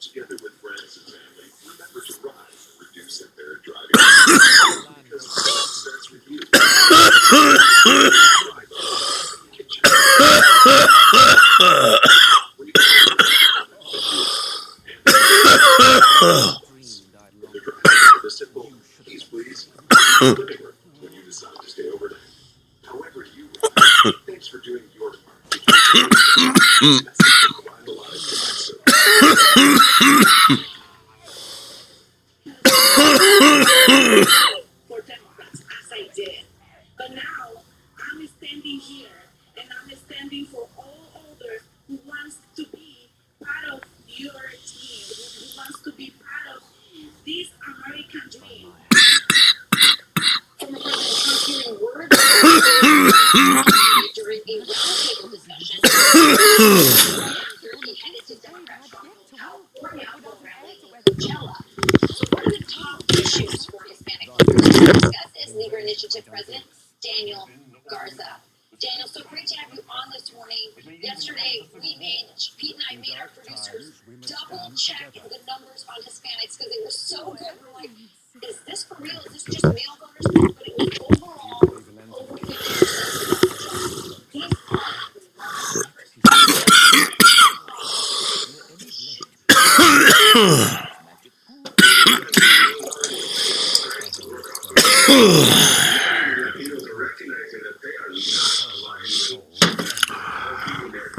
together with friends and family, remember to rise and reduce impaired driving. Because it starts with you. The simple, please, please, living room when you decide to stay overnight. However you want. Thanks for doing your part. For Democrats, as I did. But now, I'm standing here, and I'm standing for all others who wants to be part of your team, who wants to be part of this American dream. Former President Trump hearing words during a roundtable discussion. He headed to Democrat stronghold California for a rally in Coachella. So what are the top issues for Hispanic voters to discuss as Labor Initiative President Daniel Garza? Daniel, so great to have you on this morning. Yesterday, Pete and I made our producers double check the numbers on Hispanics because they were so good. We're like, is this for real? Is this just male voters? But it was overall over 50%. These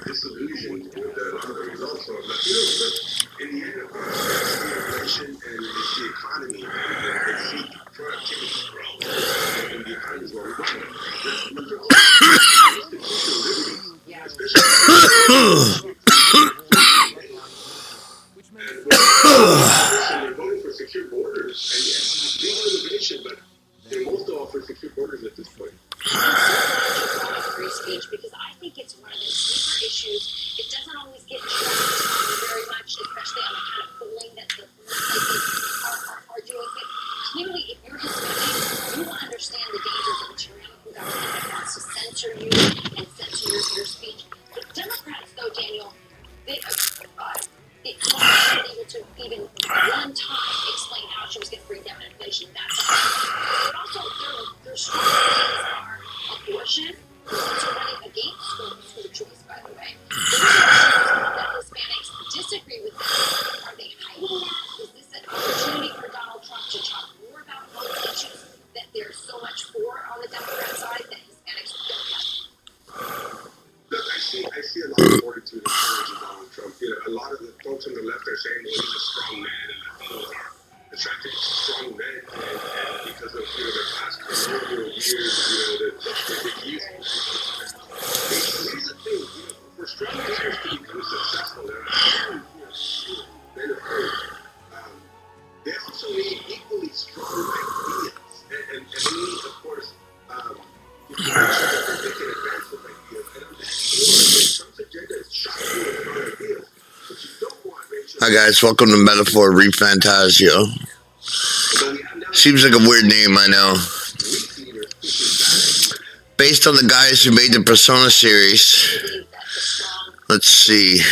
disillusioned with a lot of the results of Latinos, but in the end, of course, it's the inflation and it's the economy and it's the productivity growth and the economy is where we're going. But they're also institutional liberties, especially they're voting for secure borders, and yes, big innovation, but they're most all for secure borders at this point. Free speech, because I think it's one of the sleeper issues. It doesn't always get tracked very much, especially on the kind of polling that the places are doing. But clearly, if you're Hispanic, you will understand the dangers of a tyrannical government that wants to censor you and censor your speech. The Democrats, though, Daniel, they not able to even one time explain how she was going to bring down inflation. That's but also their strong ideas are abortion. Also running against school choice, by the way. Those are that Hispanics disagree with them. Are they hiding that? Is this an opportunity for Donald Trump to talk more about all the issues that they're so much for on the Democrat side that Hispanics don't have? Look, I see a lot of fortitude and courage in Donald Trump. You know, a lot of the folks on the left are saying, well, he's a strong man, and Latinos are attracted to strong men, and because of their past colonial years, the youth. Here's the thing, for strong leaders to become successful, men of courage, they also need equally strong ideas, and they need, of course, to make sure that they can advance with ideas. And I'm not sure Trump's agenda is shocking with strong ideas, but you don't want to make sure. Hi guys, welcome to Metaphor RePhantazio. Seems like a weird name, I know. Based on the guys who made the Persona series. Let's see.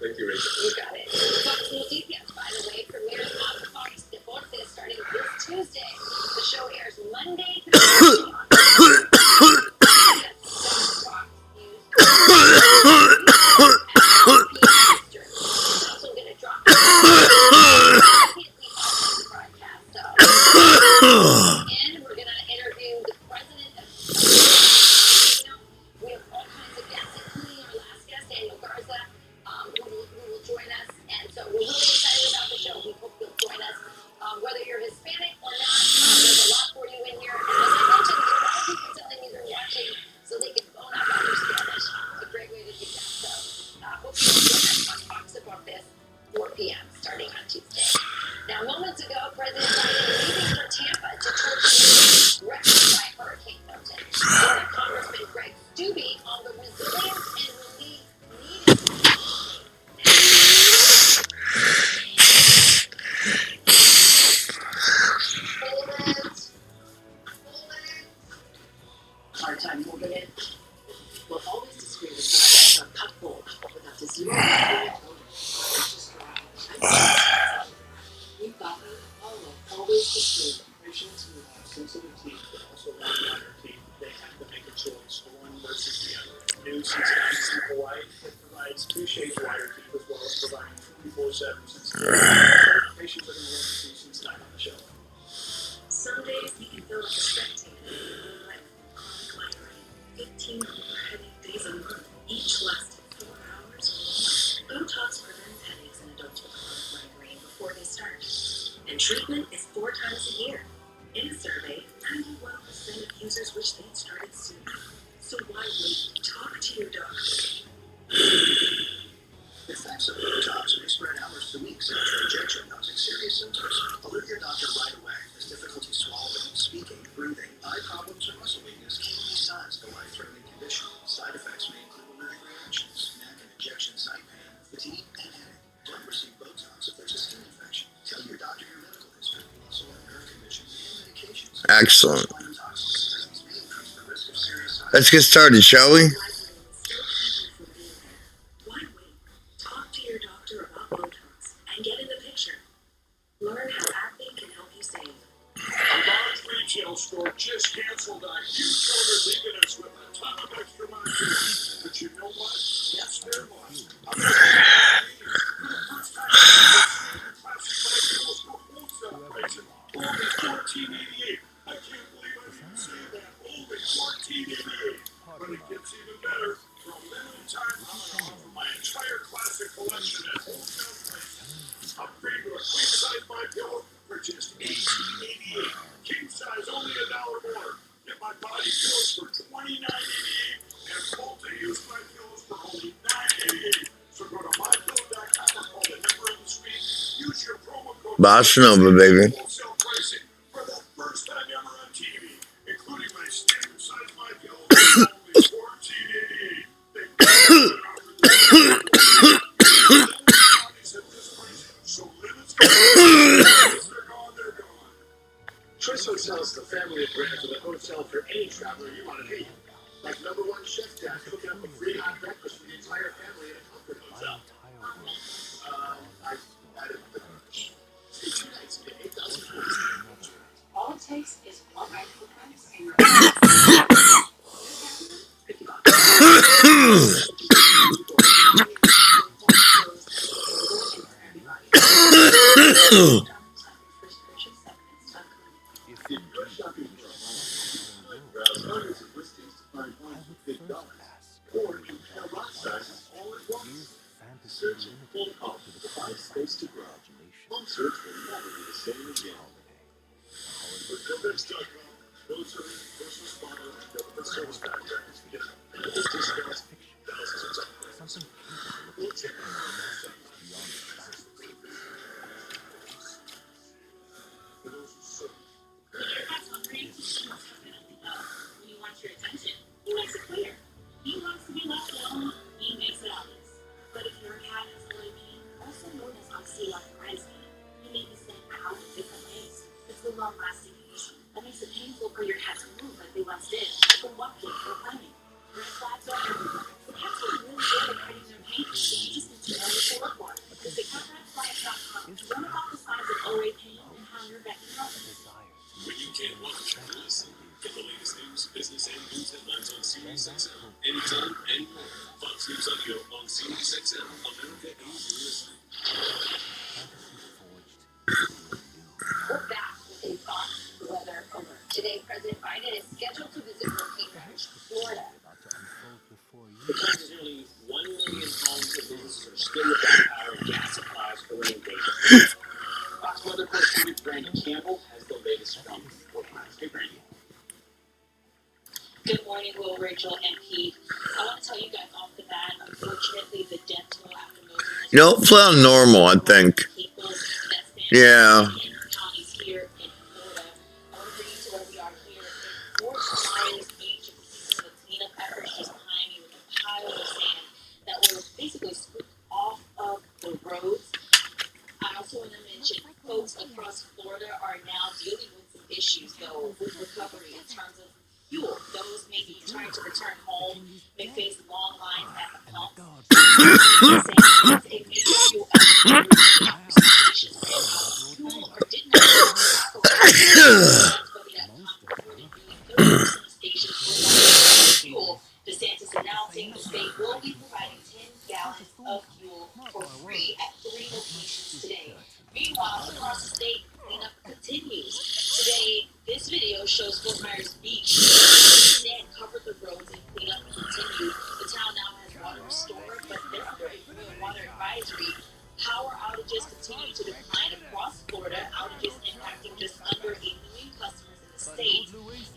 Thank you, Rachel. You got it. Fox News DPS, by the way, premieres on Fox Deportes starting this Tuesday. The show airs Monday through Thursday on Fox News. It's also going to drop broadcast. And we're going to interview the president of we have all kinds of guests, including our last guest, Daniel Garza, who will join us. confident. We're always discreet as well. A cup full without to zero. We've got you. Always discreet. Patients who have sensitive teeth but also long teeth, they have to make a choice, one versus the other. New Cincinnati Simple White, it provides 2 shades wider teeth as well as providing 24/7 sensitivity. Patients are going to love to see Cincinnati on the shelf. Some days you can feel like a spectator, like chronic migraine, 15 headache days a month, each lasting 4 hours or more. Botox prevents headaches in adults with chronic migraine before they start. And treatment is 4 times a year. In a survey, 91% of users wish they'd started sooner. So why wait? Talk to your doctor. The effects of Botox may spread hours to weeks after injection, causing serious symptoms. Alert your doctor right away, as difficulty swallowing, speaking, breathing, eye problems, or muscle weakness can be signs of a life-threatening condition. Side effects may include allergic reactions, neck and injection site pain, fatigue, and headache. Don't receive Botox if there's a skin infection. Tell your doctor your medical history, also have nerve conditions and medications. Excellent. Let's get started, shall we? Why wait? Talk to your doctor about Botox and get in the picture. Learn how acting can help you save. A large retail store just canceled on huge order, leaving us with a ton of extra money. But you know what? Yes, there was. For the first time, classic bike for wholesale pricing. Only $14.88. I can't believe I didn't say that. Only $14.88. But it gets even better. For a limited time, I'm going to offer my entire classic collection at wholesale prices. Upgrade to a queen-size My Pillow for just $18.88. King size only $1 more. Get my body pillows for $29.88 and multi-use My Pillows for only $9.88. So go to mypillow.com or call the number on the screen. Use your promo code Bossa Nova, baby. Wholesale pricing for the first time ever on TV, including my standard size My Pillow for only $14.88. So limits go. They're gone, they're gone. Choice Hotels is the family of brands with a hotel for any traveler you want to be. Like #1 Chef Dad cooking up a free hot breakfast for the entire family in a comfort hotel. I added the stay 2 nights and get 8,000 points. All it takes is one night for friends and you're browse hundreds of listings to find homes with big dollars, or compare lot sizes all at once. Search and full home to find space to grow. Home search will never be the same again. For GoBex.com, military, first responder, and government service contractors get benefits discounts, thousands of upgrades. We'll check out for those who serve. When your cat's hungry, he wants something to pick up. When he wants your attention, he makes it clear. He wants to be left alone, he makes it obvious. But if your cat has OA pain, also known as osteoarthritis pain, you may be sent out in different ways. It's the long-lasting condition that makes it painful for your cat to move like they once did, from walking or climbing. Red flags are everywhere. The cats are really good at hiding their pain, so you just need to know what to look for. Visit CatRedFlags.com to learn about the signs of OA pain and how your vet can help. When you can't watch, listen. Get the latest news, business, and news headlines on SiriusXM. Anytime, anywhere. Fox News Audio on SiriusXM. America is listening. We're back with a Fox weather alert. Today, President Biden is scheduled to visit Whitemarch, Florida. The country's nearly 1 million homes and businesses are still without power and gas supplies for rain days. Fox weather correspondent Brandon Campbell has the latest from Whitemarch. Hey, Brandon. Good morning, Will, Rachel, and Pete. I want to tell you guys off the bat, unfortunately, the death toll after Moses... No, it felt normal, I think. Yeah. Counties here in Florida. I want to bring you to where we are here in Fort Myers Beach. The cleanup efforts just behind me with a pile of sand that were basically scooped off of the roads. I also want to mention folks across Florida are now dealing with some issues, though, with recovery in terms of fuel. Those may be trying to return return home may face long lines at the pump. It's a major fuel station ran out of fuel or didn't have enough tobacco. Stations for fuel. DeSantis announcing the state will be providing 10 gallons of fuel for free at 3 locations today. Meanwhile, across the state, cleanup continues. Today, this video shows Fort Myers Beach. Sand covered the roads and cleanup continued. The town now has water restored, but they're under a boil water advisory. Power outages continue to decline across Florida. Outages impacting just under 8 million customers in the state.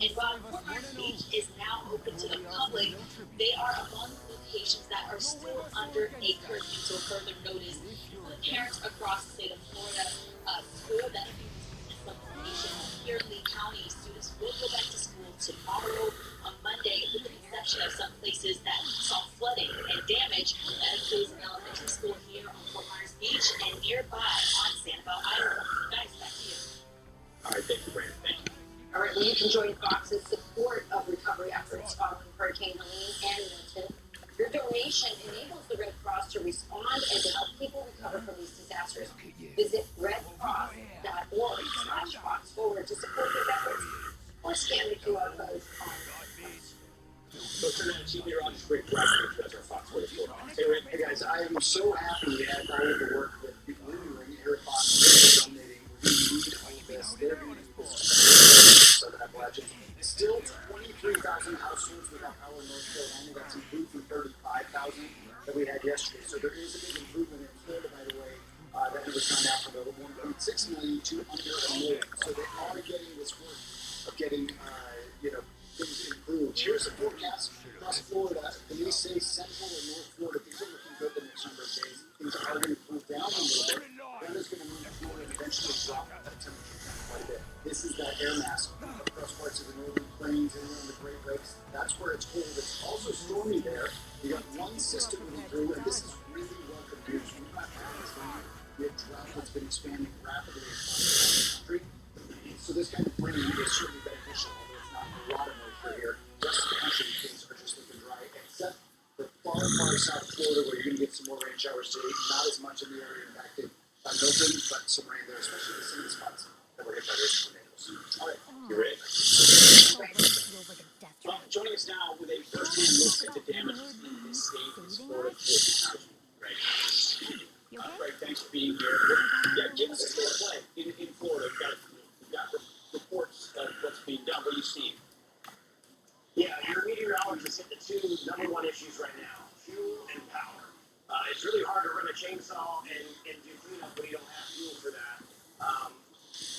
And while Fort Myers Beach is now open to the public, they are among locations that are still under a curfew until further notice. Parents across the state of Florida, school that here in Lee County, students will go back to school tomorrow on Monday, with the exception of some places that saw flooding and damage. That includes an elementary school here on Fort Myers Beach and nearby on Sanibel Island. Guys, back to you. All right, thank you, Brandon. Thank you. All right, well, you can join Fox's support of recovery efforts following Hurricane Helene and Milton. Your donation enables the Red Cross to respond and to help people recover from these disasters. Visit redcross.org/fox forward to support these efforts, or scan the QR code on So turn on TV, you're on just great graphics. That's our Fox 44. Hey guys, I am so happy at all of the work that people are doing. Eric Fox is donating. We need all this. They're going to do this. Southern Appalachians. Still 23,000 households without power in North Carolina. That's improved from 35,000 that we had yesterday. So there is a big improvement in Florida, by the way. That has gone down from about 1.6 million to under a million. So they are getting this work of getting, things improved. Here's the forecast across Florida. When they say Central and North Florida, things are looking good the next number of days. Things are going to cool down a little bit. That is going to move Florida and eventually drop the temperature down quite a bit. This is that air mass across parts of the northern plains and around the Great Lakes. That's where it's cold. It's also stormy there. You got one system moving through, and this is really welcome news. We've not had this long. We have drought that's been expanding rapidly across the country. So this kind of rain is certainly beneficial, although it's not a lot of moisture here. The rest of the country, things are just looking dry, except for far, far south Florida, where you're going to get some more rain showers today. Not as much in the area impacted by Milton, but some rain there, especially in some of the spots that were hit by those tornadoes. All right, you ready? Joining us now with a first-hand look at the damages in this state is Florida County. Right, thanks for being here. Yeah, give us a state of play in Florida. We've got reports of what's being done. What are you seeing? Yeah, your meteorologists hit the two number one issues right now: fuel and power. It's really hard to run a chainsaw and do cleanup when you don't have fuel for that.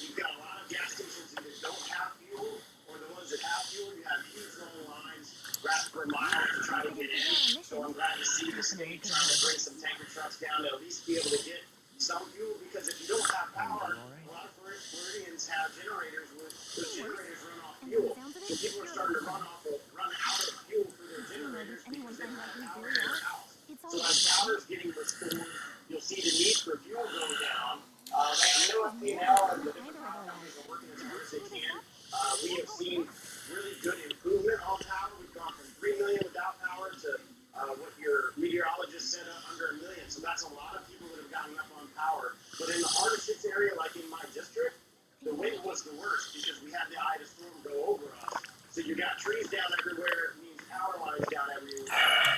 You've got a lot of gas stations that don't have fuel, or the ones that have fuel, you have huge long lines, wrapped for miles to try to get in. So I'm glad to see the state trying to bring some tanker trucks down to at least be able to get some fuel, because if you don't have power, a lot of Floridians have generators those generators run off fuel. So people are starting to run out of fuel for their generators because they don't have power in their house. So as power is getting restored, you'll see the need for fuel go down. And NOFPNL and the different power companies are working as hard as they can. We have seen really good improvement on power. We've gone from 3 million without power to what your meteorologist said under 1 million. So that's a lot of people that have gotten up on power. But in the hardest hit area, like in my district, the wind was the worst because we had the eye of the storm go over us. So you got trees down everywhere, it means power lines down everywhere.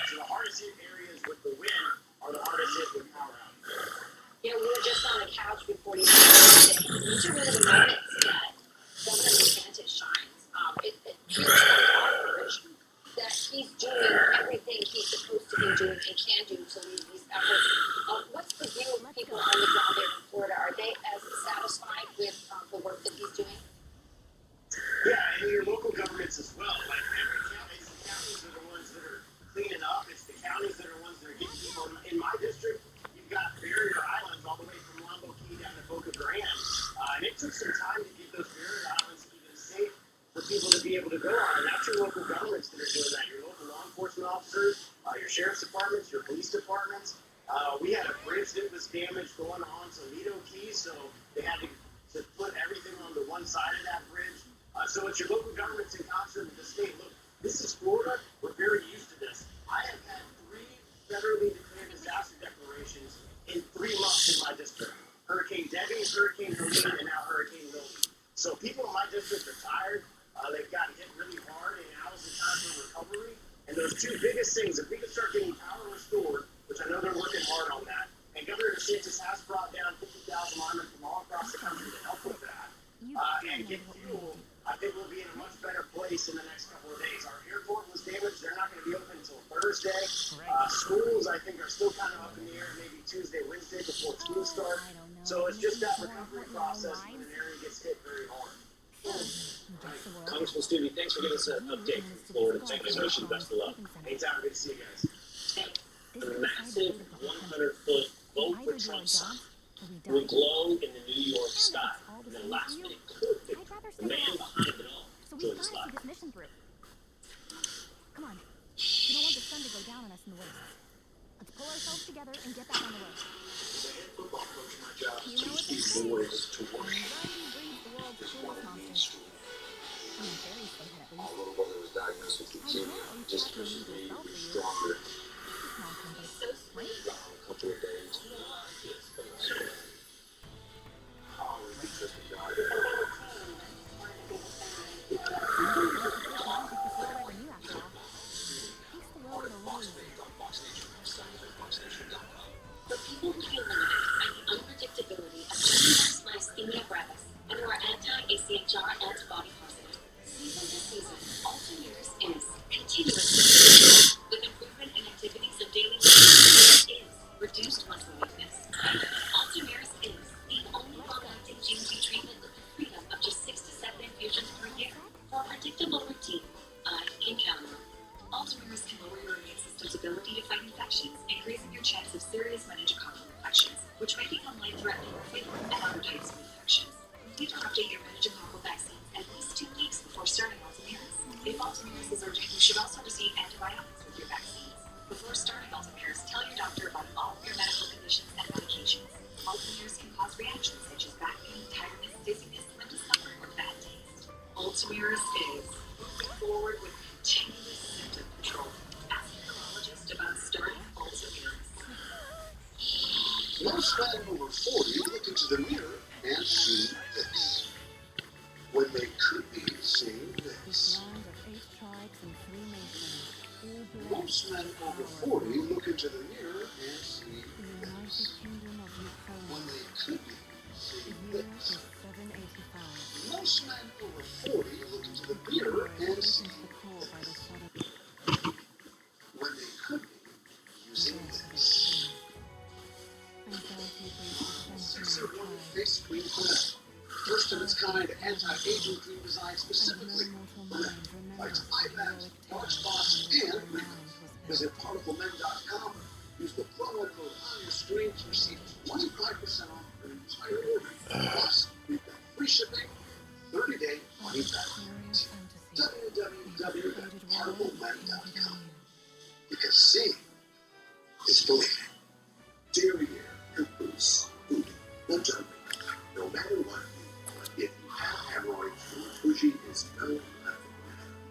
So the hardest hit areas with the wind are the hardest hit with power outages. You know, we were just on the couch before you started. These are one of the moments that Governor DeSantis shines. It feels like that he's doing everything he's supposed to be doing and can do to lead these efforts. What's the view of people on the ground there in Florida? Are they as satisfied with the work that he's doing? Yeah, and your local governments as well. Like every county, it's the counties that are the ones that are cleaning up. It's the counties that are the ones that are getting people. In my district, you've got barrier islands all the way from Lombo Key down to Boca Grande. And it took some time to get those barrier islands even safe for people to be able to go on. And that's your local governments that are doing that. Your local law enforcement officers, your sheriff's departments, your police departments. We had a bridge that was damaged going on to Lido Key, so they had to put everything onto one side of that bridge. So it's your local governments in concert with the state. Look, This is Florida. We're very used to this. I have had 3 federally declared disaster declarations in 3 months in my district. Hurricane Debbie, Hurricane Helene, and now Hurricane Milton. So people in my district are tired. They've gotten hit really hard, and now is the time for recovery. And those 2 biggest things, if we can start getting power restored, which I know they're working hard on that, and Governor DeSantis has brought down 50,000 linemen from all across the country to help with that, and get fuel, I think we'll be in a much better place in the next couple of days. Our airport was damaged. They're not going to be open until Thursday. Schools, I think, are still kind of up in the air, maybe Tuesday, Wednesday before school starts. So it's just that recovery process when an area gets hit very hard. Congressman Stevie, thanks for giving us an update from Florida. Thank you so much. Best of luck. Anytime, good to see you guys. The massive 100-foot Vote for Trump sign will glow in the New York sky. And then last minute court victory, the man behind it all, joined us live. Come on. We don't want the sun to go down on us in the waste. Let's pull ourselves together and get back on the road. As a head football coach, my job is You know to what keep they say? boys to work. Anxiety breeds the world's Just coolest one main monster. street. I mean, Barry's safe at least. Our little brother was diagnosed with leukemia. Just pushes me to be stronger. It's not something. So sweet. Down a couple of days. How is he trusting God? The people who feel limited by the unpredictability of coronavirus myasthenia gravis and who are anti-ACHR antibody positive. Season to season, Ultimirus is continuously with improvement in activities of daily living is reduced muscle weakness. Ultimirus is the only long-acting GMP treatment with the freedom of just 6 to 7 infusions per year. For a predictable routine, I can count on. Ultimirus can lower your immune system's ability to fight infections, increasing your chance of serious meningococcal infections, which may become life-threatening or fatal, and other types of infections. Complete or update your meningococcal vaccines at least 2 weeks before starting Ultimirus. If Ultimirus is urgent, you should also receive antibiotics with your vaccines. Before starting Ultimirus, tell your doctor about all of your medical conditions and medications. Ultimirus can cause reactions such as back pain, tiredness, dizziness, limb discomfort, or bad taste. Ultimirus is moving forward with continuous symptom control. Ask your neurologist about starting Ultimirus. Most men over 40 look into the mirror and see this. When they could be seeing this. Land of 8 tribes and 3 nations. Most men over 40 look into the mirror and see The United this. Kingdom of When Ukraine. they could be seeing The year this. is 785. Most men over 40 look into the mirror and see Into the core by the this. sod of When they could be using this. Anxiety breeds the 601 sense face cream cleanser. First of its kind anti-aging cream designed specifically for men. Fights eye bags, dark spots, and wrinkles. Visit particlemen.com. Use the promo code on your screen to receive 25% off your entire order. Plus, we've got free shipping, 30-day money-back guarantee. www.particlemen.com. Because seeing is believing. Dairy Air improves food, but don't. No matter what, if you have hemorrhoids, food bougie is no left.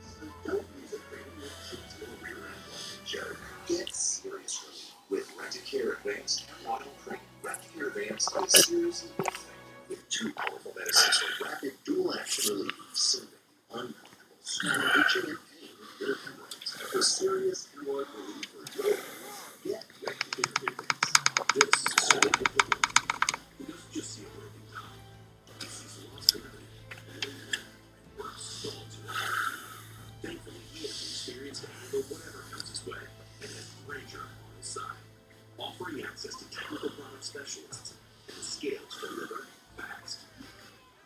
So don't use it for your kids or your children. Get serious relief with Rent-A-Care Advanced Quantum Cream. Rent-A-Care Advanced is seriously effective with 2 powerful medicines for rapid dual-action relief of symptom uncomfortable, itching and pain with your hemorrhoids. For serious hemorrhoid relief for your get Rent-A-Care Advanced. This is so difficult. He doesn't just see a broken tie. He sees lots of everything. And works so hard. Thankfully, he has the experience to handle whatever comes his way, and has Granger on his side, offering access to technical product specialists and the scale to deliver fast.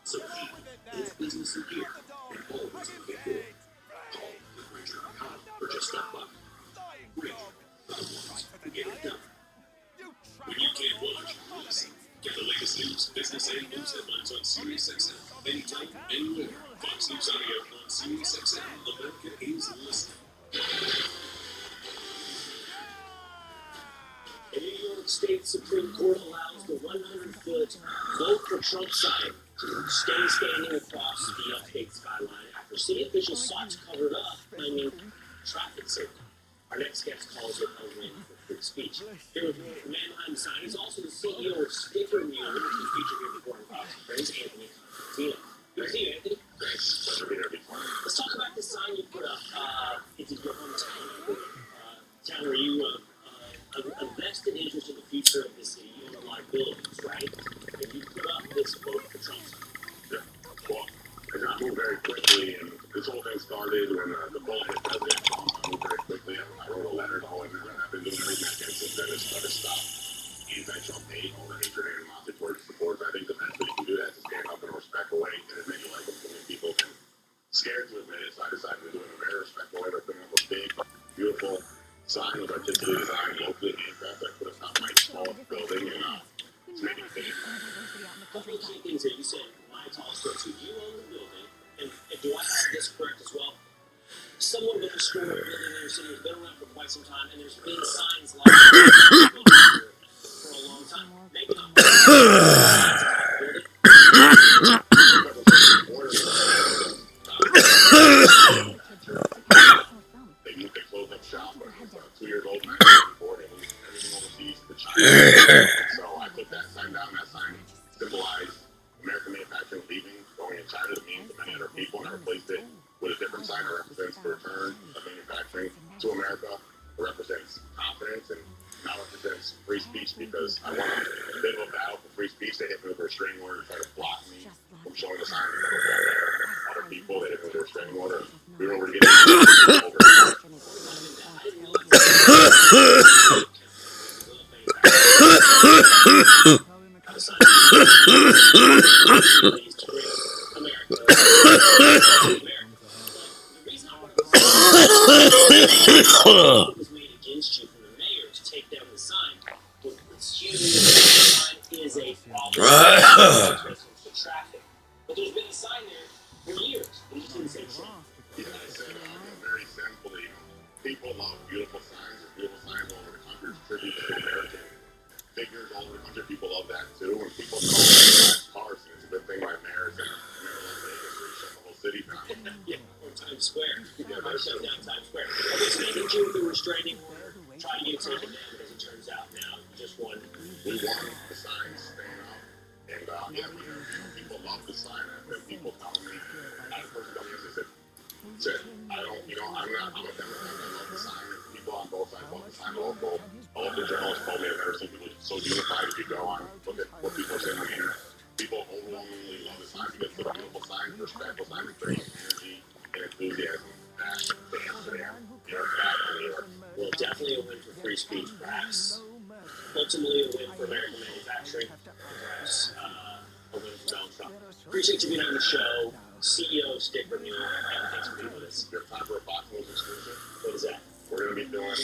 So keep his business in gear and always looking forward. Call the Granger.com or just stop by. Granger, for the ones who get it done. When you can't watch, listen. Get the latest news, business, and news headlines on SiriusXM. Anytime, anywhere. Fox News Audio on SiriusXM. America is listening. The New York State Supreme Court allows the 100-foot Vote for Trump sign to stay standing across the upstate skyline after city officials sought to cover it up. timing, traffic safety. Our next guest calls it a win for free speech. Here with Mannheim Sign, he's also the CEO of Sticker Mule, which is featured here before in Fox. Friends, Anthony Zeno. Good to see you, Anthony. Thanks. Pleasure to be here before. Let's talk about the sign you put up. It's in your hometown, town where you a vested interest in the future of the city. You own a lot of buildings, right? And you put up this vote for Trump. Yeah. Well, I moved very quickly, and this whole thing started when the poll hit President Trump. I moved very quickly. I wrote a letter to all of them, and I've been doing Remake since then to try to stop anti-Trump hate, all the hatred and animosity towards supporters. I think the best way you can do that is to stand up in a respectful way, and as many like people can scared to admit it, so I decided to do it in a very respectful way. By putting up a big, beautiful sign with artistically designed, locally handcrafted. I put a top my small building, and it's making a big. Couple of key things that you said. My tall store. So you own the building, and do I have this correct as well? Someone with a store building there, someone's been around for quite some time, and there's been signs like that for a long time. Maybe not. They closed up shop when I was 2 years old, and I was bored and everything overseas to China. So I put that sign down. That sign symbolized American manufacturing leaving, going in China to mean to many other people, and I replaced it with a different sign that represents the return of manufacturing to America. It represents confidence and now represents free speech, because I want a bit of a battle for free speech. They hit me with a restraining order to try to block me from showing the sign to other people. They hit me with a restraining order. We were getting over. Was made against you from the mayor to take down the sign. Excuse me, the sign is a problem for traffic. But there's been a sign there for years. And you didn't say shit. Yeah, I said very simply, people love beautiful signs. There's beautiful signs all over the country. It's tribute to American figures all over the country. People love that too. And people know cars. And it's a good thing my mayor's in Maryland, Vegas, where you shut the whole city down. Yeah, or Times Square. Yeah, I shut down Times Square. Okay, so you do the restraining order, try to get it taken down, but as it turns out now, you just won. We won the signs staying up. And yeah, people love the sign. I've had people telling me, I first come in and said, I don't, I'm a Democrat. I love the sign. People on both sides love the sign. All of the journalists told me I've never seen people so unified. If you go on, look at what people are saying on the internet. People overwhelmingly love the sign because it's a beautiful sign, respectful sign, it brings energy and enthusiasm back to Amsterdam. Back to New York. Well, definitely a win for free speech, perhaps. Ultimately, a win for American manufacturing, perhaps a win for Donald Trump. Appreciate you being on the show. CEO of Sticker Mule, and thanks for being with us. Your time for a Fox News exclusive. What is that? We're going to be doing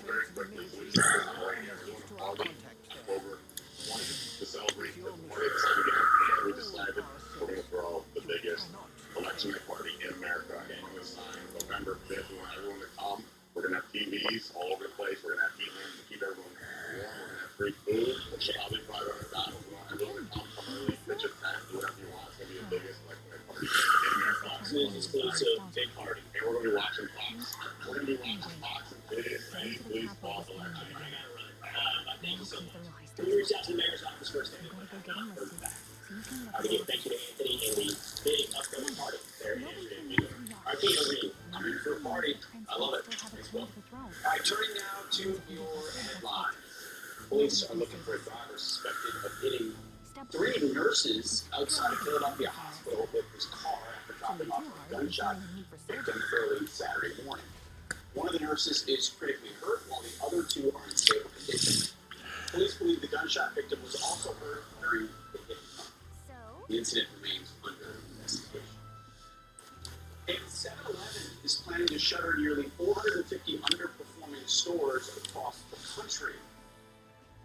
very quickly. So we just have right here. We're doing a party October. Wanted to celebrate the morning time again, and we decided we're going to throw the biggest election night party in America. And on this time, November 5th, we want everyone to come. We're going to have TVs all over the place. We're going to have heat lamps to keep everyone warm. We're going to have free food. Probably $500. We want everyone to come early, pitch a tent, do whatever you want. It's going to be the biggest election night party in America. Fox News exclusive, big party. And we're going to be watching Fox. We're going to be watching Fox and please pause the election. I gotta run. Thank you so much. Can you reach out to the mayor's office first? Again, thank you to Anthony and the big upcoming party there in Amsterdam, New York. I can't read. I'm here for a party. I love it. Thanks, Will. All right, turning now to your headlines. Police are looking for a driver suspected of hitting 3 nurses outside of Philadelphia Hospital with his car after dropping off a gunshot victim early Saturday morning. One of the nurses is critically hurt, while the other 2 are in stable condition. Police believe the gunshot victim was also hurt during the hit. The incident remains under investigation. And 7-Eleven is planning to shutter nearly 450 underperforming stores across the country.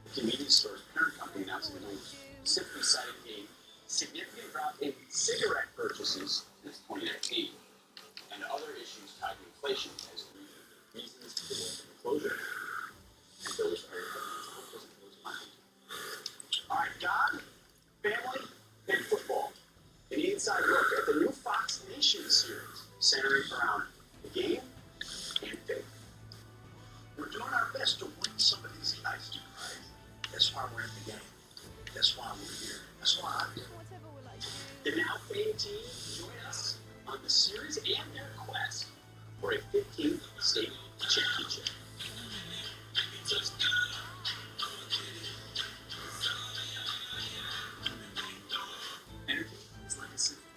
The convenience store's parent company announced it will simply cited a significant drop in cigarette purchases since 2019 and other issues tied to inflation as reasons for the closure. And those are all right, God, family, and football. An inside look at the new Fox Nation series centering around the game, best to win some of these fights, right? That's why we're in the game. That's why we're here. That's why I'm here. Whatever will I do? The now famed team join us on the series and their quest for a 15th state championship. Energy is like a symphony.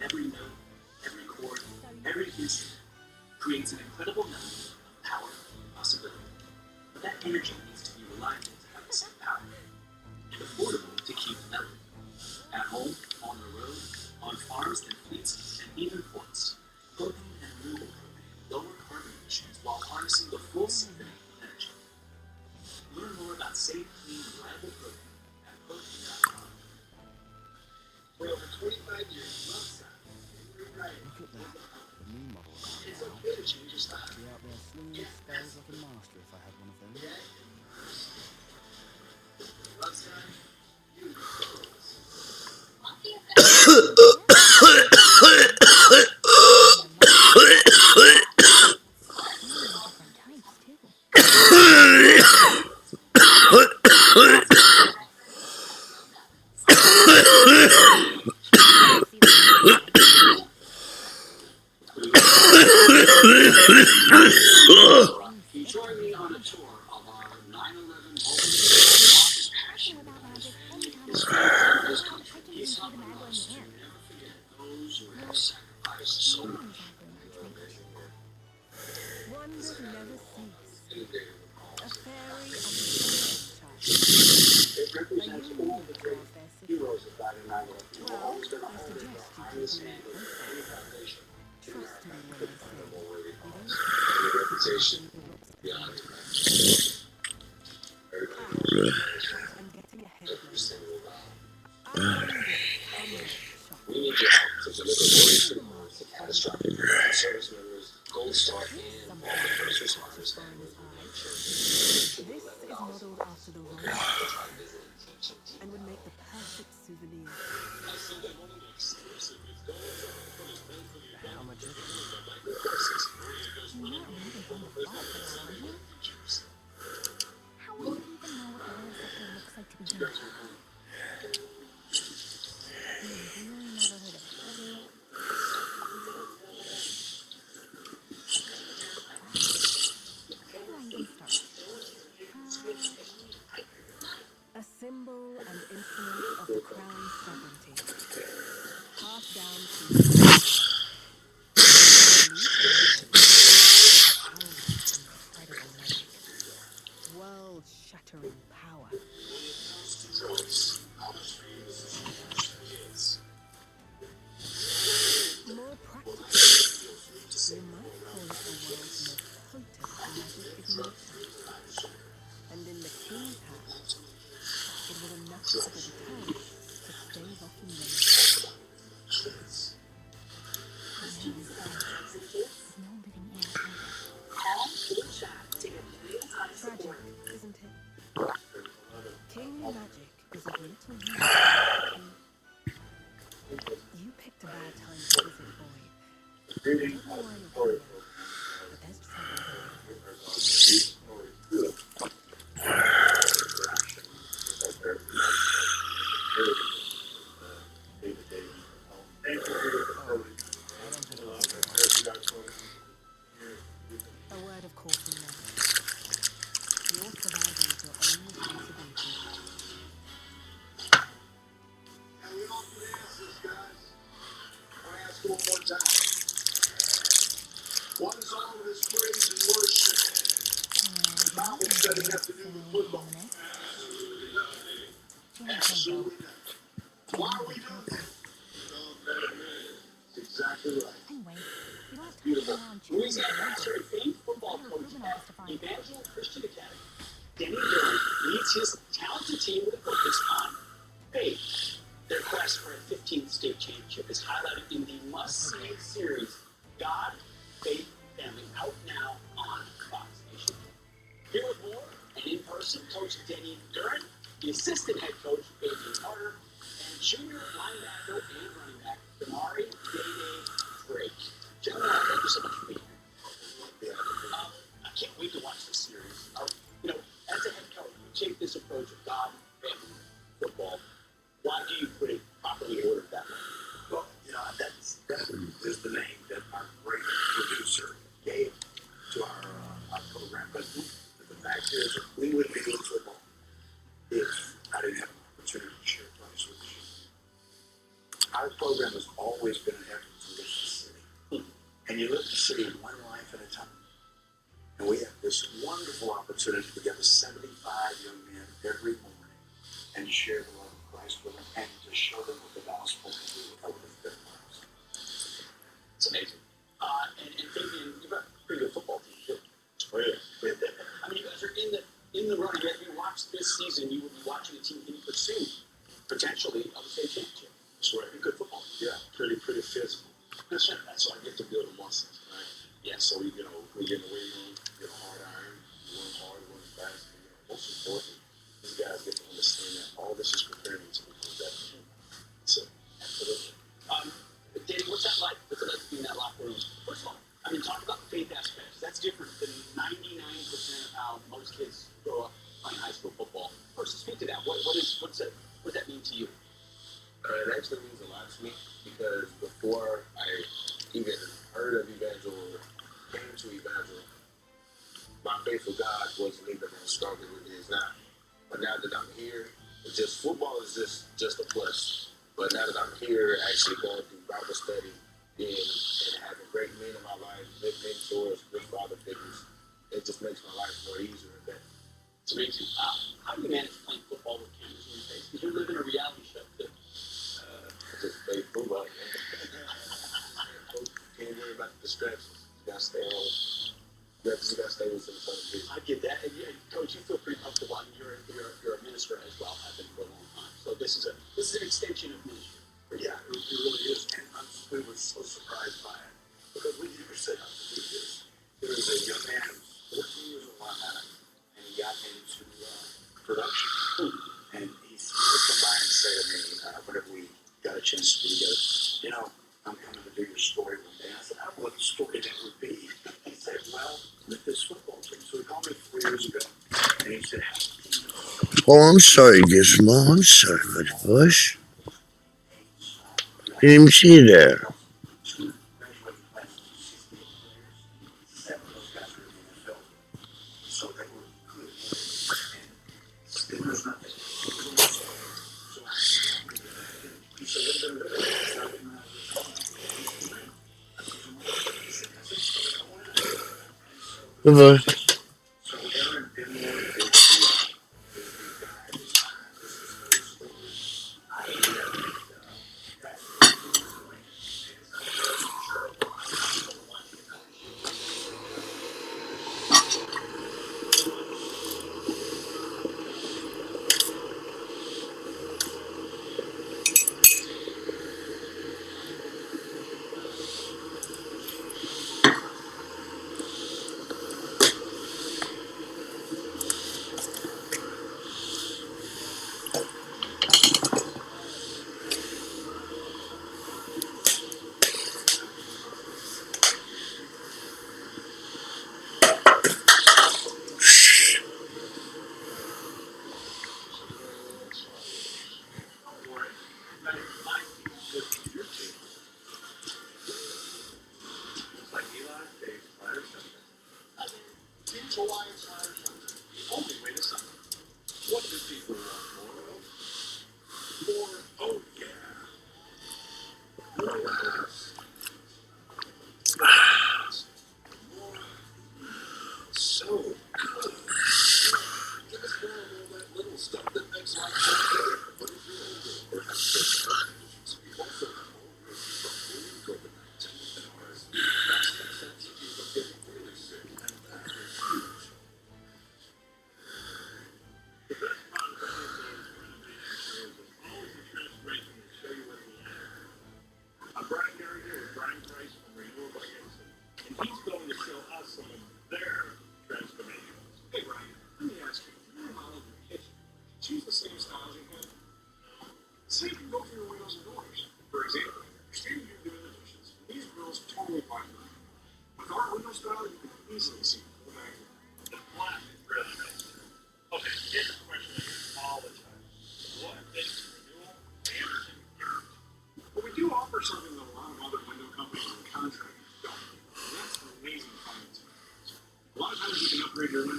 Every note, every chord, every instrument creates an incredible melody of power and possibility. But that energy needs to be reliable to have the same power and affordable to keep melody. At home, on the road, on farms and fleets, and even ports, propane and renewable propane lower carbon emissions while harnessing the full symphony of energy. Learn more about safe, clean, reliable propane at propane.com. For over 25 years, Loveside, you're right. It's okay to change your style. Be out there slinging spells like a master if I had one of them. Loveside, you join me on a tour of our 9/11 passion. He's helping us to never forget those who have sacrificed so much. Wonders never cease. A fairy and a child. It represents all the great heroes of that 9/11. Well, I suggest you Behind the scenes of any foundation. trust me when I say The reputation beyond I'm getting ahead of myself. We need your help to deliver more information to catastrophic service members, Gold Star, and all the first responders. This is modeled after the royal and would make the perfect souvenir. How much is it? You're not really from the fault, are you? How would you even know what the royal scepter looks like to begin with? You've really never heard of it. Where do I even start? A symbol and instrument of the crown's sovereignty, passed down through world-shattering power. More practical, you might call it the world's most potent magic ignition. And in the king's hands, it was enough of a deterrent to stave off invasion. No living air Tragic, isn't it? Kingly magic is of little use. You picked a bad time to visit, boy. I don't know why you're here, but there's trouble here. A word of caution now. Your survival is your own responsibility. And we all can ask this, guys. I ask one more time. What is all this praise and worship? The Bible said it has to do with football. Absolutely not. Why are we doing that? That's exactly right. Anyway, you don't have time to Beautiful. go around Louisiana choosing master and famed football Better coach proven at office to find. Evangel Christian Academy, Denny Dillon leads his talented team with a focus on faith. Their quest for a 15th state championship is highlighted in the must-see series God, Faith, Family, out now on Fox Nation. Here with more, and in person, Coach Denny Dillon, the assistant head coach, Adrian Carter, and junior linebacker and running back, Damari Day Drake. Gentlemen, thank you so much for being here. I can't wait to watch this series. You know, as a head coach, you take this approach of God, family, football. Why do you put it properly ordered that way? Well, you know, that is the name that our great producer gave to our program. But the fact is, we wouldn't be doing football if I didn't have an opportunity to share Christ with you. Our program has always been an effort to lift the city. And you lift the city one life at a time. And we have this wonderful opportunity to gather 75 young men every morning and share the love of Christ with them and to show them what the gospel can do with their lives. It's amazing. And Fabian, you've got a pretty good football team, too. Oh, yeah. I mean, you guys are in the running. As we watch this season, you will be watching a team in pursuit, potentially, of a state championship. That's right. A good football. Yeah, pretty physical. That's right. So I get to build the muscles, right? Yeah. So we get in the weight room, hard iron, we run hard, we run fast. Most importantly, these guys get to understand that all this is preparing them to become better. So, absolutely. Dave, what's that like? What's it like to be in that locker room? First of all, I mean, talk about the faith aspects. That's different than 99% of how most kids grow up playing high school football. First, speak to that. What does that mean to you? It actually means a lot to me because before I even heard of Evangel or came to Evangel, my faith with God wasn't even as strong as it is now. But now that I'm here, it's just football is just a plus. But now that I'm here, actually going through Bible study and having great men in my life, good mentors, good father figures, it just makes my life more easier and better. It's amazing. How do you manage playing football with cameras in your face? Because you're living a reality show, too. Just play football. Can't worry about the distractions. You gotta stay on. You just gotta stay within the front of the I get that. And Coach, you feel pretty comfortable. I mean, you're a minister as well. I've been for a long time. So this is an extension of ministry. Yeah, it really is. And we were so surprised by it because we never set out to do this. There was a young man who was 14 years old one night, and he got into production. And he would come by and say to me, whenever we got a chance to be together, you know, I'm coming to do your story one day. I said, I don't know what the story that would be. He said, well, with this football team. So he called me 4 years ago, and he said, Oh, I'm sorry, Gizmo. I'm sorry, buddy boys. Didn't even see you there. so they were good. And there was nothing. Bye-bye.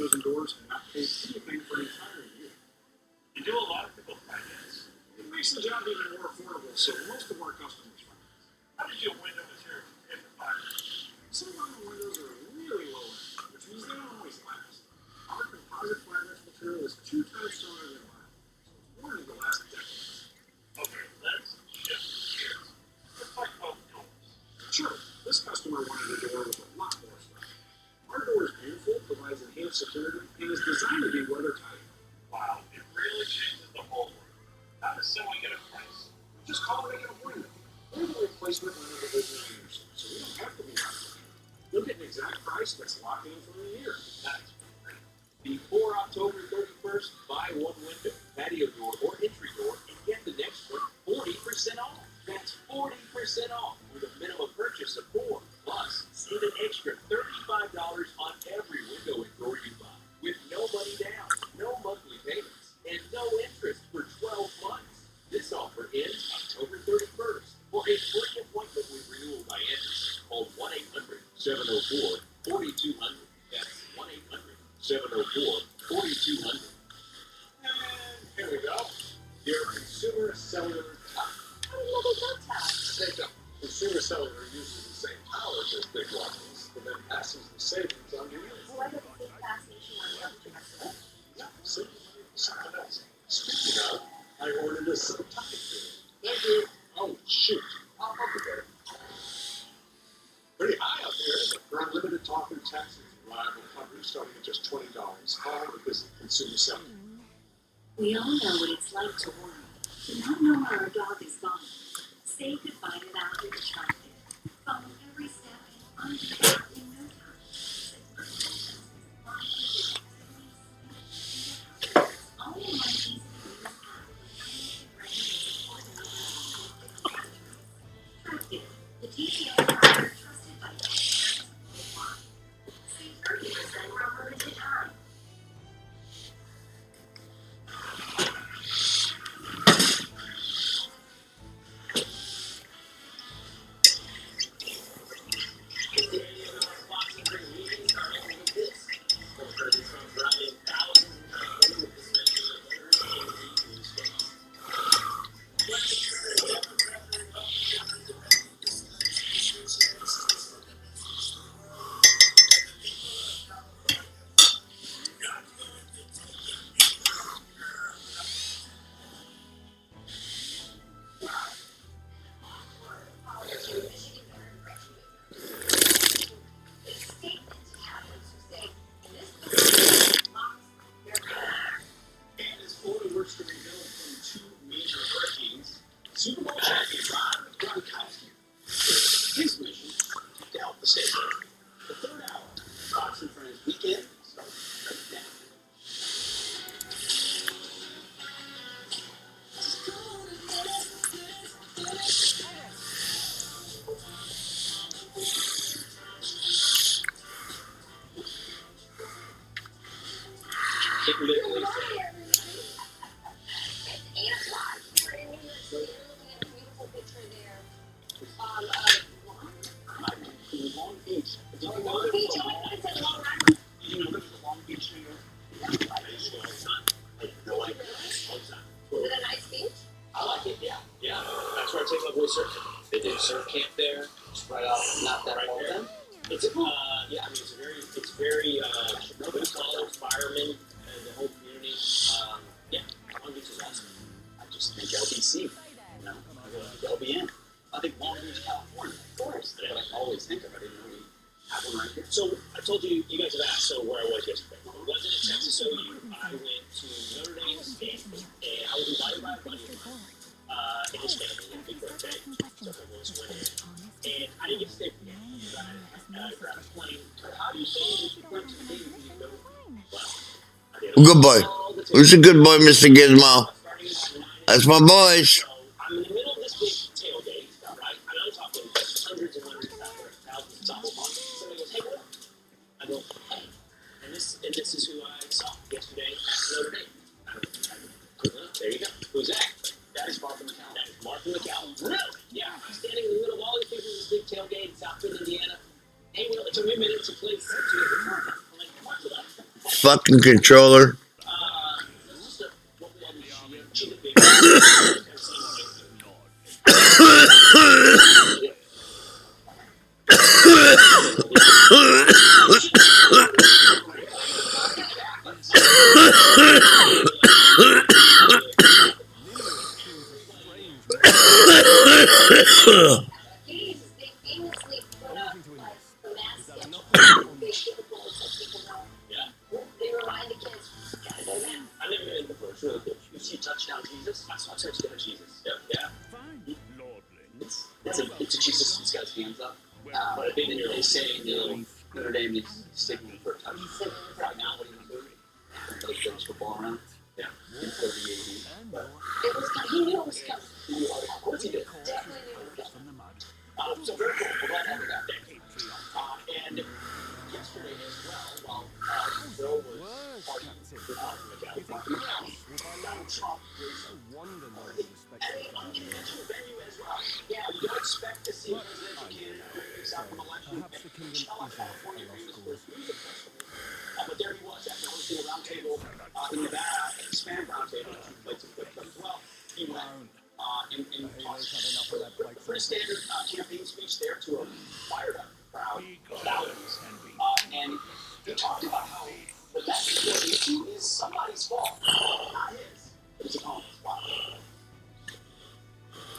windows and doors and not pay anything for an entire year. You do a lot of people finance. It makes the job even more affordable, so most of our customers finance. How did your window material get the finance? Some of the windows are really low end, which means they don't always last. Our composite fiberglass material is 2 times stronger than vinyl, so it's warranted to last decades. Okay, let's shift gears. Let's talk about doors. Sure, this customer wanted a door with a lot more stuff. Our door is beautiful, provides enhanced security, and is designed to be weather-tight. Wow, it really changes the whole world. How does someone get a price? Just call and make an appointment. We're the replacement on the delivery leaders, so we don't have to be out there. You'll get an exact price that's locked in for a year. That's great. Before October 31st, buy one window, patio door, or entry door, and get the next one 40% off. That's 40% off with a minimum purchase of 4. Plus, save an extra $35 on every window and door you buy, with no money down, no monthly payments, and no interest for 12 months. This offer ends October 31st. For a free appointment with Renewal by Anderson, call 1-800-704-4200. That's 1-800-704-4200. And here we go. Your consumer cellular top. How do you know they don't tell? They don't. Consumer cellular uses the same powers as big wireless, but then passes the savings on to you. Well, I got the big fast nationwide coverage. Yeah, see? Something else. Speaking of, I ordered a silk topic for you. Thank you. Oh, shoot. I'll be there. Pretty high up here, but for unlimited talk and text and reliable coverage starting at just $20, all because of consumer cellular. We all know what it's like to worry, to not know where our dog is gone. Say goodbye to that which got there. Follow every step and find it in no time. All in one easy to use app with Tractive, the TCO provider trusted by parents worldwide. Save 30% for a limited time. Super Bowl champion Ron Gronkowski. His mission to help the state. The third hour, Fox and Friends weekend starts right now. It literally says, Long Beach. Did you know Long that Beach, oh my God, it's a long ride. you know there's a Long Beach, New York? I used to go all the time. I had no idea. All the time. Is it a nice beach? I like it, yeah. Yeah. That's where I take my boys surfing. They did surf camp there. It's right off, not that far from. It's yeah, I mean it's very nobody calls firemen and the whole community. Yeah, Long Beach is awesome. I just think LBC, you know, LBN. I think Long Beach, California, of course. But I always think of it. I didn't know we have one right here. So I told you, you guys have asked, so where I was yesterday. I wasn't at Texas OU. I went to Notre Dame State, and I was invited by a buddy of mine. And his family had a big birthday, so my boys went in. And I didn't get to stay for the game because I grabbed a plane. How do you say if you went to the game and you go? Well, I did Good boy. all the Who's a good boy, Mr. Gizmo? starting at 9 That's my boys. So I'm in the middle of this big tailgate, right? I'm talking hundreds and hundreds, thousands of dollars. Somebody goes, hey, what? I go, hey. And this is who I saw yesterday at Notre Dame. There you go. Who's that? That is Mark McCallum. That is Mark McCallum. Really? Yeah. I'm standing in the middle of all these people in this big tailgate in South Bend, Indiana. Hey, Will, it took me a minute to play to the I'm like, what's that? fucking controller. Games, they famously put up Wanting to like invest. the math Is that sketch not on big bullets that people know. Yeah. They remind the kids, gotta go now. I never been in the first really good. You see touchdown Jesus? I saw touchdown Jesus. Yeah. fine, lordling? It's a Jesus who's got his hands up. But I think they say, Notre Dame is sticking for a touchdown. Right now, what are you doing? Like finish football around? Yeah. He's 38. But It was he knew it was coming. of course he did. Definitely knew it was coming. From the mud. So very cool. We're glad to have you back. And yesterday as well, while Bill was partying Donald Trump was No wonder no one respects at the an family. unconventional venue as well. Yeah. You don't expect to see presidential candidate except from election. Perhaps the kingdom Coachella, is California, a famous lost for cause. its music festival. But there he was after hosting a roundtable in Nevada, a Hispanic roundtable, which we played some clips of as well. He went and Heroes have enough of that Blake pretty standard campaign speech there to a fired up crowd of thousands. And he talked about how the message of the issue is somebody's fault, not his, but his opponent's. Wow.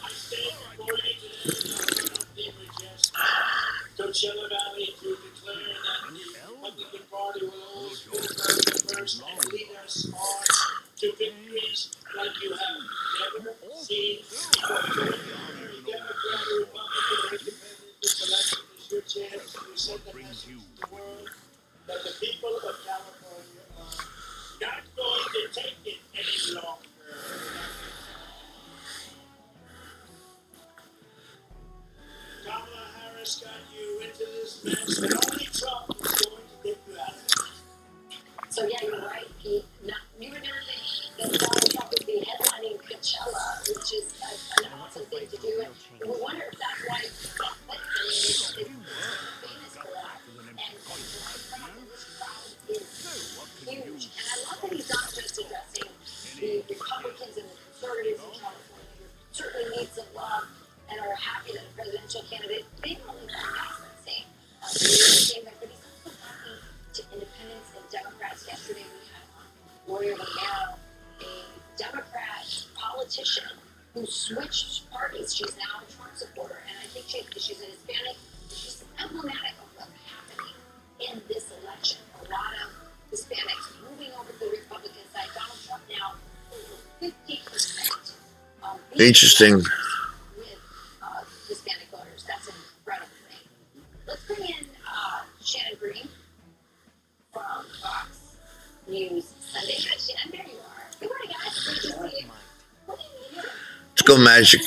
I stand before you today with Coachella Valley to declare that the Republican Party will always be America first and lead us on to victories like you have never seen before. Every Democrat or Republican or independent this election is your chance to send the message to the world that the people of California are not going to take it any longer. Kamala Harris got you into this mess, and only Trump is going to get you out of it. So yeah, you're right, Pete. You would never think that Donald Trump would be headlining Coachella, which is an awesome thing to do. And we wonder if that's why it's famous for that. And this crowd is huge. And I love that he's not just addressing the Republicans and the conservatives in California who certainly need some love and are happy that a presidential candidate, they don't really like guys that say, but he's also talking to independents and Democrats. Yesterday we had on Lawyer Romero, a Democrat politician who switched parties. She's now a Trump supporter, and I think she's an Hispanic. She's emblematic of what's happening in this election. A lot of Hispanics moving over to the Republican side. Donald Trump now 50%. Interesting. With Hispanic voters. That's an incredible thing. Let's bring in Shannon Green from Fox News Sunday. Hi, Shannon. There you are. Good morning, guys. Great to see you. What do you mean? Let's go, Magic.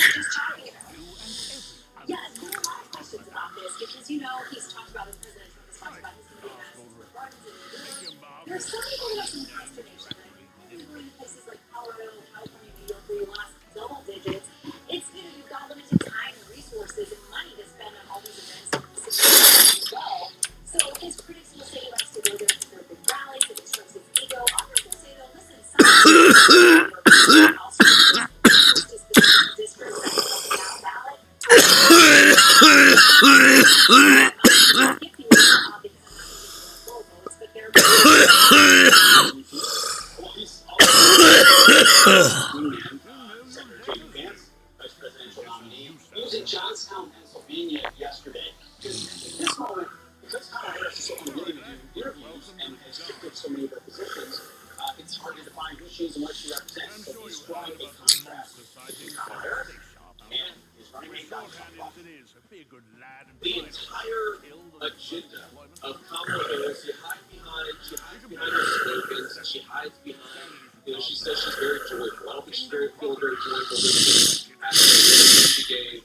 Yeah, there are a lot of questions about this because, he's talked about his president, Trump has talked about his gardens and there are some people who have some consternation. We're in places like Colorado, California, New York, where you lost double digits. It's, you've got limited time and resources and money to spend on all these events as well. So his critics will say he likes to go there for their big rallies, it strokes his ego. Others will say, though, listen, some districts that ballot. Vice presidential nominee. He was in Johnstown, Pennsylvania yesterday. Because at this moment, because Kamala Harris is so unwilling to do interviews and has shifted so many of her positions, it's hard to define who she is and what she represents. So he's drawing a contrast between Kamala Harris and his running mate Donald Trump. The entire agenda of Kamala Harris, she hides behind her slogans, she hides behind, she says she's very joyful. I don't think she's feeling very joyful this year. After the she gave,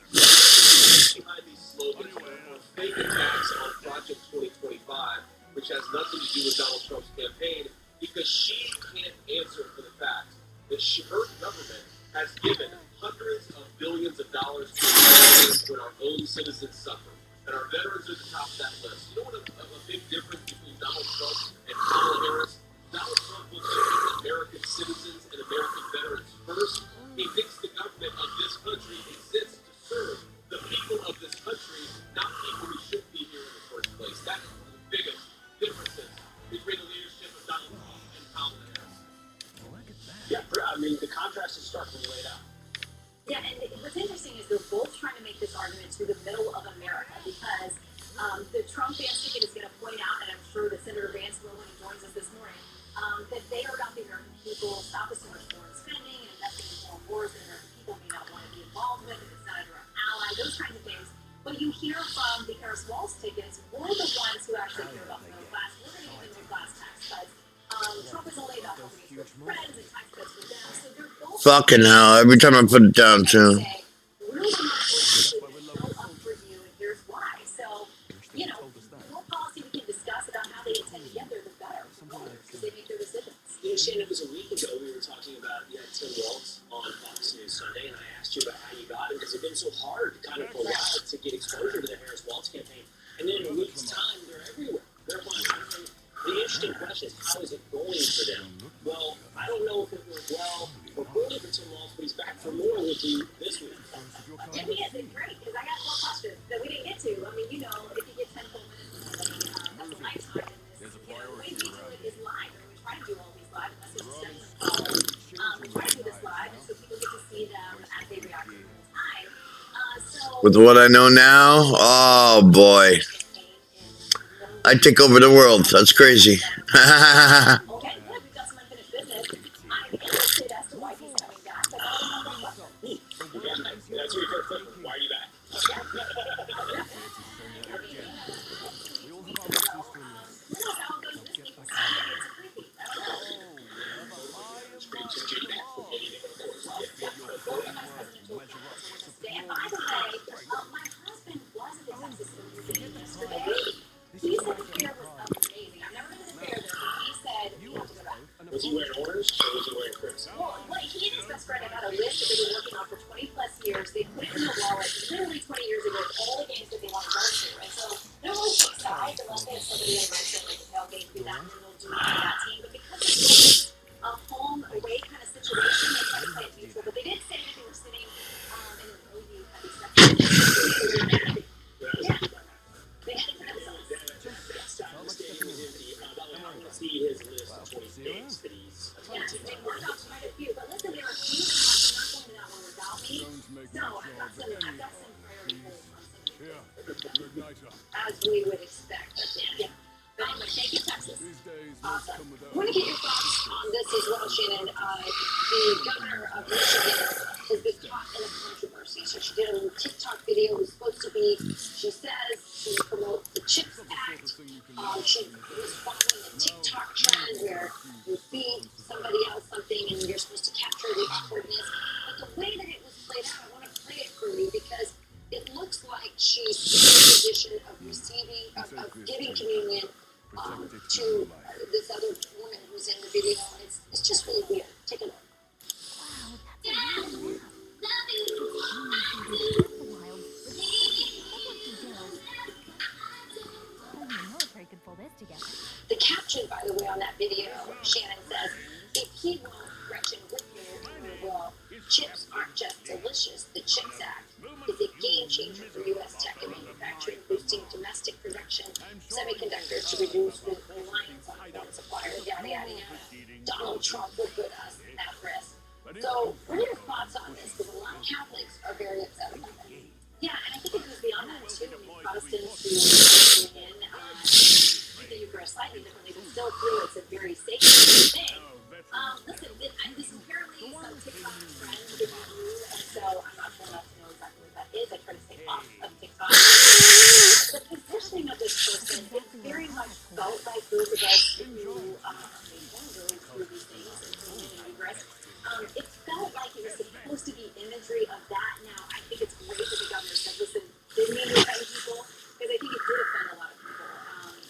behind these slogans or fake attacks on Project 2025, which has nothing to do with Donald Trump's campaign, because she can't answer for the fact that her government has given hundreds of billions of dollars to Americans when our own citizens suffer. And our veterans are at the top of that list. You know what a big difference between Donald Trump and Kamala Harris? Yeah, I mean, the contrast is stark when you lay it out. Yeah, and what's interesting is they're both trying to make this argument through the middle of America because the Trump fans ticket is going to point out, and I'm sure that Senator Vance will when he joins us this morning, that they are about the American people, stop us so much foreign spending and investing in foreign wars that American people may not want to be involved with if it's not under our ally, those kinds of things. But you hear from the Harris Walls tickets, we're the ones who actually care about the middle class. We're going to get the middle class tax cuts. Trump is only about helping his rich friends and tax cuts for them. So they're both Fucking hell, every time I put it down too. we're the ones who actually show up for you, and here's why. So, you know, the more policy we can discuss about how they intend to get there, the better for voters, because they make their decisions. You know, Shannon, it was a week ago we were talking about, you had Tim Walz on Fox News Sunday, and I asked you about how you got him, because it's been so hard to kind of pull out to get exposure to the Harris Walz campaign. And then in a week's time, they're everywhere. They're on. The interesting question is, how is it going for them? Well, I don't know if it went well or poorly for Tim Walz, but he's back for more with you this week. And he has been great, because I got more questions that we didn't get to. I mean, you know, if you get 10 full minutes with somebody, that's a lifetime in this. You know, the way we do it is live, and we try to do all these live, unless it's just we try to do this live, and so people get to see them as they react in real time. With what I know now, oh boy. I take over the world. That's crazy. Okay, good. We've got some unfinished business. I'm interested as to why he's coming back, but I don't know what question. That's your first question. Why are you back? And by the way, my husband was at the Texas Film yesterday. He said the fair was amazing. I've never been to the fair there, but he said you have to go back. Was he wearing orange or was he wearing crisp? Well, he and his best friend have had a list that they've been working on for 20 plus years. They put it in their wallet literally 20 years ago with all the games that they want to go to. And so they're always excited unless they have somebody in mind that they can tailgate through that and then they'll do it for that team. But because it's a home away kind of situation, they try to play it neutral. But they did say that they were sitting in an OU heavy section. They had to have themselves. See his list of 20 states that he's attempting They worked out quite a few, but listen, there are a few that are not going to that one without me. So I've got some priority polls on some as we would expect. Yeah. But anyway, thank you, Texas. Awesome. I want to get your thoughts on this as well, Shannon. The governor of Michigan has been caught in a controversy. So she did a little TikTok video. It was supposed to be, she says, to promote the CHIPS Act. She was following a TikTok trend where you feed somebody else something and you're supposed to capture the awkwardness. But the way that it was played out, I want to play it for you because it looks like she's in the position of receiving, of giving communion to this other woman who's in the video. And it's just really weird. Take a look. The caption, by the way, on that video, Shannon says, if he won't, Gretchen Whitmer will. Chips aren't just delicious. The CHIPS Act is a game changer for U.S. tech and manufacturing, boosting domestic production, semiconductors to reduce reliance on foreign suppliers, yada, yada, yada. Donald Trump will put us at risk. So, what are your thoughts on this? Because a lot of Catholics are very upset about it. Yeah, and I think it goes beyond that, too. I mean, Protestants who bring in the Eucharist slightly differently, but still feel it's a very sacred thing. Listen, this apparently some TikTok trends that you do, and so I'm not sure enough to know exactly what that is. I try to stay off of TikTok. The positioning of this person, it very much felt like those of us who going through these things and doing the Eucharist. It felt like it was supposed to be imagery of that. Now, I think it's great that the governor said, listen, didn't mean to offend people, because I think it did offend a lot of people.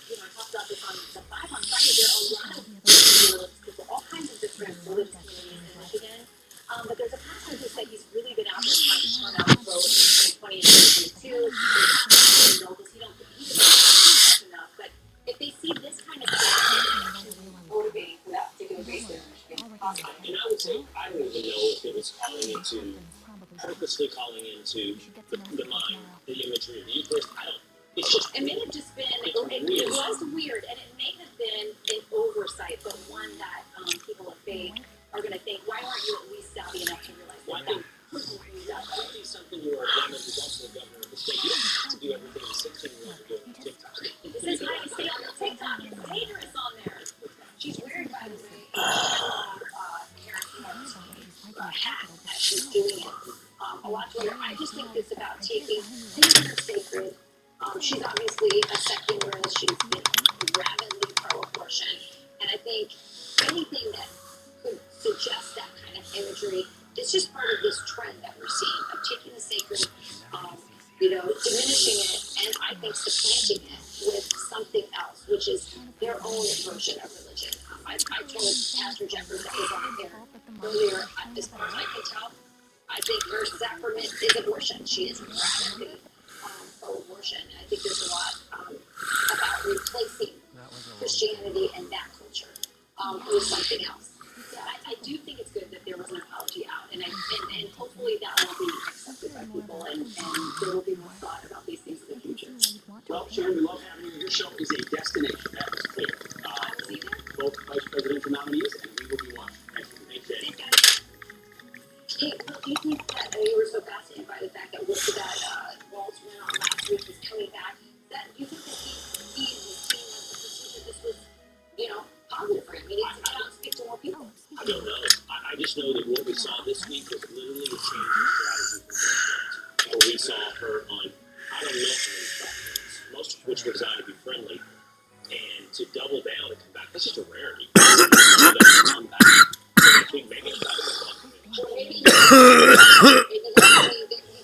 I talked about this on the 5 on Friday. There are a lot of people with all kinds of different religious communities in Michigan. But there's a pastor who said he's really been out there trying to turn out the vote in 2020 and 2022. Because he don't think he's enough. But if they see this kind of thing motivating for that particular base there in Michigan, awesome. And I would say, I don't even know if it was purposely calling into the mind, the imagery of the Eucharist. I don't. It's just, it may have just been, it was weird, and it may have been an oversight, but one that people of faith are going to think, why she's doing it. A lot to I just think it's about taking things that are sacred. She's obviously a secularist. She's rabidly pro-abortion, and I think anything that could suggest that kind of imagery is just part of this trend that we're seeing of taking the sacred, diminishing it, and I think supplanting it with something else, which is their own version of religion. I told Pastor Jeffers that was on there earlier, as far as I can tell, I think her sacrament is abortion. She is radically pro-abortion. I think there's a lot about replacing Christianity and that culture with something else. So I do think it's good that there was an apology out, and hopefully that will be accepted by people, and there will be more thought about these things in the future. Well, Sharon, we love having you. Your show is a destination. That was clear. Both vice presidential nominees, and we will be watching. Thanks, Jay. Hey, do you think that you were so fascinated by the fact that Walt's win on last week is coming back? Do you think that he and his team has the procedure this was, positive for him? He needs to get out and speak to more people. I don't know. I just know that what we saw this week was literally a change in strategy for where we saw her on, I don't know how many platforms, most of which were designed to be friendly, and to double down and come back, that's just a rarity. Come back. So next week, maybe it's not Or maybe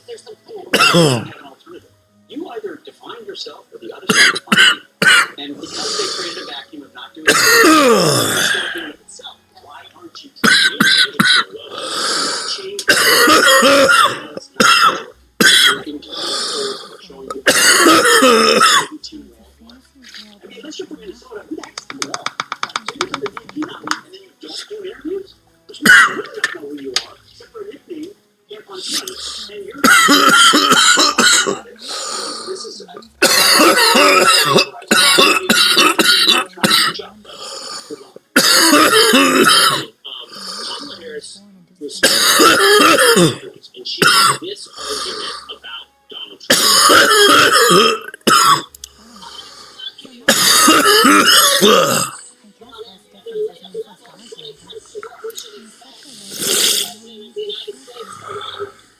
there's some kind of an alternative. You either define yourself or the other side defines you. And because they created a vacuum of not doing it, it's not doing it itself. Why aren't you keeping it so low? Change it's not work. You're incapable of showing you team wall. I mean, unless you're from Minnesota, who the heck's the wall? So you come to VP nominee and then you don't do interviews? There's no way to know who you are, except for a nickname, and on Twitter, and you're this is Kamala Harris was and she had this argument about Donald Trump.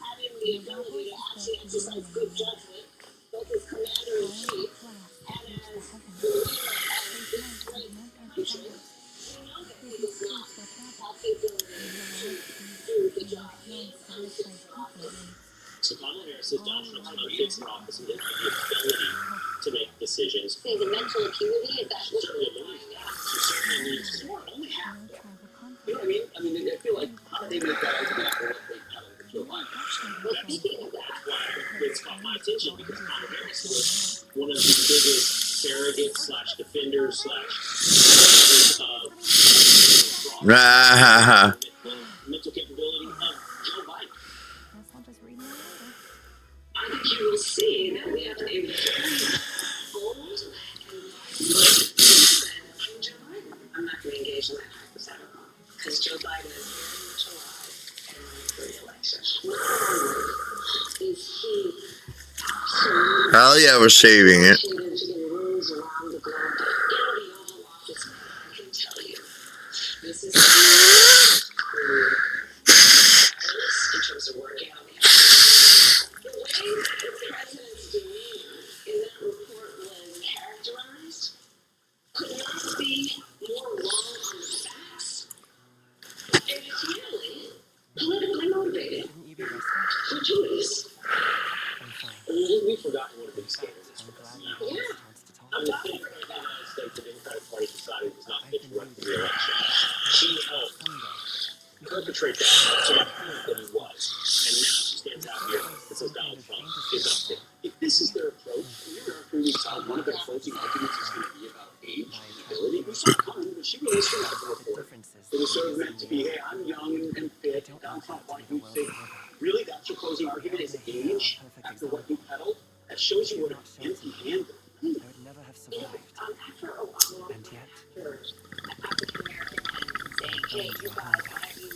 Having the ability to actually exercise good judgment, both as commander in chief and as the leader of this great country, we know that he does not have the ability to do the job he comes to office. So Kamala Harris says Donald Trump's not fit for office and didn't have the ability to make decisions. Say the mental acuity, is that what certainly she certainly needs more, only half. You know what I mean? I mean, I feel like, how do they make that argument for what they kind of feel like? Well, speaking of that, That's why it's caught my attention, because Kamala Harris was one of the biggest surrogates / defenders / mental capability of Joe Biden. I think you will see that we have a very bold and King Joe Biden. I'm not going to engage in that hypothetical, because Joe Biden is very much alive and running for re-election. Not only is he absolutely Hell yeah, we're saving it. dedicated to getting rooms around the globe, but in the Oval Office, I can tell you, this is in terms of working on the the way that the president's demeanor in that report was characterized could not be more wrong on the facts. And it's really politically motivated, gratuitous. We forgot one of the scandals. Yeah. I'm not thinking about the United States, the Democratic Party decided it was not fit to run for re-election. She helped perpetrate that so that he was. And now she stands out here and says Donald Trump is not fit. If this is their approach, and you're previous time, one of their closing arguments is going to be about age and ability. We saw it coming, but she released her medical report. It was sort of meant to be, hey, I'm young and fit. Donald Trump, why don't you say, really, that's your closing argument is age after what you peddled? That shows you what an empty-handed. After Obama, after African American men saying, hey, you guys, why don't you,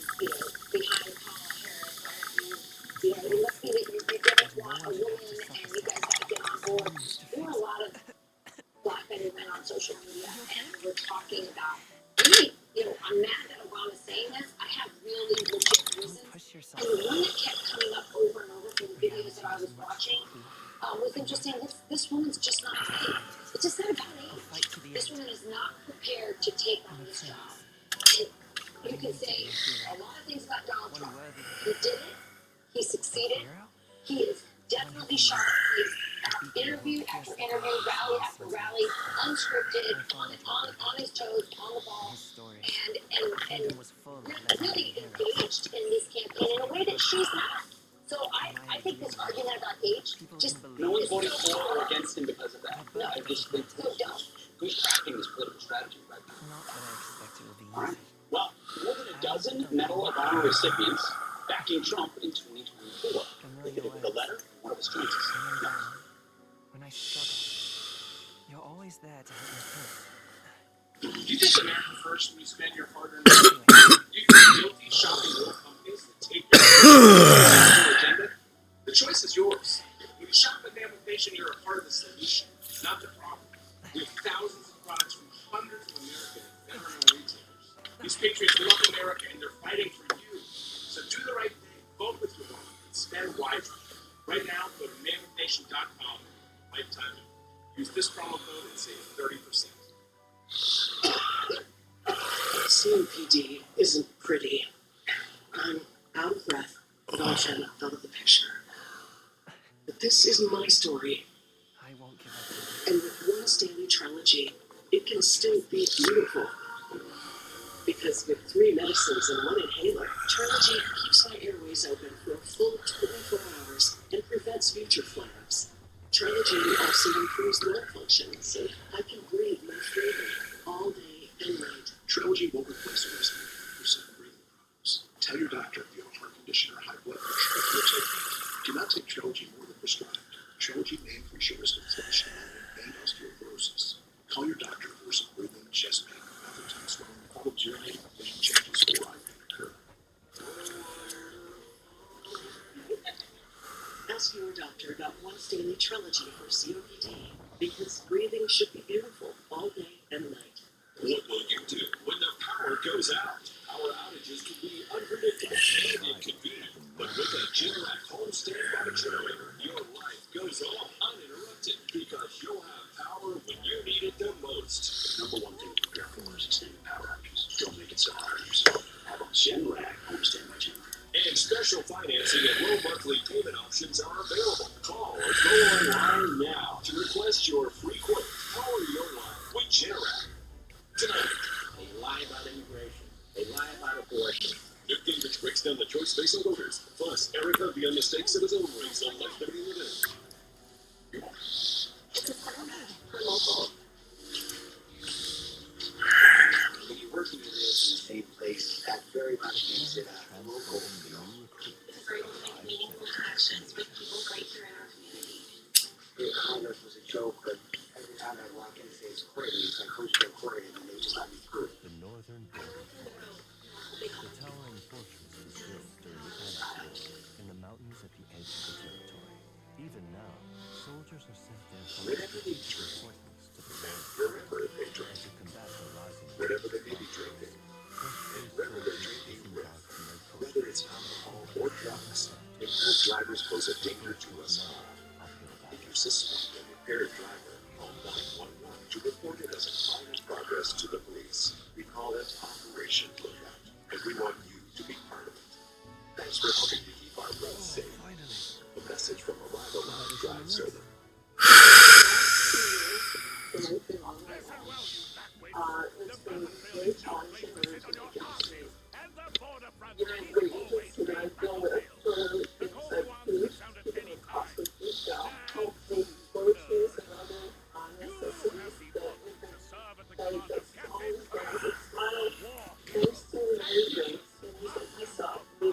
behind Kamala Harris, why don't you, it must be that you don't want a woman and you guys got to get on board. There were a lot of black men who went on social media and were talking about, really, I'm mad that Obama's saying this. I have really legit reasons. And the one was saying, this woman's just not ready. It's just not about Fight age. to the This end. woman is not prepared to take on this job. And you can say a lot of things about Donald Trump. He did it. He succeeded. He is definitely sharp. He's interview after interview, rally after rally, unscripted, on his toes, on the ball, His story. and Was full of really legendary heroes. engaged in this campaign in a way that she's not. So I think this argument about age just No one's voting for or against him because of that. no, I just think no, don't. who's crafting this political strategy right now. Not that I expect it will be All right. easy. Well, more than a dozen Medal of Honor recipients backing Trump in 2024. The letter, one of his choices. When I'm down, when I struggle, you're always there to help me through. Do you think America first when you spend your hard-earned money? Do you feel guilty shopping little companies that take your agenda? The choice is yours. When you shop at Naval Nation, you're a part of the solution, not the problem. We have thousands of products from hundreds of American and veteran retailers. These patriots love America and they're fighting for you. So do the right thing. Vote with your wallet and spend wisely. Right now, go to namelnation.com, Whitemarch. Use this promo code and save 30%. COPD isn't pretty. I'm out of breath, but I cannot out of the picture. But this isn't my story, I won't give up. and with one Stanley trilogy, it can still be beautiful. Because with 3 medicines and 1 inhaler, Trilogy keeps my airways open for a full 24 hours and prevents future flare-ups. Trilogy also improves lung function, so I can breathe more freely all day and night. Trilogy won't replace a respirator for certain breathing problems. Tell your doctor if you have a heart condition or high blood pressure if you're taking it. Do not take Trilogy more than prescribed. Trilogy may increase your risk of inflammation and osteoporosis. Call your doctor for some breathing, chest pain, other time swelling, problems urinating, vision changes, or eye pain occur. Ask your doctor about one Stanley Trilogy for COPD, because breathing should be beautiful all day and night. What will you do when the power goes out? Power outages can be unpredictable and inconvenient, but with a Generac home standby generator, your life goes on uninterrupted because you'll have power when you need it the most. The number one thing to prepare for is extended power outages. Don't make it so hard on yourself. Have a Generac home standby generator. And special financing and low monthly payment options are available. Call or go online now to request your free quote. Power your life with Generac. Tonight, They lie about immigration. They lie about abortion. New Gingrich breaks down the choice facing voters. Plus, Erica, the unmistakable citizen, brings on life living within. It's a format for local. When you're working with this in the same place, that very much makes it a local deal. It's a great way to make meaningful connections with people right here in our community. The conduct was a joke, but every time I walk in and say it's Courtney, it's like Coach Bill Courtney, and they just let me through. The northern border force. The towering fortress was built during the Panic War in the mountains at the edge of the territory. Even now, soldiers are sent there for Whatever they drink, importance to the war remember if they and drink, to combat the rising whatever they may be drinking, and whether they're drinking with, whether it's alcohol or drugs, it will drivers pose a danger to us all. If you suspect an impaired driver, call 911 to report it as a crime in progress to the police. We call it Operation Lookout, and we want you to be part of it. Thanks for helping to keep our roads safe. A message from Arrival Lounge Drive Server. It's been very challenging for us to make it. You know, the agency that I feel with, it's a huge, costly food job. Hopefully, groceries and other necessities that we can that's always going to smile. Thanks to the United States, and myself, we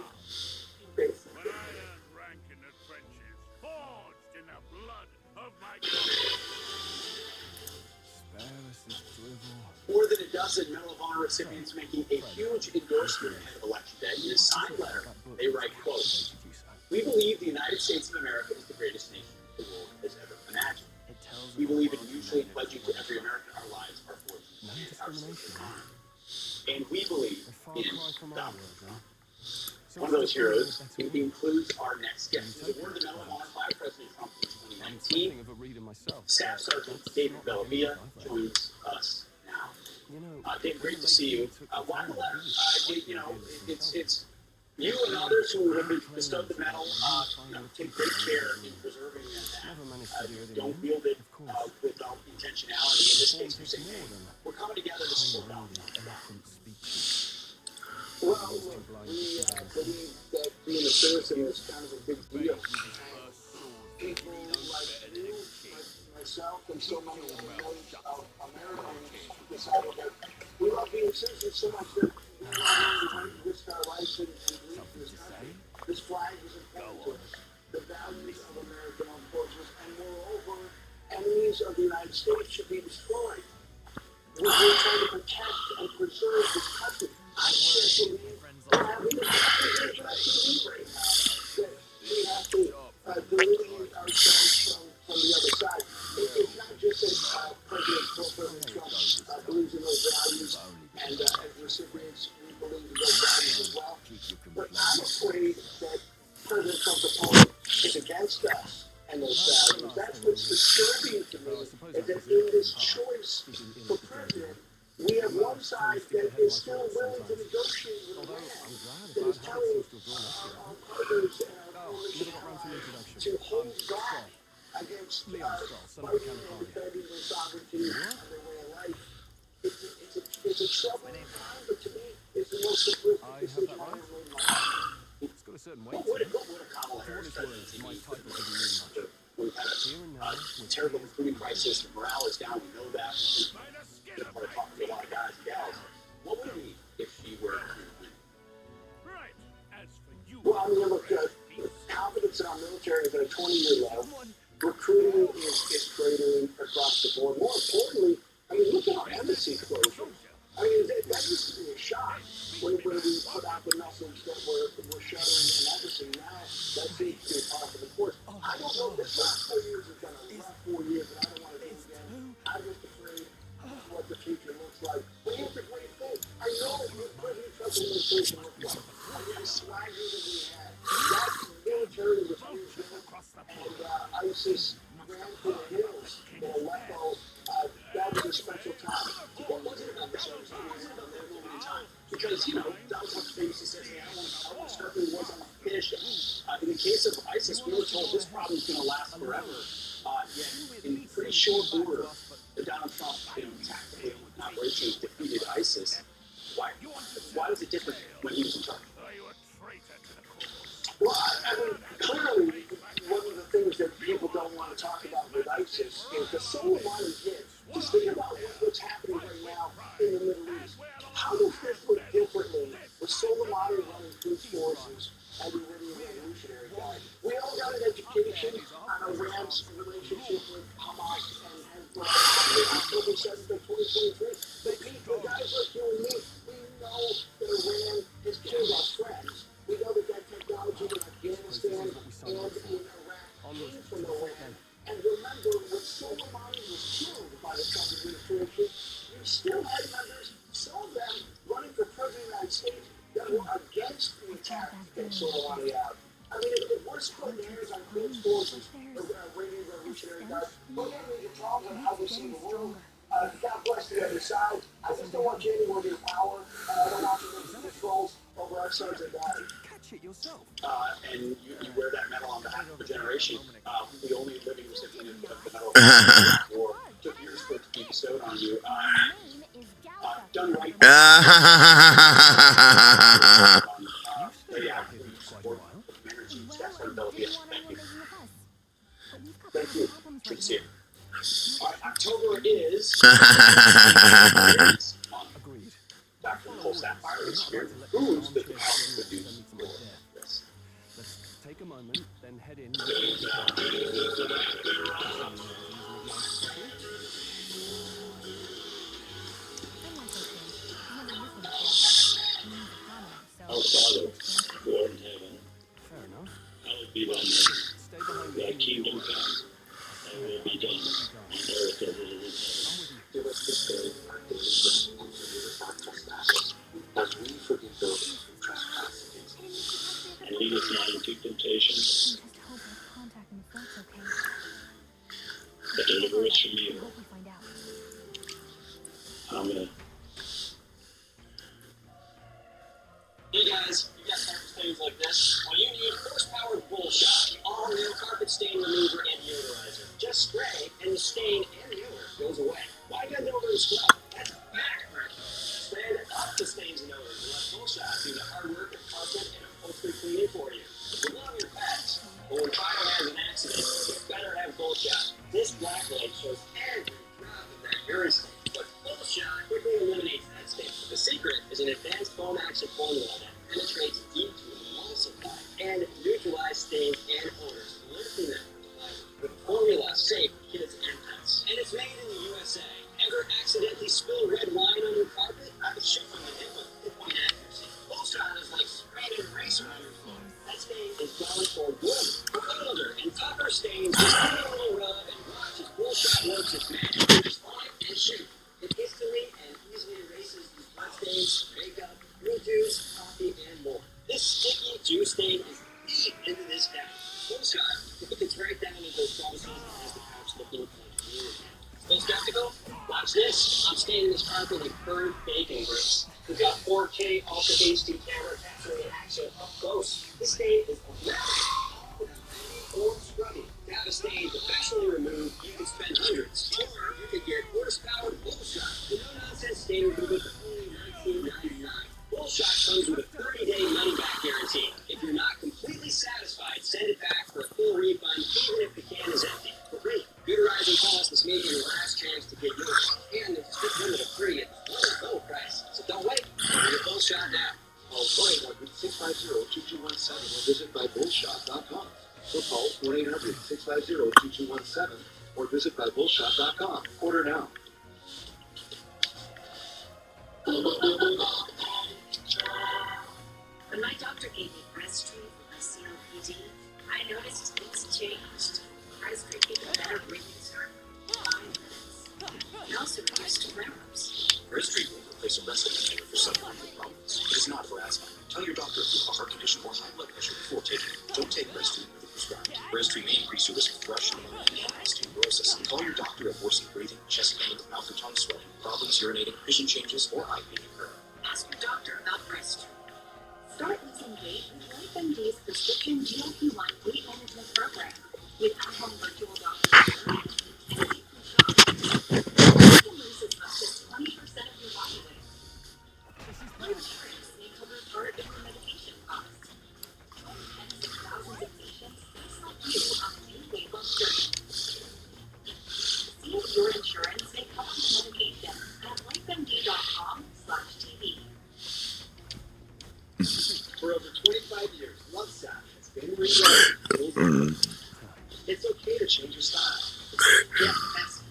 basically. ranking the trenches, forged in the blood of my More than a dozen Medal of Honor recipients making a huge endorsement ahead of Election Day. In a signed letter, they write, quote, "We believe the United States of America is the greatest nation the world has ever imagined. We believe in mutually pledging to every American our lives are fortunate and our sacred honor. And we believe in God." one of those heroes includes our next guest. He was awarded the Medal of Honor by President Trump in 2019. Something of a reader myself. Staff Sergeant David Bellavia joins us now. You know, Dave, great to see you. Why the letter? It's you and others who have been bestowed the medal. Take great care in preserving that. Don't wield it without intentionality. In this case, we're saying, hey, we're coming together to support them. Well, we believe that being a citizen is kind of a big deal. People like you, like myself, and so many millions of Americans decided that we love being citizens so much that we are willing to risk our lives and leave this country. This flag is important to us. The values of American armed forces, and moreover, enemies of the United States should be destroyed. We're trying to protect and preserve this country. I can't believe that we have to delineate ourselves from the other side. It's not just that President Trump believes in those values, and as recipients, we believe in those values as well. But I'm afraid that President Trump's opponent is against us and those values. That's what's disturbing to me, is that in this choice for president, we have one side that is still willing to negotiate with Iran, that is telling our partners and our coalition allies to hold back against fighting and defending their sovereignty and their way of life. It's a troubling time, but to me, it's the most simplistic decision I've ever made in my life. It's got a certain weight. What would a Kamala Harris presidency mean? We've had a terrible recruiting crisis. The morale is down. We know that. We're talking to a lot of guys and gals. What would it mean if she were to win? Well, I mean, look, confidence in our military is at a 20-year low. Recruiting is cratering across the board. More importantly, I mean, look at our embassy closure. I mean, that used to be a shock when we put out the message that we're shuttering an embassy. Now, that seems to be part of the course. I don't know if this last 4 years has been a rough 4 years, and I don't want to do it again. I'm just afraid of what the future looks like. But here's the great thing. I know that the President Trump's administration looked like. I mean, the swagger that we had. That military was huge, and ISIS ran for the hills in Aleppo. That was a special time. What was it about the service? What was it about that moment in time? Because, Donald Trump's face says, hey, I don't want to start doing what's on the finish. In the case of ISIS, we were told this problem's going to last forever. Yet, in pretty short order, Donald Trump, tactically, operationally defeated ISIS. Why was it different when he was in charge? Well, I mean, clearly, one of the things that people don't want to talk about with ISIS is the Soleimani hit. Just think about what's happening right now in the Middle East. How does this look differently with Soleimani running Quds forces and the Iranian Revolutionary Guard? We all got an education on Iran's relationship with Hamas and Hezbollah after October 7th of 2023. But people, guys like you and me, we know that Iran has killed our friends. We know that technology in Afghanistan and in Iraq came from Iran. And remember, when Soleimani was killed by the Trump administration, you still had members, some of them running for president of the United States, that were against the attack to get Soleimani out. I mean, if we're splitting hairs on Quds forces, the Iranian Revolutionary Guard, we're going to need to talk about how we see the world. God bless the other side. I just don't want you anywhere near power, and I don't want you to control over our sons and daughters. Catch it yourself. And you wear that medal on behalf of a generation. The only living recipient of the medal or took years for it to be bestowed on you. Done right. Thank you. Good to see you. All right, October is Agreed. Dr. Nicole Sapphire is here. Who's the house that do this? Let's take a moment, then head in. Our Father, who art in heaven, Fair enough. hallowed be thy name. Stay behind Thy me. kingdom come, thy will be done on earth as it is in heaven. Give us this day our daily bread, and forgive us our trespasses, as we forgive those who trespass against us. He is not in pigmentation. Just hope our contact in the front's okay. The delivery is from I you. hope we find out. I'm gonna. Hey guys, you got carpet stains like this? Well, you need horsepower bullshot, the all-new carpet stain remover and deodorizer. Just spray, and the stain and the odor goes away. Why you got over the scrub? That's backbreaking. Spray up the stains and odors and let bullshot do the hard work of carpet and upholstery cleaning for you. You love your pets, but when fire has an accident, you better have bullshot. This black light shows every drop of that urine stain, but bullshot quickly eliminates that stain. The secret is an advanced foam action formula that penetrates deep to emulsify and neutralize stains and odors, lifting them from the fiber. The formula is safe for kids and pets, and it's made in the USA. Ever accidentally spill red wine on your carpet? I could shoot from the hip with pinpoint accuracy. Bullshot is like spraying an eraser on your floor. That stain is gone for good. For older and tougher stains, just give it a little rub and watch as Bullshot works its magic. Just on and shoot. It instantly and easily erases these blood stains, makeup, fruit juice, coffee, and more. This sticky juice stain is deep into this couch. Bullshot, it gets right down into those crevices and has the couch looking like new again. Still skeptical? Watch this. I'm staining this carpet with burnt bacon grease. We've got 4K Ultra HD camera capturing the action up close. This stain is amazing. Or scrubbing. To have a stain professionally removed, you can spend hundreds. Or you could get horsepower Bullshot. The no-nonsense stain remover for only $19.99. Bullshot comes with a 30-day money-back guarantee. If you're not completely satisfied, send it back for a full refund, even if the can is empty. For free. Computerizing costs this may be your last chance to get yours. And it's just limit of free at the low price. So don't wait. Order your Bullshot now. Call 1-800-650-2217 or visit bybullshot.com. So call 1-800-650-2217 or visit bybullshot.com. Order now. When my doctor gave me breastfeed for my COPD, I noticed things changed. Breastfeed gave a better breathing start in 5 minutes. It also reduced flare-ups. Breast treatment will replace a rest inhibitor for some medical problems. It is not for asthma. Tell your doctor if you have a heart condition or high blood pressure before taking it. Don't take breast treatment if prescribed. Breast treatment may increase your risk of thrush, pneumonia, and osteoporosis. Call your doctor if worsening breathing, chest pain, mouth or tongue swelling, problems urinating, vision changes, or eye pain occur. Ask your doctor about breast treatment. Start losing weight with LifeMD's prescription GLP-1 weight management program with at-home virtual doctors. And a weekly shot. You can lose as much as 20% of your body weight. Your insurance may cover part of your medication costs. Tens of thousands of patients just like you on a new weight loss journey. See if your insurance may cover your medication at lifemd.com/TV. For over 25 years, LoveSac has been rewarded. It's okay to change your style. Get messy.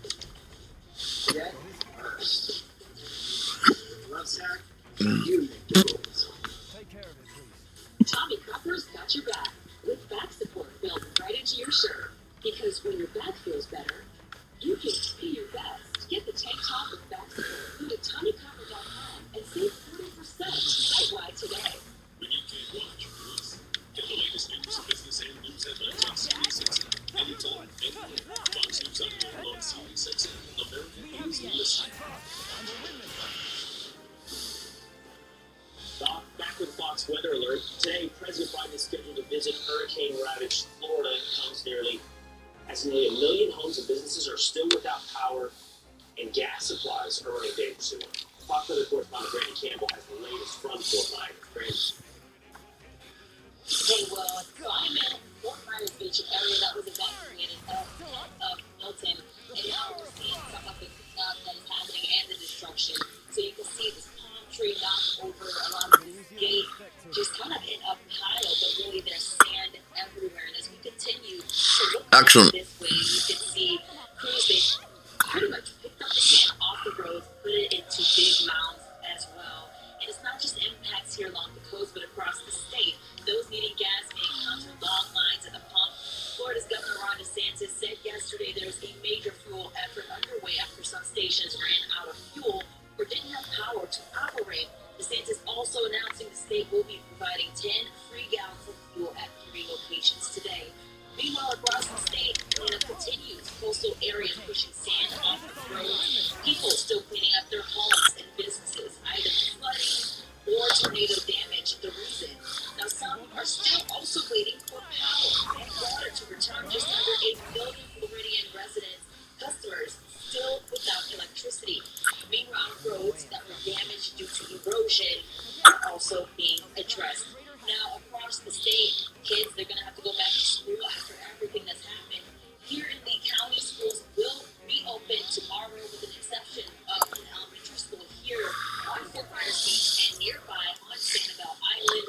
Get first. LoveSac, you make the rules. Take care of it, please. Tommy Copper's got your back with back support built right into your shirt. Because when your back feels better, you can be your best. Get the tank top with back support. Go to TommyCopper.com and save 40% site-wide today. When you can't watch movies, get the latest news, business, and news headlines on Series 6. Anytime, anywhere. Fox News on your on Series 6. American News USA. Back with Fox Weather Alert. Today, President Biden is scheduled to visit hurricane-ravaged Florida. As nearly 1 million homes and businesses are still without power, and gas supplies are running danger soon. Fox Weather correspondent Brandon Campbell has the latest from Fort Myers. Brandon. Hey, well, I'm in Fort Myers Beach, an area that was evacuated of Milton, and now we're seeing some of the that is happening and the destruction. So you can see this palm tree knocked over, a lot of this gate just kind of in a pile, but really there's sand everywhere. And as we continue to look Excellent. this way, you can see crews, they pretty much picked up the sand off the roads, put it into big mounds as well. And it's not just impacts here along the coast, but across the state. Those needing gas may encounter long lines at the pump. Florida's Governor Ron DeSantis said yesterday there's a major fuel effort underway after some stations ran out of fuel or didn't have power to operate. DeSantis also announcing the state will be providing 10 free gallons of fuel at 3 locations today. Meanwhile, across the state, cleanup continues. Coastal areas pushing sand off the roads. People still cleaning up their homes and businesses, either flooding or tornado damage the reason. Now, some are still also waiting for power and water to return. Just under 8 million Floridian residents, customers, still without electricity. Meanwhile, roads that were damaged due to erosion are also being addressed. Now, across the state, kids, they're going to have to go back to school after everything that's happened. Here in Lee County, schools will reopen tomorrow with an exception of an elementary school here on Fort Myers Beach and nearby on Sanibel Island.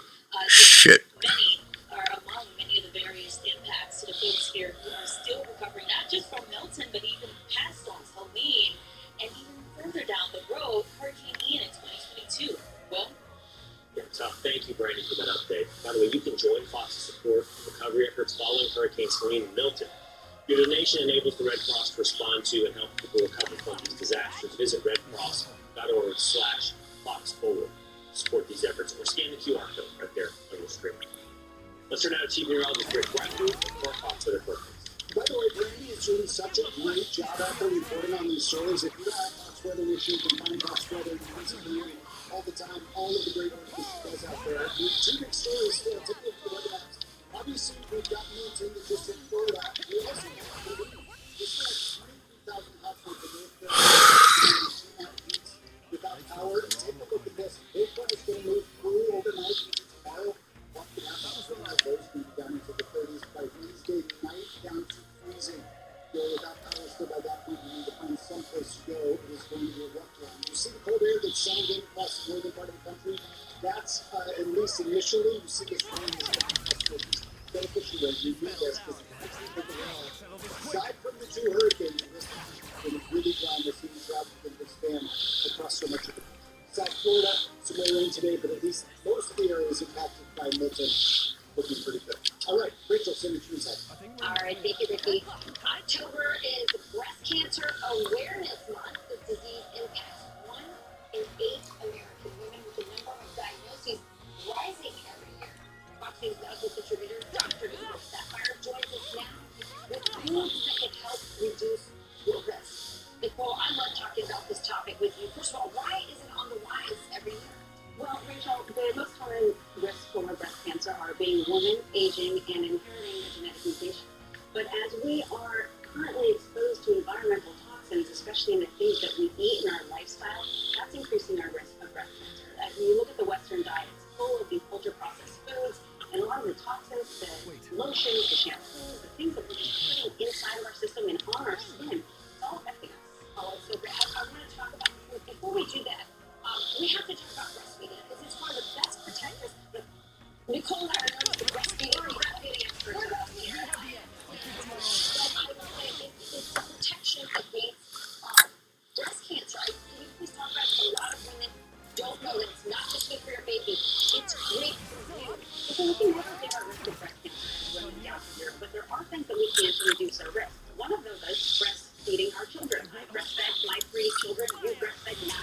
Shit. Many are among many of the various impacts to the folks here who are still recovering, not just from Milton, but even past storms, Helene, and even further down the road, Hurricane Ian in 2022. Well, Tough. Thank you, Brandon, for that update. By the way, you can join Fox to support recovery efforts following Hurricanes Helene and Milton. Your donation enables the Red Cross to respond to and help people recover from these disasters. Visit redcross.org/FoxForward to support these efforts, or scan the QR code right there on your screen. Let's turn out to TV neurologist Rick GranBlue for Fox Twitter Forecast. By the way, Brandy is doing such a great job out there reporting on these stories. If you have Fox Weather issue, you can find Fox Weather in the all the time, all of the great articles he does out there. The two big stories still, take a look at the weather apps. Obviously, we've got Milton that just hit Florida. We also have Florida. This is like 23,000 households that live there without power. Take a look at this. This one is going to move through overnight tomorrow. Watch it happen. Those can be down into the 30s by Wednesday night, down to freezing. You're without power still by that point. You need to find someplace to go. It is going to be a rough one. You see the cold air that's settled in across the northern part of the country? That's, at least initially, you see this rain is beneficial when you do this because it's actually taking well. Aside from the two hurricanes, this has been really dry. We're seeing drought in this span across so much of the South Florida, some more rain today, but at least most of the area is impacted by Milton. Looking pretty good. All right, Rachel, send me your insight. All right, thank you, Ricky. October is Breast Cancer Awareness Month. The disease impacts 1 in 8 American women, with the number of diagnoses rising every year. Fox News medical contributor Dr. Nicole Sapphire joins us now with foods that can help reduce your risk. Nicole, I love talking about this topic with you. First of all, why is it on the rise every year? Well, Rachel, the most common risks for breast cancer are being a woman, aging, and inheriting a genetic mutation. But as we are currently exposed to environmental toxins, especially in the things that we eat in our lifestyle, that's increasing our risk of breast cancer. When you look at the Western diet, it's full of these ultra-processed foods, and a lot of the toxins, the lotions, the shampoos, the things that we're just putting inside of our system and on our skin, it's all affecting us. Oh, so I want to talk about food. Before we do that, we have to talk about breastfeeding because it's one of the best protectors. Nicole and I are known as the breastfeeding experts around here. It's protection against breast cancer. Can you please talk about it? A lot of women don't know that it's not just good for your baby. It's great for you. So we can never get our risk of breast cancer as women down here, but there are things that we can to reduce our risk. One of those is breastfeeding our children. I breastfed my 3 children. You breastfed 9.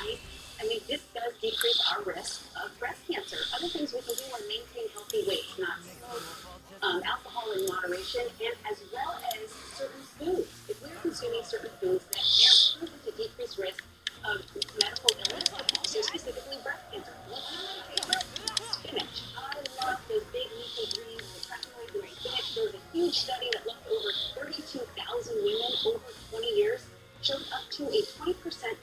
I mean, this does decrease our risk of breast cancer. Other things we can do are maintain healthy weight, not smoke, alcohol in moderation, and as well as certain foods. If we're consuming certain foods that are proven to decrease risk of medical illness, but also specifically breast cancer. What's my favorite? Spinach. I love those big leafy greens, the carotenoids in spinach. There was a huge study that looked over 32,000 women over 20 years, showed up to a 28%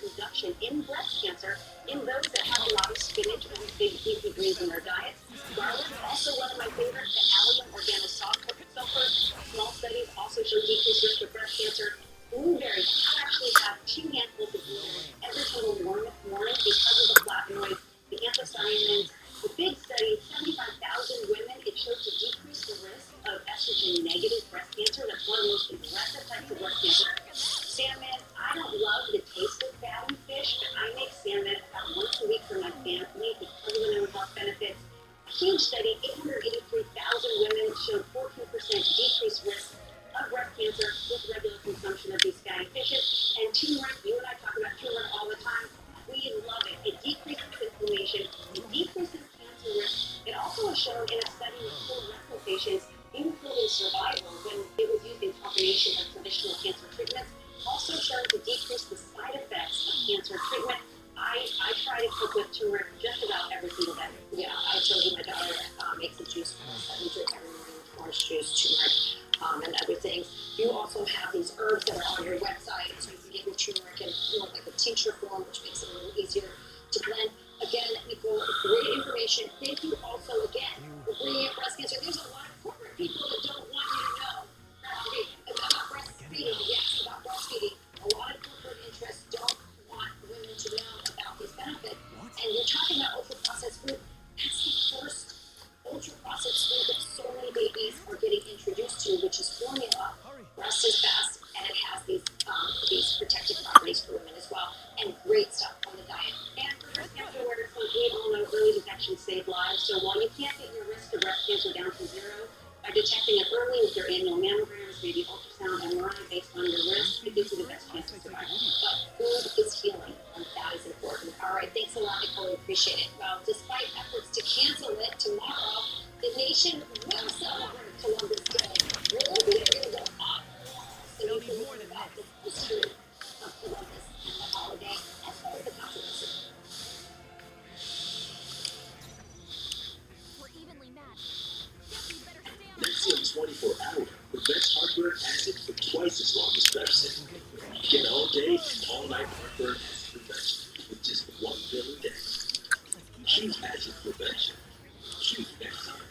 reduction in breast cancer in those that have a lot of spinach and big leafy greens in their diet. Garlic, also one of my favorites, the allium organosulfur. Small studies also show decreased risk of breast cancer. Blueberries, I actually have 2 handfuls of blueberries every single morning because of the flavonoids, the anthocyanins. The big study, 75,000 women, it showed to decrease the risk of estrogen-negative breast cancer. That's one of the most aggressive types of breast cancer. Salmon, I don't love the taste of fatty fish, but I make salmon about once a week for my family because of the mental health benefits. A huge study, 883,000 women showed 14% decreased risk of breast cancer with regular consumption of these fatty fishes. And turmeric, you and I talk about turmeric all the time. We love it. It decreases inflammation information, it decreases cancer risk. It also was shown in a study with colorectal patients, improving survival when it was used in combination of traditional cancer treatments. Also shown to decrease the side effects of cancer treatment. I try to cook with turmeric just about every single day. Yeah, I told you my daughter makes a juice for us that we drink every morning with orange juice, turmeric, and other things. You also have these herbs that are on your website, so you can get your turmeric in like a tincture form, which makes it a little easier to blend. Again, Nicole, great information. Thank you also again for bringing up breast cancer. There's a lot of corporate people that don't want you to know about breastfeeding. Yes, about breastfeeding. A lot of corporate interests don't want women to know about these benefits. And you're talking about ultra-processed food. That's the first ultra-processed food that so many babies are getting introduced to, which is formula. Breast is best, and it has these protective properties for women as well, and great stuff on the diet. And for breast cancer awareness, we all know early detection saves lives. So while you can't get your risk of breast cancer down to zero, by detecting it early with your annual mammograms, maybe ultrasound, MRI, based on your risk, it gives you the best chance of survival. But food is healing, and that is important. All right, thanks a lot, Nicole. We appreciate it. Well, despite efforts to cancel it tomorrow, the nation will celebrate Columbus Day. We'll be able to go off so you can learn about the history of Columbus and the holiday, as well as the controversy. We're evenly matched. Guess we better stay on Nexium 24 Hour prevents heartburn acid for twice as long as Pepsi. Get all day, all night heartburn acid prevention with just one pill a day. Choose acid prevention. Choose Nexium.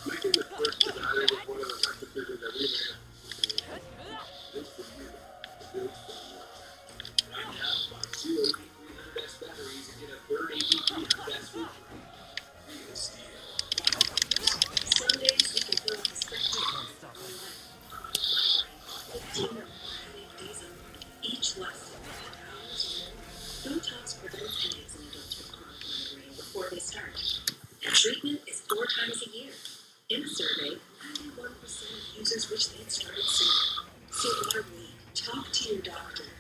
Making the first scenario was one of the best decisions that we made. This for you. This for you. Right now, buy 2 AP300S batteries and get a third AP300S free. Real steal. Sundays, you can feel like a spectator. 15 or 5 days a month, each lasting 4 hours or more. Botox prevents headaches in adults with chronic migraine before they start. And treatment is 4 times a year. In a survey, 91% of users wish they'd started sooner. So why wait? Talk to your doctor.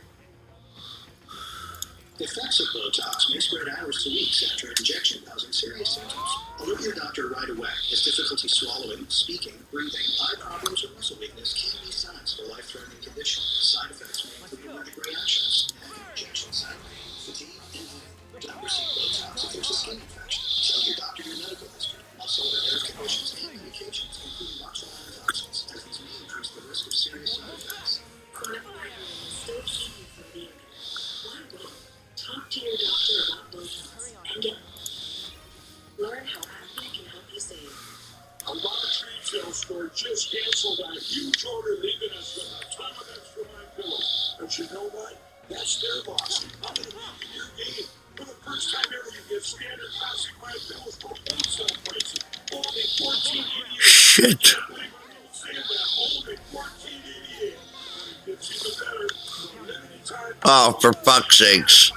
The effects of Botox may spread hours to weeks after injection, causing serious symptoms. Alert your doctor right away, as difficulty swallowing, speaking, breathing, eye problems, or muscle weakness can be signs of a life-threatening condition. Side effects may include allergic reactions, injection site pain, fatigue, and pain. Don't receive Botox if there's a skin infection. Tell your doctor your medical history. Also, there are conditions and medications, including botulinum toxins, as these may increase the risk of serious side effects. Chronic migraine will still keep you from being there. Why wait? Talk to your doctor about Botox and get learn how acne can help you save. A large retail store just canceled a huge order, leaving us with a ton of extra line pillows. But you know what? That's their loss. I'm going to be in your game. For the first time ever, you get standard plastic line pillows for wholesale prices. Only $14.88. Shit. Only $14.88. It gets even better. For limited time. Oh, for fuck's sakes.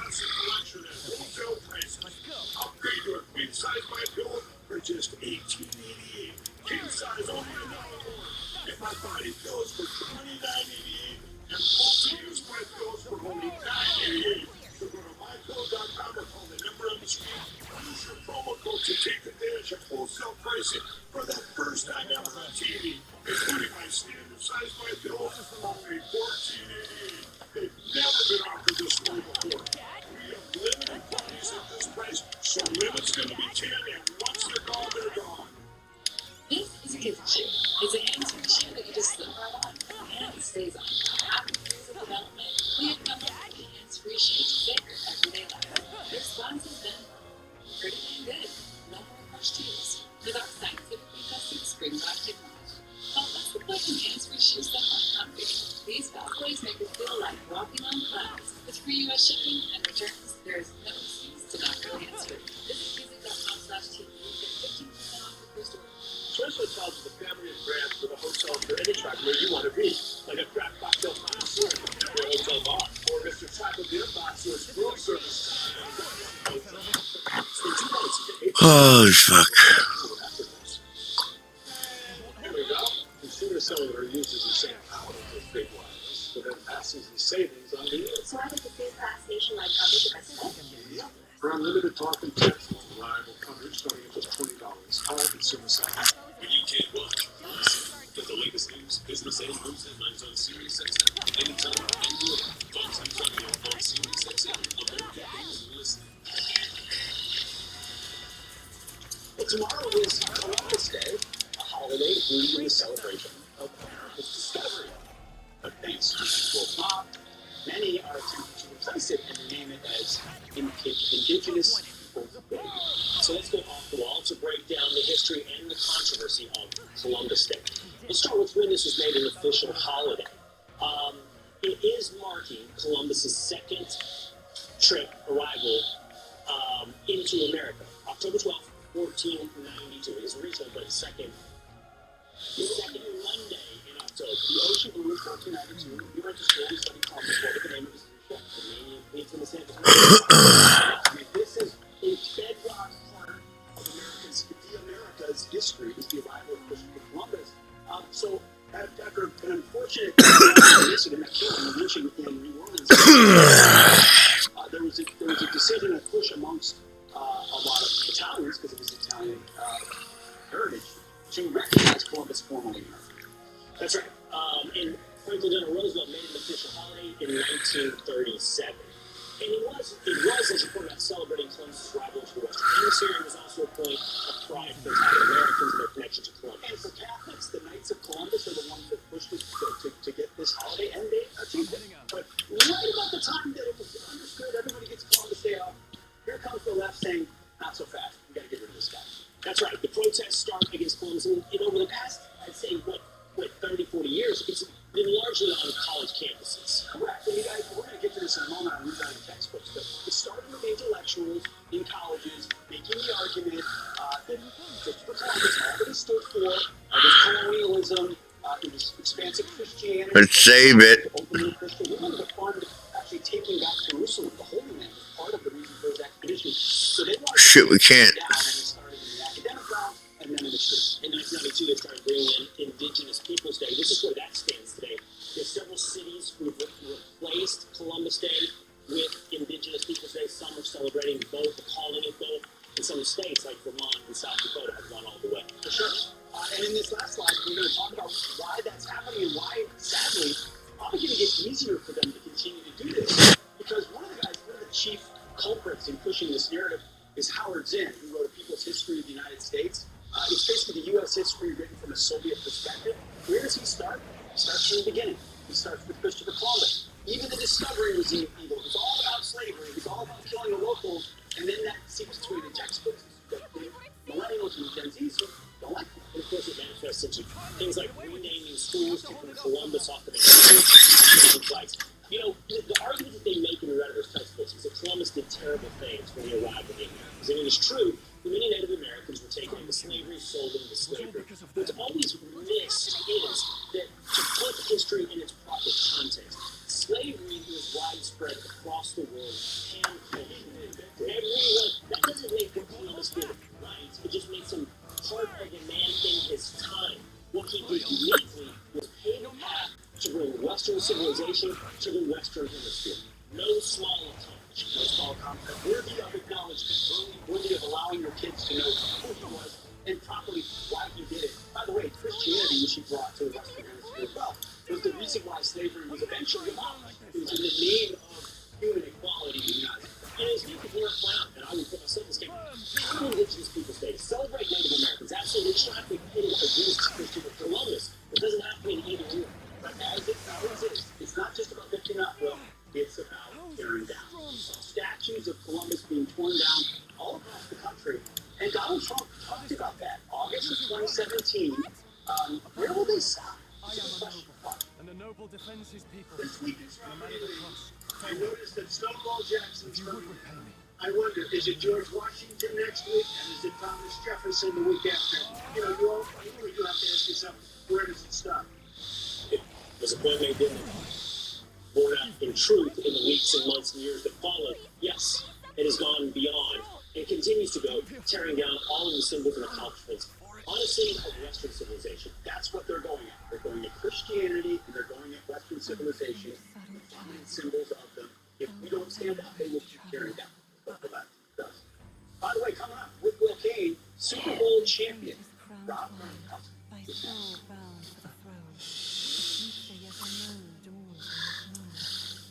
Upgrade to a queen size my pillow for just $18.88. King size only $1 more. Get my body pillows for $29.88 and multi-use my pillows for only $9.88. So go to mypillow.com or call the number on the screen. Use your promo code to take advantage of wholesale pricing for the first time ever on TV, including my standard size my pillow for only $14.88. They've never been offered this way before. We have limited quantities at this price, so limit's going to be 10, and once they're gone, they're gone. This is a gift shoe. It's a hands-free shoe that you just slip right on, and it stays on. After years of development, we have come up with a hands-free shoe to fit your everyday life. The response has been pretty damn good. No more crushed heels. With our scientifically tested spring-lock technology. Oh, that's the point in hands-free shoes that are comfy. These pathways make it feel like walking on clouds. With free U.S. shipping and returns, there is no excuse to not go hands-free. Visit music.com/TV and get 15% off your first order. Especially calls to the family of brands for the hotel for any track where you want to be, like a craft cocktail connoisseur or a hotel bar, or Mr. Taco Beer Box or his room service. Oh, fuck. Here we go. Consumer cellular uses the same power as big wireless, but then passes the savings on the air. So I get the same class nationwide coverage if I spend. Yep. For unlimited talk suicide. When you can't watch, get the latest news, business, and news headlines on SiriusXM. Anytime, anywhere. Fox News on air on SiriusXM. American News Listening. Well, tomorrow is Columbus Day, a holiday rooted in the celebration of America's discovery. But thanks to Equal Pop, many are attempting to replace it and rename it as Indigenous Peoples Day. So let's go off the wall to break down the history and the controversy of Columbus Day. Let's start with when this was made an official holiday. It is marking Columbus's second arrival into America. October 12th, 1492. It is originally, but the second Monday in October. The ocean blew in 1492. We went to school, we studied Columbus. What was the name of his ship? The name leads in the San Francisco. This is a bedrock part of America's history, is the arrival of Christopher Columbus. So, after an unfortunate incident that killed him, lynching in New Orleans, there was a decision to push amongst a lot of Italians, because of his Italian heritage, to recognize Columbus formally. That's right. And Franklin Delano Roosevelt made it an official holiday in 1937. And it was, as you pointed out, celebrating Columbus's arrival to the Western Hemisphere. It was also a point of pride for Italian Americans and their connection to Columbus. And for Catholics, the Knights of Columbus are the ones that pushed it to get this holiday, and they achieved it. But right about the time that it was understood, everybody gets Columbus Day off, here comes the left saying, not so fast, we got to get rid of this guy. That's right, the protests start against Columbus, and over the past, I'd say, 30, 40 years, it's been largely on college campuses. Correct. And we're going to get to this in a moment on rewriting textbooks, but it started with intellectuals in colleges making the argument that Christopher Columbus already stood for was colonialism, it was expansive Christianity. Let's save it. Openly Christian. We wanted to fund actually taking back Jerusalem, the Holy Land, was part of the reason for his expedition. So they wanted Shit, we can't. down, and it started in the academic realm, and then in the streets. In 1992, they started bringing in Indigenous Peoples Day. This is where that stands today. There's several cities who've replaced Columbus Day with Indigenous Peoples Day. Some are celebrating both, calling it both, and some states like Vermont and South Dakota have gone all the way. For sure. And in this last slide, we're going to talk about why that's happening and why, sadly, it's probably going to get easier for them to continue to do this. Because one of the chief culprits in pushing this narrative is Howard Zinn, who wrote A People's History of the United States. It's basically the U.S. history written from a Soviet perspective. Where does he start? He starts from the beginning. He starts with Christopher Columbus. Even the discovery was evil. It was all about slavery. It was all about killing the locals. And then that seeps through the textbooks. But the millennials and Gen Zs don't like that. And of course, it manifests into things like renaming schools, taking Columbus off the name flags. You know, the argument that they make in the Rhetoric's textbooks is that Columbus did terrible things when he arrived in the Americas. And it is true. Many Native Americans were taken into slavery, sold into slavery. What's always missed is that to put history in its proper context, slavery was widespread across the world and everyone. That doesn't make what Columbus did right. It just makes him part of a man in his time. What he did uniquely was pave a path to bring Western civilization to the Western Hemisphere. No small accomplishment, worthy of acknowledgement, worthy of allowing your kids to know who he was and properly why he did it. By the way, Christianity, which he brought to the Western Hemisphere as well, was the reason why slavery was eventually abolished. It was in the name of human equality in the United States. And as you can hear it point out, and I would put myself in this game, how Indigenous Peoples Day, celebrate Native Americans. Absolutely, it should not be pitted against Christopher Columbus. It doesn't have to be an either or. But as it always is, it's not just about lifting up, well, it's about tearing down. Statues of Columbus being torn down all across the country. And Donald Trump talked about that. August of 2017. Where will they stop? And the noble defends his people. This week is I noticed that Stonewall Jackson's coming. I wonder, is it George Washington next week, and is it Thomas Jefferson the week after? You know, you really do have to ask yourself, where does it stop? Was a point made, didn't it? Born out in truth in the weeks and months and years that followed. Yes, it has gone beyond and continues to go, tearing down all of the symbols and accomplishments on a scene of Western civilization. That's what they're going at. They're going at Christianity, and they're going at Western civilization, the dominant symbols of them. If we don't stand up, they will keep tearing down. That's what that does. By the way, coming up, Rick Will Kane, Super Bowl champion. bound one, thy soul bound for the throne. The future yet unknown dawns on this moment.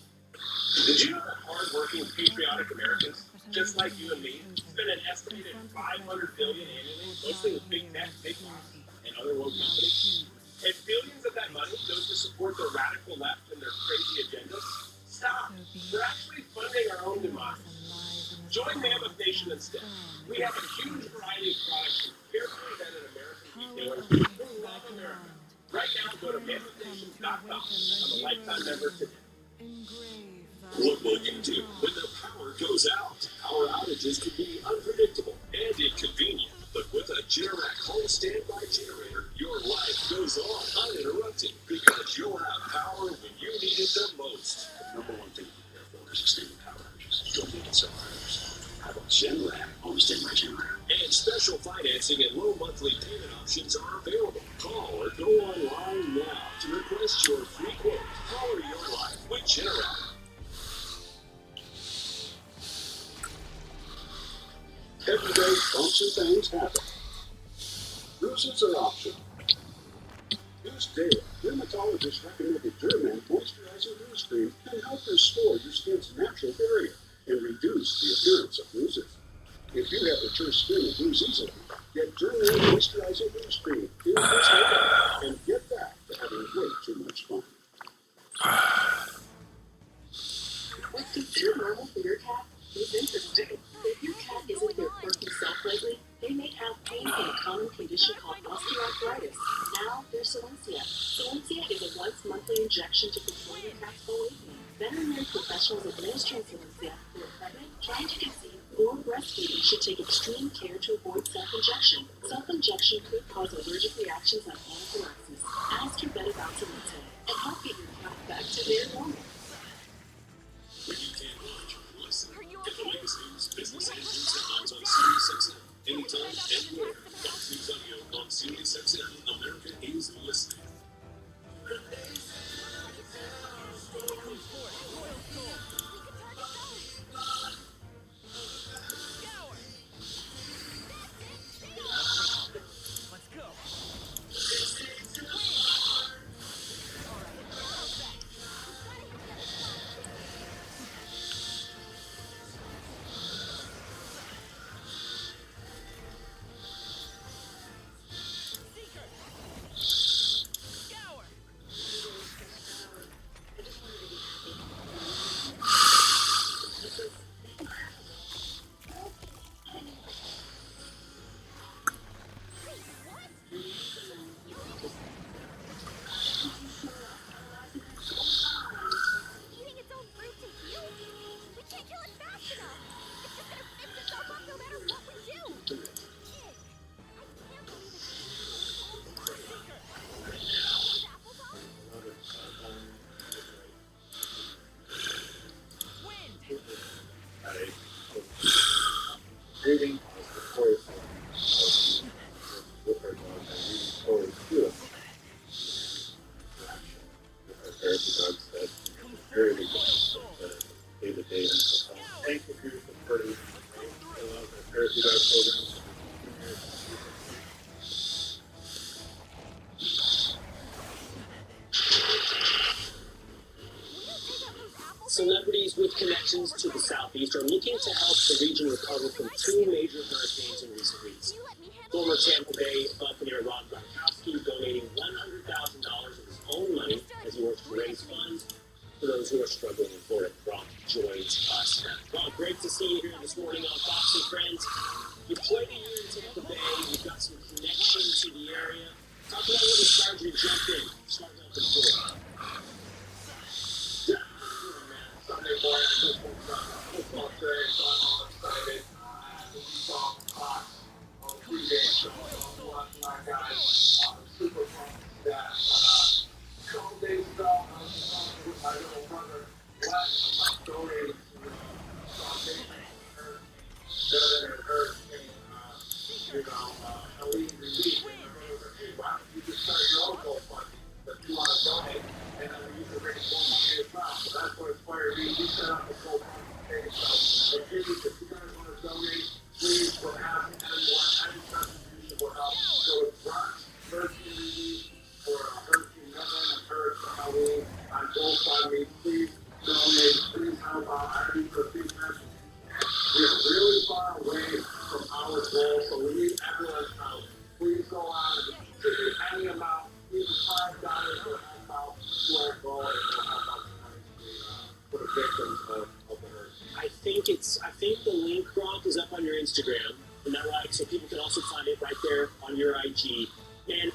Did you know that hard-working, patriotic Americans, just like you and me, spend an estimated $500 billion annually, mostly with big tech, big pharma, and other woke companies? And billions of that money goes to support the radical left and their crazy agendas? Stop! We're actually funding our own demise. Join Mammoth Nation instead. We have a huge variety of products from carefully vetted American retailers who love America. Right now, go to mammoth.com. I'm a lifetime member today. What will you do when the power goes out? Power outages can be unpredictable and inconvenient, but with a Generac home standby generator, your life goes on uninterrupted because you'll have power when you need it the most. The number one thing to prepare for is extended power outages. Don't make it so hard on yourself. Have a Generac home standby generator. And special financing and low monthly payment options are available. Call or go online now to request your free quote. Power your life with Generac. Every day, bumps and things happen. Bruises are optional. Use daily. Dermatologists recommend the Derman Moisturizing Bruise Cream can help restore your skin's natural barrier and reduce the appearance of bruises. If you have mature skin and bruise easily, get Derman Moisturizing Bruise Cream in this day and get back to having way too much fun. What's considered normal for your cat is interesting. If your cat isn't their quirky self lately, they may have pain from a common condition called osteoarthritis. Now there's Silencia. Silencia is a once-monthly injection to control your cat's bone pain. Veterinary professionals administering Silencia who are pregnant, trying to conceive, or breastfeeding should take extreme care to avoid self-injection. Self-injection could cause allergic reactions like anaphylaxis. Ask your vet about Silencia and help get your cat back to their normal. When you can't watch, listen. Get the latest news, business, and news headlines on SiriusXM. Anytime, anywhere. Fox News Audio on SiriusXM. America is listening. Reading the stories with our dog and reading stories to us. Our therapy dog said, very good day-to-day. Thank you for your support. I love the therapy dog program. Celebrities with connections to the Southeast are looking to help the region recover from two major hurricanes in recent weeks. Former Tampa Bay Buccaneer Rob Gronkowski donating $100,000 of his own money as he works to raise funds for those who are struggling in Florida. Gronk joins us now. Well, great to see you here this morning on Fox and Friends. You played a year in Tampa Bay. You've got some connection to the area. Talk about what inspired you to jump in, start out the door. Sunday morning, I just woke up. Football today, so I'm all excited. We saw Fox on pregame, so I'm watching my guys. I'm super pumped to that. A couple days ago, I was talking with my little brother, Les, about donating to the foundation that had hurricane, Helene relief. And everybody was like, hey, why don't you just start your own GoFundMe that you want to donate? And then we usually raise more money as well. So that's what inspired me. We set up a GoFundMe page. So if you guys want to donate, please, we're happy. Any contribution will help. So it's Hurricane relief for Hurricane Milton and Hurricane Halloween on GoFundMe. Please donate. Please help out. I need the feedback. We are really far away from our goal, so we need everyone's help. Please go on and contribute any amount, even $5 will help out to our goal, and will help out for the victims of the hurricane. I think the link, Gronk, is up on your Instagram. Isn't that right? So people can also find it right there on your IG. And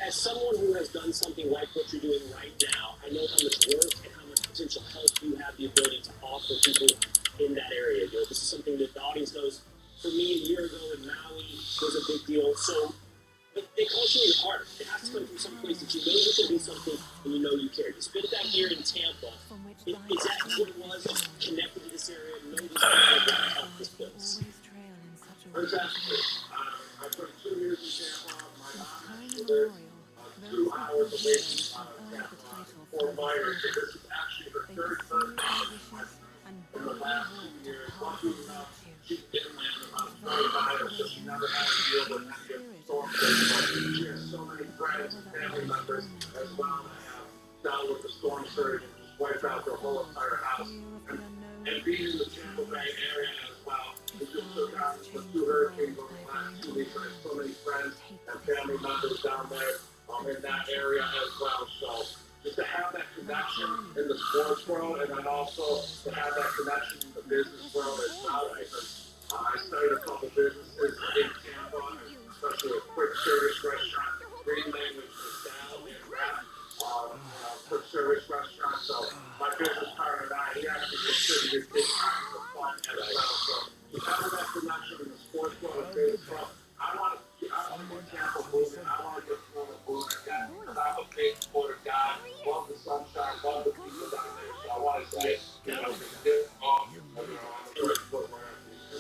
as someone who has done something like what you're doing right now, I know how much work and how much potential help you have the ability to offer people in that area. You know, this is something that the audience knows. For me, a year ago in Maui was a big deal. So they culture your heart. It has to come from some place that you know you can do something and you know you care. You spent that here in Tampa. Is that what it was? Connected to this area, know this area, want to help this place. Fantastic. I put 2 years in Tampa. My mom lives 2 hours away from Tampa, Fort Myers. So this is actually her third time in the last 2 years. Lucky enough, she didn't land about 20 miles, so she never had to deal with any of the storm. She has so many friends and family members as well that have dealt with the storm surge and just wiped out their whole entire house. And being in the Tampa Bay area as well, we just took out the 2 hurricanes over the last 2 weeks. I have so many friends and family members down there in that area as well. So just to have that connection in the sports world, and then also to have that connection in the business world as well. I started a couple businesses in Tampa, especially a quick service restaurant, Green Language Style and Rap, quick service restaurant. So my business partner and I, he actually contributed big time to fun as well. So just having that connection in the sports world and business world, I want to get Tampa moving. I want to get Florida moving again because I'm a big Florida guy. Love the sunshine, love the people down there. So I want to say, you know, get off,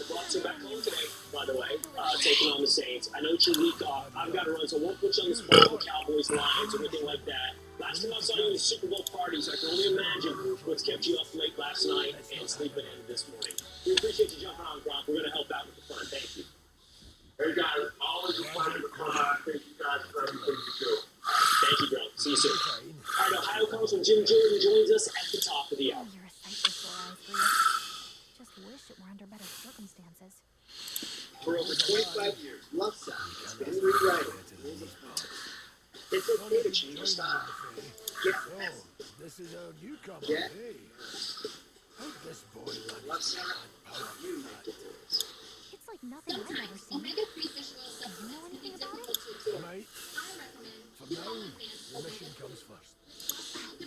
Bucks are back home today, by the way, taking on the Saints. I know it's your week off. I've got to run, so I won't put you on the spot of the Cowboys lines or anything like that. Last time I saw you in the Super Bowl parties, I can only imagine what's kept you up late last night and sleeping in this morning. We appreciate you jumping on, Gronk. We're going to help out with the fun. Thank you. Hey guys, always a pleasure to come on. Thank you guys for everything you do. Thank you, Gronk. See you soon. All right, Ohio comes from Jim Jordan, joins us at the top of the hour. You're a sight before eyes, Bria. Just wish it were under better circumstances. For over 25 years, Love Sound has been rewriting the rules of comedy. It's okay to change your style. Get messy. This is how you come Get this boy Love Sound, you make the rules. It's like nothing I've ever seen. Do you know anything about it? Mate, for now, the mission comes first. I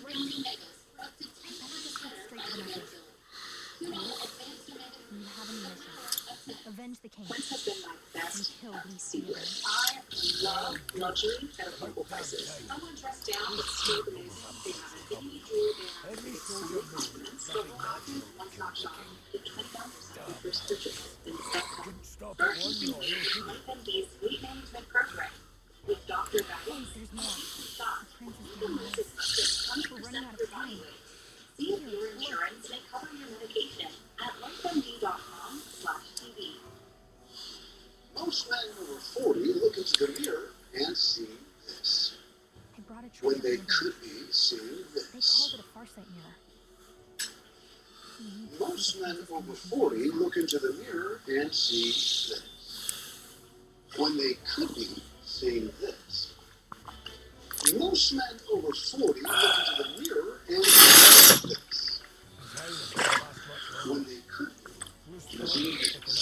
better just get straight to the message. You have a mission. Avenge the king. Once has been my best And kill these thieves. I love luxury at affordable prices. Someone dressed down with stabilities. They have infinity jewelry. They have solid confidence. The Warhammer one-stop shop. Get $20 off your first purchase. Then step up. FMD's weight management program. With Dr. Battles. There's more. Stop. The prince is The down list there. is up to 20% We're running out for of time. body weight. See if your insurance may cover your medication at lifemd.com/TV. Most men over 40 look into the mirror and see this. I brought a When treasure they from could be seeing They this. called it a farsight mirror. Most men over 40 look into the mirror and see this. When they could be seeing this. Most men over 40 look into the mirror and see this. When they could be seeing this.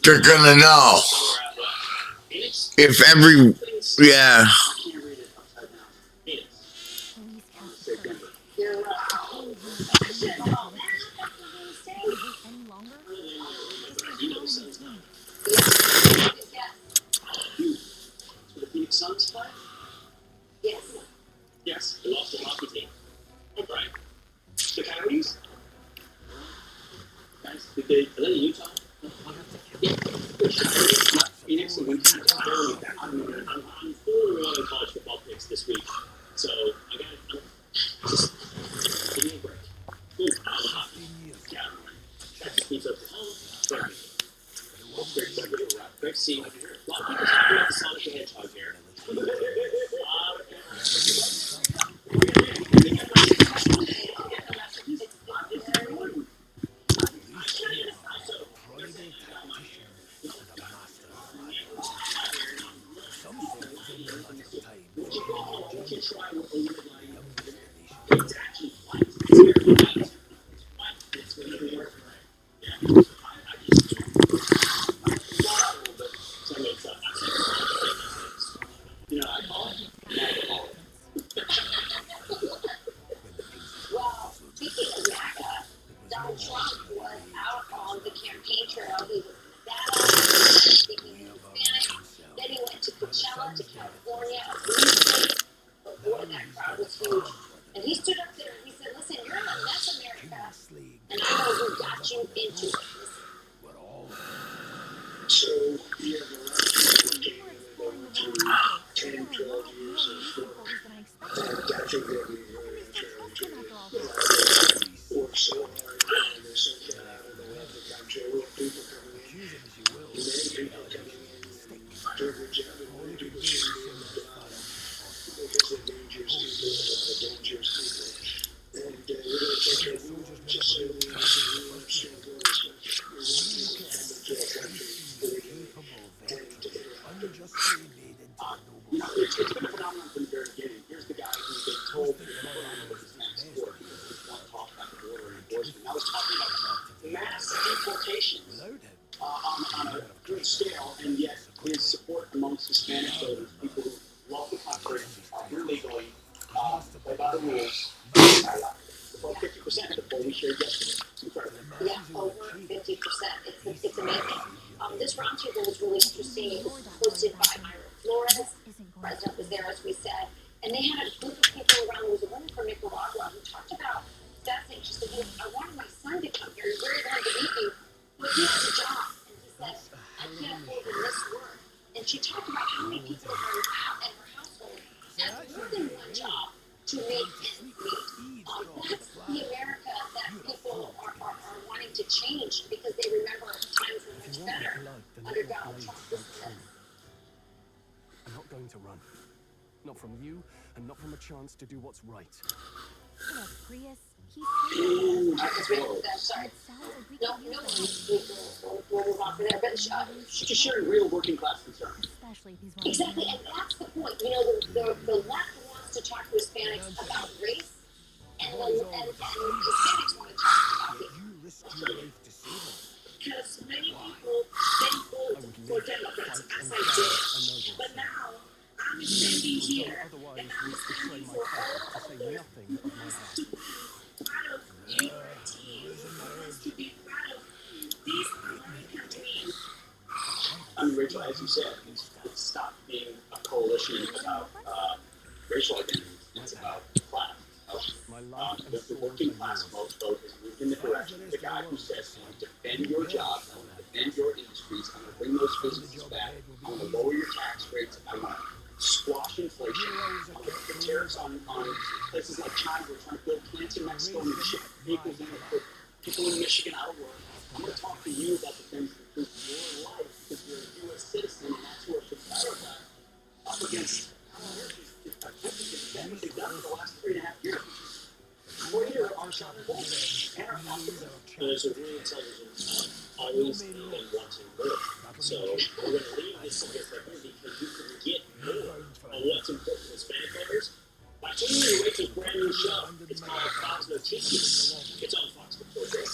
They're gonna know. If every, yeah. Please cast the curse. The killing him is only ritualistic. If we wait any longer, this man cannot be tamed. For the Phoenix Suns play? Yes. Yes, they lost the hockey team. Right. The Coyotes? Guys, did they, are they in Utah? Yeah. Phoenix and Winter. I'm fully on college football picks this week. So, I got just give me a break. Ooh, I love hockey. Yeah. That just keeps up the home. Great to see you. A lot of people talking about the Sonic the Hedgehog here. Well, speaking of MAGA, Donald Trump was out on the campaign trail. He was speaking in Spanish. Then he went to Coachella, to California, a blue state. But boy, that crowd was huge. And he stood up there and he said, listen, you're in a mess, America. And I know who got you into it. So, yeah, the last game We're that exploring the world together. There are a lot more elite stakeholders than I expected. I think they'll be And very they still trust him after all that. work so hard and they sent that out of the country. We have people coming in. Many people coming in to a good job and many people shouldn't be able to because they're dangerous people. And we're going to take care of them just so we understand what we're to our country. You know, it's been a phenomenon from the very beginning. Here's the guy who's been told that the government was his next sport because he doesn't want to talk about the border and enforcement. I was talking about mass deportations on a good scale, and yet his support amongst Hispanic voters, people who love the country, illegally, play by the rules, about 50% of the poll we shared yesterday. It's incredible. Yeah, over 50%. It's amazing. This roundtable was really interesting. It was hosted by Ira Flores. The president was there, as we said. And they had a group of people around. There was a woman from Nicaragua who talked about that thing. She said, I wanted my son to come here. He really wanted to meet me, but he has a job. And he said, I can't afford to miss work. And she talked about how many people in her household have more than one job to make ends meet. That's the America that people are wanting to change because they remember times were much better under Donald Trump. I'm not going to run. Not from you, and not from a chance to do what's right. In a Prius, He's That's right. I'm sorry. It sounds like we No, could no, use that. we'll move on from there. But Just sharing real working class concerns. Especially if he's exactly, and that's the point. You know, the left wants to talk to Hispanics about race, and Hispanics want to talk about it. You risked your life to save him. Because many people vote for Democrats, as I did. But now, I'm standing here, Otherwise, and would I'm betray standing my for country, all to say of nothing of my heart. to be proud of unity, for us to be proud of these American dreams. I mean, Rachel, as you said, it's stopped being a coalition about racial identity. It's about class. The working class vote has moved in the direction of the guy who says, I'm going to defend your jobs, I'm going to defend your industries, I'm going to bring those businesses back, I'm going to lower your tax rates, I'm going to squash inflation, I'm going to put tariffs on places like China. We're trying to build plants in Mexico and ship vehicles in to put people in Michigan out of work. I'm going to talk to you about the things that improve your life because you're a U.S. citizen and that's who I should prioritize up against what they've done for the last 3.5 years. Greater our goals and our possibilities. There's a really intelligent always and wanting more. So we're going to leave this subject right here because you can get more on what's important to Hispanic voters by tuning in to a brand new show. It's called Fox Noticias. It's on Fox before this.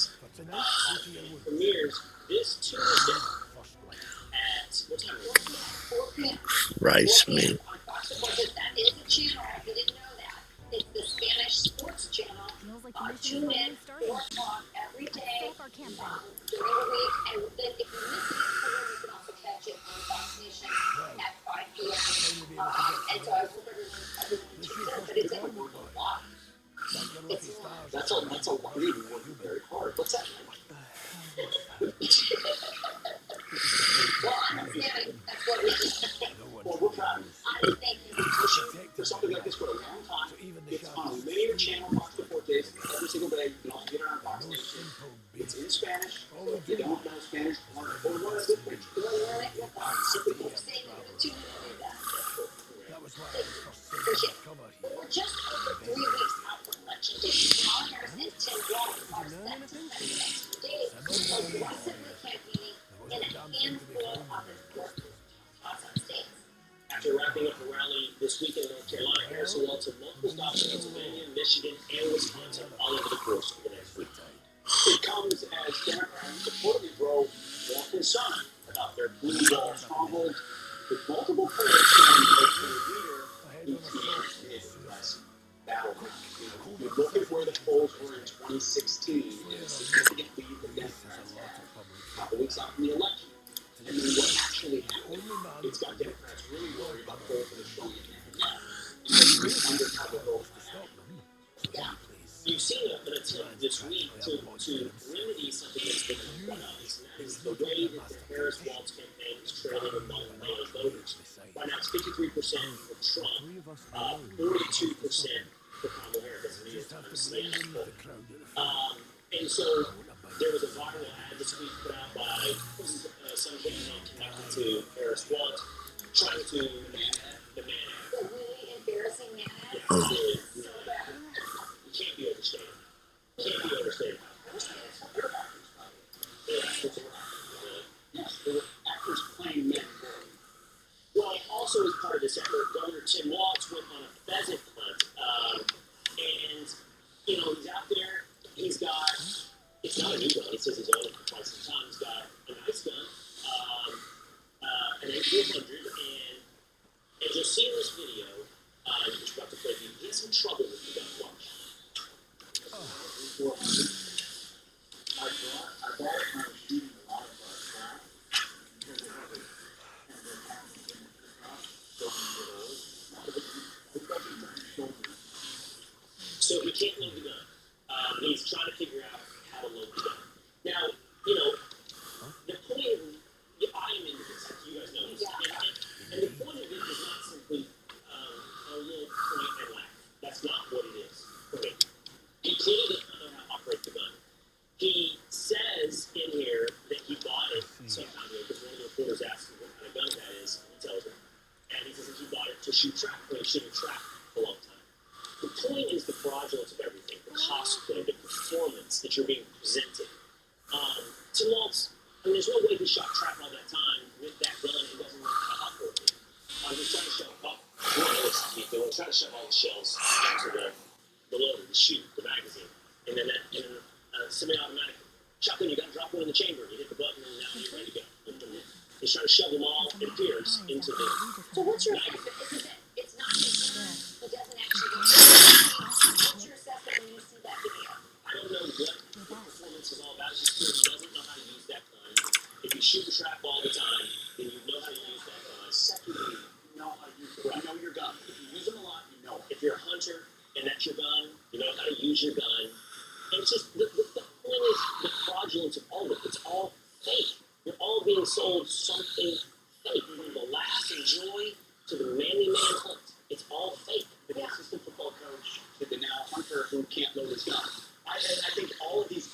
Premieres this Tuesday at what time? 4 p.m. Rice, man. On Fox Deportes, that is a channel. If you didn't know that, it's the Spanish sports channel. Feels like the mission Tune is in finally starting. 4 o'clock every day Stop our campaign. during the week, and then if you miss it before, you can also catch it on Fox Nation at 5 p.m. And so I hope everyone tunes in, but it's a lot. It's a lot. That's a lot. We're working very hard. What's that? Well, I'm understanding. That's what it is. Well, we're proud. I think Pushing for something like this for a long time. It's on a linear channel, Fox Deportes, every single day. You can also get it on Fox Nation. It's in Spanish. So if you don't know Spanish or what is it? learn it with us. Simply stay tuned in that. Appreciate it. We're just over 3 weeks out from election day. Kamala Harris and Tim Walz are set to spend the next few days aggressively campaigning in a handful of important states. After wrapping up a rally this week in North Carolina, Harris will launch multiple stops in Pennsylvania, Michigan, and Wisconsin all over the course of the next week. It comes as Democrats reportedly grow more concerned about their blue wall stronghold, with multiple polls showing that the leader needs to be less battleground. You look at where the polls were in 2016, a significant lead the Democrats had a couple weeks out from the election. And then what actually happened, it's got Democrats really worried about polls that are showing it. Undercover votes. Yeah. You've seen an attempt this week to remedy something that's been on the rise, and that is the way that the Harris-Walz campaign is trailing among male voters. Right now, it's 53% for Trump, 42% for Kamala Harris. New York Times and so there was a viral ad this week put out by some gentleman connected to Harris-Walz, trying to the man. The really embarrassing man. You can't be overstated. Can't be overstated. Yes, there were actors playing men. Well, also as part of this effort, Governor Tim Walz went on a pheasant hunt, and he's out there. He's got, it's not a new gun. He says he's owned it for quite some time. He's got a nice gun, an A400, and you'll see in this video, which we're about to play, he has some trouble with the gun. Watch. I bought it when I was shooting a lot of crap. Because they have it, and they're packaging So he can't load the gun. He's trying to figure out how to load the gun. Now, the point of I am into this, you guys know this, and presented. Tim Waltz, I mean, there's no way he shot trap all that time with that gun and doesn't know how to operate it. He's trying to shove, he's trying to shove all the shells into the loader, the chute, the magazine, and then semi-automatic shotgun, you got to drop one in the chamber, you hit the button, and now you're ready to go. He's trying to shove them all, it appears, into the So what's your assessment? It's not his gun. He doesn't actually do it. What's your assessment when you see that video? I don't know what the performance is all about. It's just clear he doesn't know how to use that gun. If you shoot the trap all the time, then you know how to use that gun. Secondly, you know how to use it. You know your gun. If you use them a lot, you know. If you're a hunter and that's your gun, you know how to use your gun. And it's just, the point is the fraudulence of all of it. It's all fake. You're all being sold something fake. From the laughs and joy to the manly man hunt. It's all fake. The assistant football coach to the now hunter who can't load his gun. I think all of these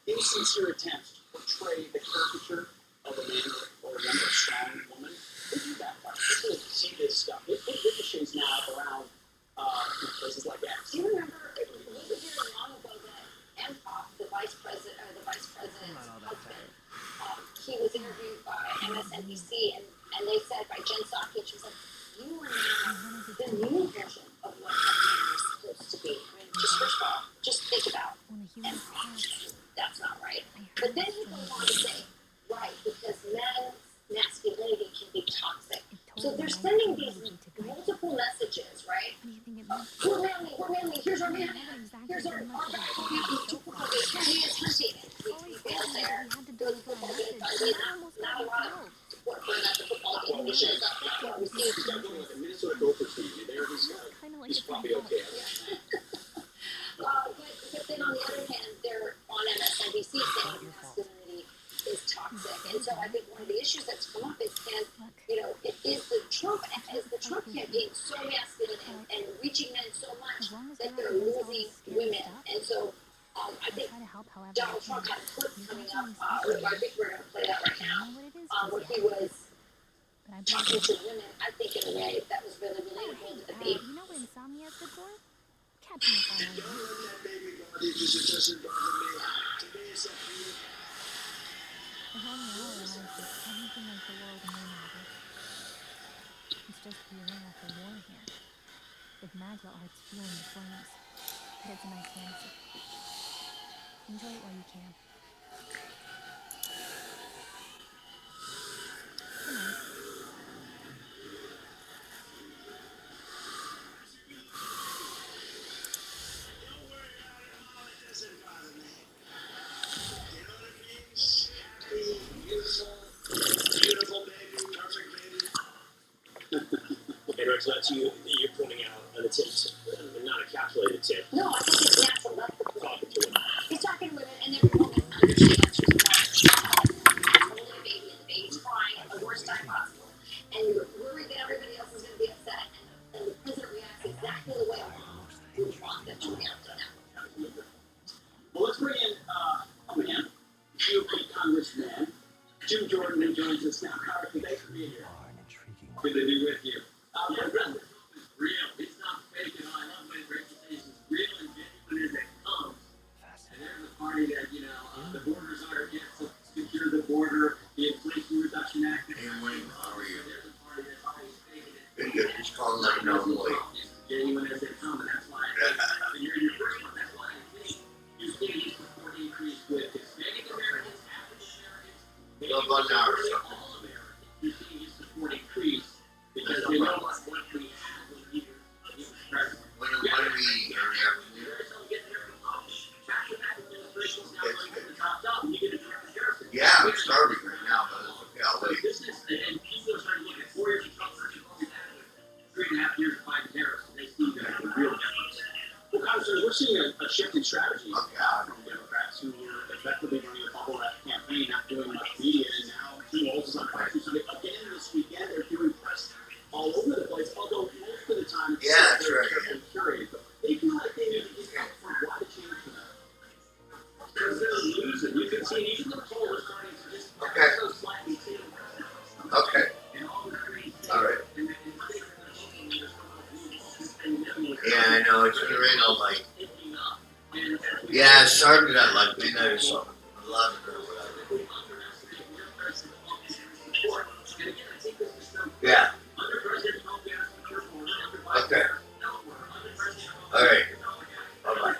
insincere attempts to portray the caricature of a man or a young, strong woman, they do backfire. People see this stuff. It ricochets now around places like that. Do you remember, it wasn't very long ago that Mpoff, the vice president's husband, he was interviewed by MSNBC, and they said by Jen Psaki, she was like, you are now the new version of what a man is supposed to be. I mean, just first of all, just think about Mpoff. That's not right. But then he goes on to say, right, because men's masculinity can be toxic. So they're sending these multiple messages, right? We're manly, here's our man, here's our guy, he is hunting. He fails there, goes to football games, not a lot of support for him at the football game. He shows up, not received. The Minnesota Gophers team, he's probably okay. But then on the other hand, they're on MSNBC saying masculinity is toxic. And so I think one of the issues that's come up is, is the Trump campaign so masculine and reaching men so much that they're losing women. And so I think Donald Trump had a clip coming up, I think we're going to play that right now, where he was talking to women, I think in a way that was really relatable to the baby. You know what insomnia is good for? Catching up on my The whole now realizes anything like the world may matter. It's just gearing up for war here. With Magla arts fueling the flames. But it's a nice fantasy. Enjoy it while you can. Good night. Beautiful baby, perfect baby. And so that's you're pointing out an attempt, not a calculated attempt. No, I think it's natural. That's the point. Talking to women. He's talking to women, and every woman understands she's holding a baby, and the baby's crying at the worst time possible. And you're worried that everybody else is going to be upset, and the president reacts exactly the way you would want them to react to that. Well, let's bring in a man, GOP congressman, Jim Jordan, who joins us now. Howard, thanks for being here. Good to be with you. It's real. It's not fake at all. I love when RePhantazio is real and genuine as it comes. And there's a party that, the borders are against to secure the border, the Inflation Reduction Act. Hey, Wayne, how are you? There's a party that's always faking it. He's calling like normally. It's genuine as they come, and that's why you're in your first one. That's why I think you're seeing his support increase with Hispanic Americans, African Americans, About now or something. all Americans. You're seeing his support increase because they know what we have when he was president. When we in the afternoon. Yeah, I'm starving right now, but it's okay. I'll wait. And people are trying to look at 4 years of Trump versus 3.5 years of Biden Harris, and they see the real difference. Well, Congressman, we're seeing a shift in strategy from Democrats who were effectively running a bubble wrap campaign, not doing much media, and now Tim Walz is on press. So again this weekend, they're doing press all over the place, although most of the time it's carefully curated. But they feel like they need to get help for why the change for them. Because they're losing. You can see even the poll is starting to just so slightly too. Okay. All right. Yeah, I know. It's been raining all night. Yeah, it started that like midnight or something. 11 or whatever. Yeah. Okay. All right. Bye-bye.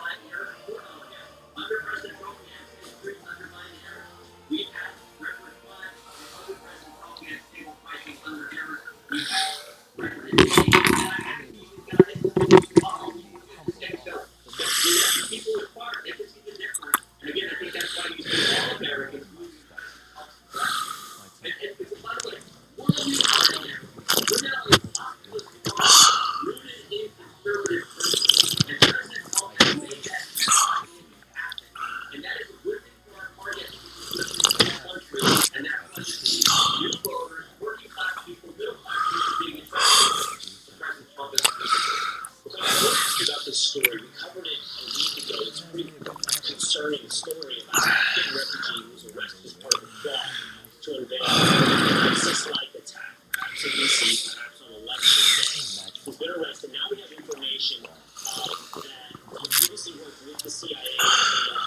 About this story, we covered it a week ago. It's a pretty concerning story about a Afghan refugee who was arrested as part of a plot to unveil a ISIS-like attack, perhaps in DC, perhaps on election day. He's been arrested. Now we have information that he previously worked with the CIA.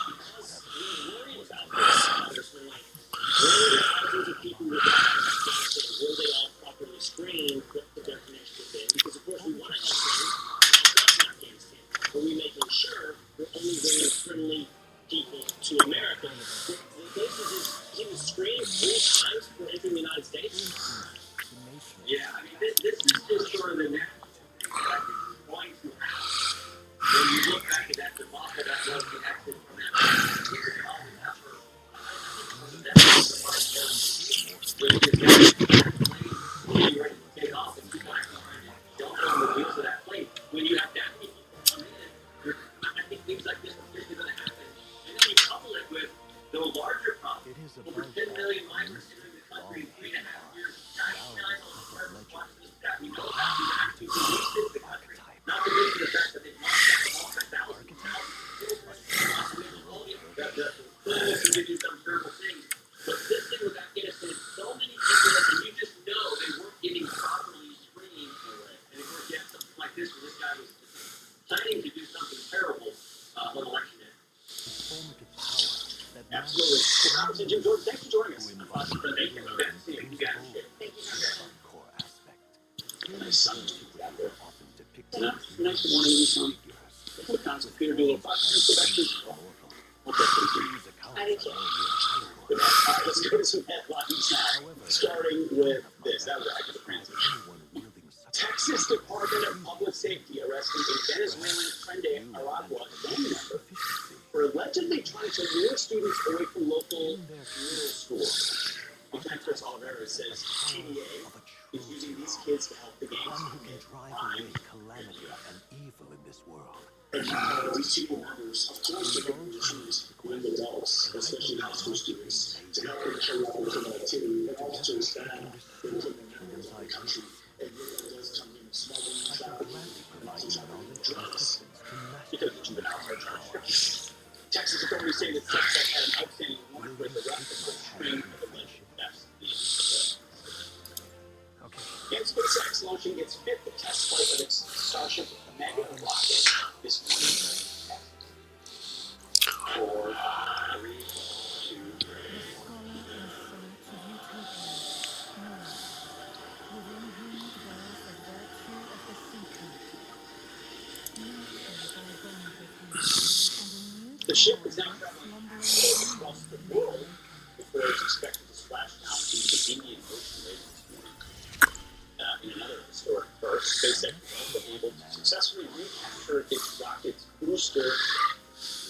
Because we were worried about this, there's been like thousands of people who got out of Afghanistan. Were they all properly screened? What could their connection have been? Because of course we want to help them. Are we making sure we're only bringing friendly people to America? He was screened 3 times for entering the United States. Yeah, I mean, this is just sort of the next that is going to happen. When you look back at that debacle that was the exit from that, take off and don't on the wheels of that plane. When you have that many people come in, I think things like this are going to happen. And then you couple it with the larger problem. Over 10 million migrants entering the country in 3.5 years. 99 on the surface watches that we know about who actually leave the country. Not to mention the fact that they've lost that thousands of they do some terrible things. But this thing with Afghanistan, so many people, and you just know they weren't getting properly screened for it. And of course, you have something like this where this guy was planning to do something terrible on election day. Absolutely. Well, Congressman Jim Jordan, thanks for joining us. Thank you. Good to see you. You got it. Thank you. Nice sun out there. Nice morning in the sun. Look, Congressman Peter, do a little let's go back to I did too. All right, let's go to some headlines now. Starting with this. That was actually the transition. Texas Department of Public Safety arresting a Venezuelan Frente Aragua gang member for allegedly trying to lure students away from local middle school. Lieutenant Chris Oliveira says TDA is using these kids to help the gangs commit crime. Calamity and evil in this world. These two members, of course, they can choose young adults, especially high school students, to help them carry out criminal activity, but also expand the criminal members of the country. And it does come in smuggling, trafficking, and also trafficking drugs. Because the juveniles are charged. Texas authorities say that suspect had an outstanding warrant for the rest of the string of alleged thefts. And SpaceX launching its 5th test flight of its Starship Mega rocket this morning. 4, 3, 2, 3. The ship is now traveling across the world before it's expected to splash down into the Indian Ocean later this morning. In another historic first, SpaceX was also able to successfully recapture its rocket's booster.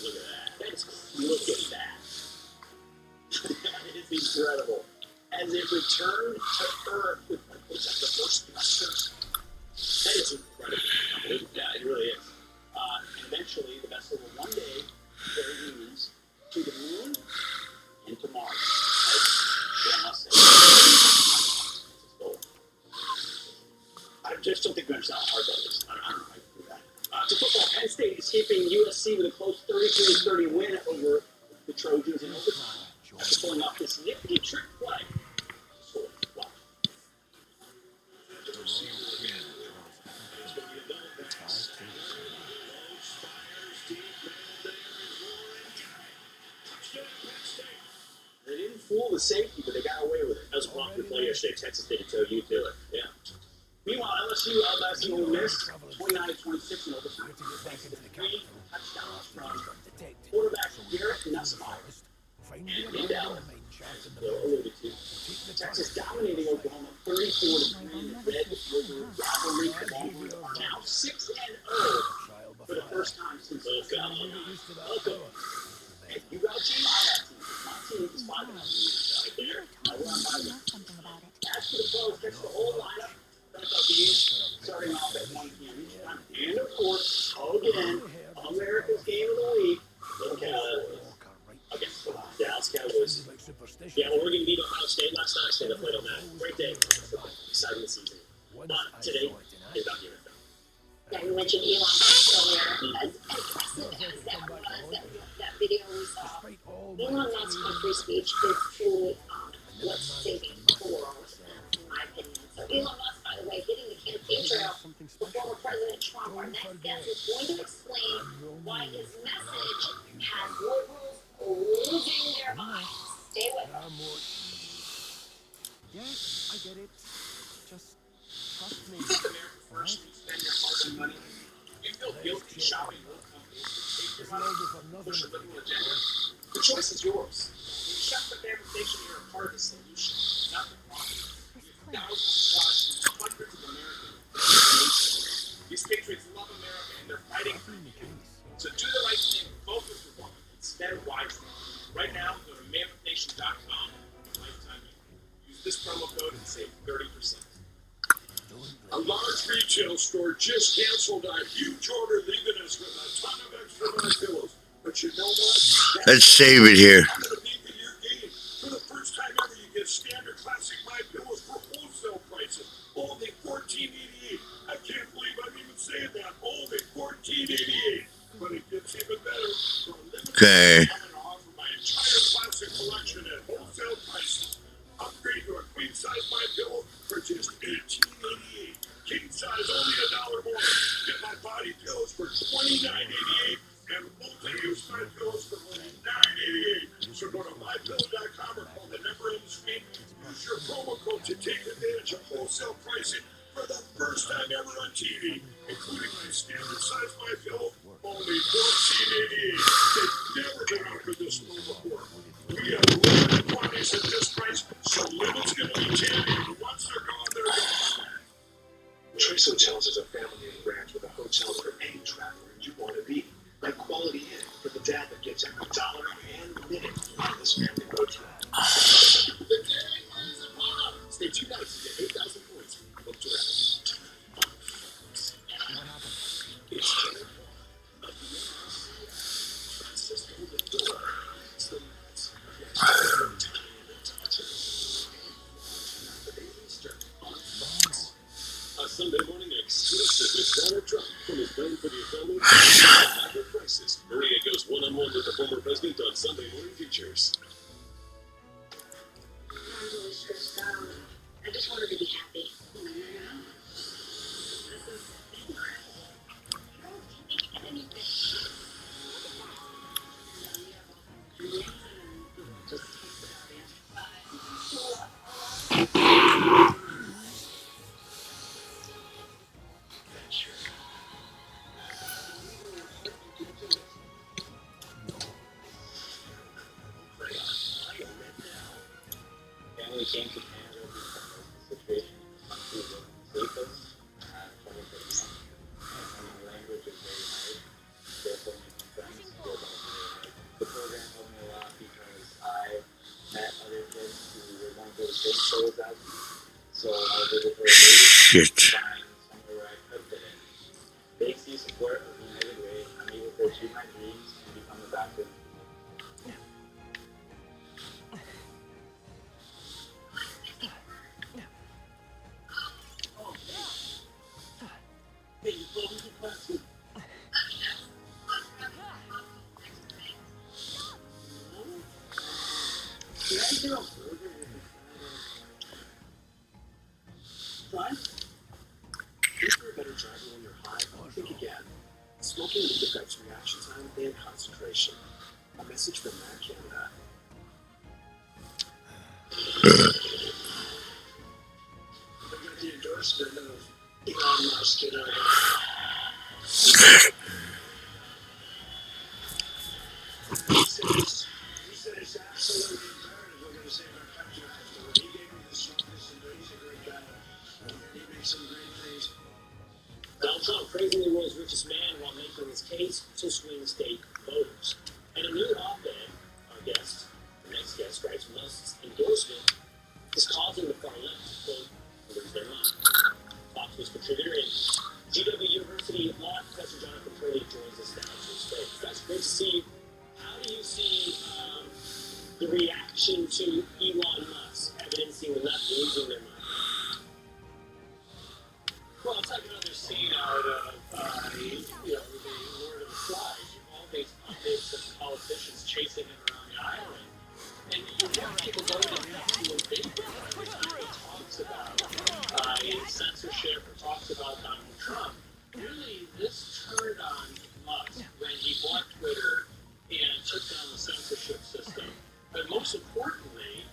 Look at that. Look at that. That is incredible. As it returned to Earth with the first thrusters. That is incredible. Yeah, it really is. And eventually, the vessel will one day carry humans to the moon and to Mars. I must say, I just don't think we understand how hard that is. I don't know how to do that. To football, Penn State escaping USC with a close 33-30 win over the Trojans in overtime. After pulling off this nifty trick play. Watch. fool the safety, but they got away with it. That was a popular play yesterday. Texas did it to you too. Yeah. Meanwhile, LSU Ole Miss, 29-26 in overtime. Thanks to 3 touchdowns from quarterback Garrett Nussmeier and Mandel. Alluded to. Texas dominating Oklahoma 34-3 in the Red River rivalry. The Longhorns are now 6-0 for the first time since Oklahoma. If you got a team, I got a team. My team is 5-0 right there. We're on 5-0. As for the pros, catch the whole lineup. Starting off at 1 p.m. each time. And of course, again, America's game of the week. Against the Dallas Cowboys. Yeah, Oregon beat Ohio State last night. I stayed up late on that. Great day. Exciting season. But today is about the NFL. Yeah, you mentioned Elon Musk earlier. As impressive as that was, that video we saw, Elon Musk on free speech is truly what's saving the world, in my opinion. So Elon Musk, by the way, hitting the campaign trail for former President Trump. Our next guest is going to explain why his message has liberals losing their minds. Stay with us. Yes, I get it. Just trust me. America first, you spend your hard-earned money. You feel guilty shopping old companies to take your money, push a liberal agenda. The choice is yours. You shut the damn station, you're a part of the solution, not the problem. Thousands of jobs in hundreds of Americans. These patriots love America and they're fighting for you. So do the right thing, vote for Republicans, spend wisely. Right now, go to mammoothnation.com for lifetime. Use this promo code and save 30%. A large retail store just canceled a huge order, leaving us with a ton of extra My Pillows. But you know what? Let's save it here. I'm going to be for your game. For the first time ever, you get standard classic My Pillows for wholesale prices. Only $14.88. I can't believe I'm even saying that. Only $14.88. But it gets even better. For a limited Okay. time, I'm going to offer my entire classic collection at wholesale prices. Upgrade to a queen size My Pillow for just $18.88. King size only $1 more. Get my body pillows for $29.88 and multi-use My Pillows for only $9.88. So go to mypillow.com or call the number on the screen. Use your promo code to take advantage of wholesale pricing for the first time ever on TV, including my standard size My Pillow, only $14.88. They've never been offered this low before. We have limited quantities at this price, so limit's going to be 10, and once they're gone, they're gone. Choice Hotels is a family-owned branch with a hotel for any traveler you want to be. Like Quality Inn for the dad that gets every dollar and minute on this family road trip. Stay 2 nights and get 8,000 points. Book direct. It's terrible. It's just hold the door. It's the nights. A Sunday morning exclusive with Donald Trump from his plan for the economy at the crisis. Maria goes one-on-one with the former president on Sunday morning features. I'm really stressed out. I just wanted to be happy. Family came to Canada because the situation in the country wasn't safest. Trouble for them. And my language is very hard. Therefore, making friends feels also very hard. The program helped me a lot because I met other kids who were going to go to state schools as me. So I was able to Shit. find somewhere where I could fit in. Thanks to support of United Way, I'm able to achieve my dreams and become a doctor. Hey, you told me to class with Drive? If you're a better driver when you're high, think again. Smoking weed affects reaction time and concentration. A message from Matt Canada. got the endorsement of Elon Musk and he said it's absolutely imperative we're going to save our country. He gave me the strongest and he's a great guy. And he makes some great things. Donald Trump praising the world's richest man while making his case to swing state voters. And a new op-ed, our guest, the next guest, writes Musk's endorsement is causing the far left to, quote, lose their mind. Fox News contributor and GW University law professor Jonathan Turley joins us now to explain. That's great to see. How do you see the reaction to Elon Musk evidencing the left losing their mind? Well, it's like another scene out of, the Lord of the Flies. You have all these puppets and politicians chasing him around the island. And you have people going to invade every time he talks about censorship or talks about Donald Trump. Really, this turned on Musk when he bought Twitter and took down the censorship system. But most importantly,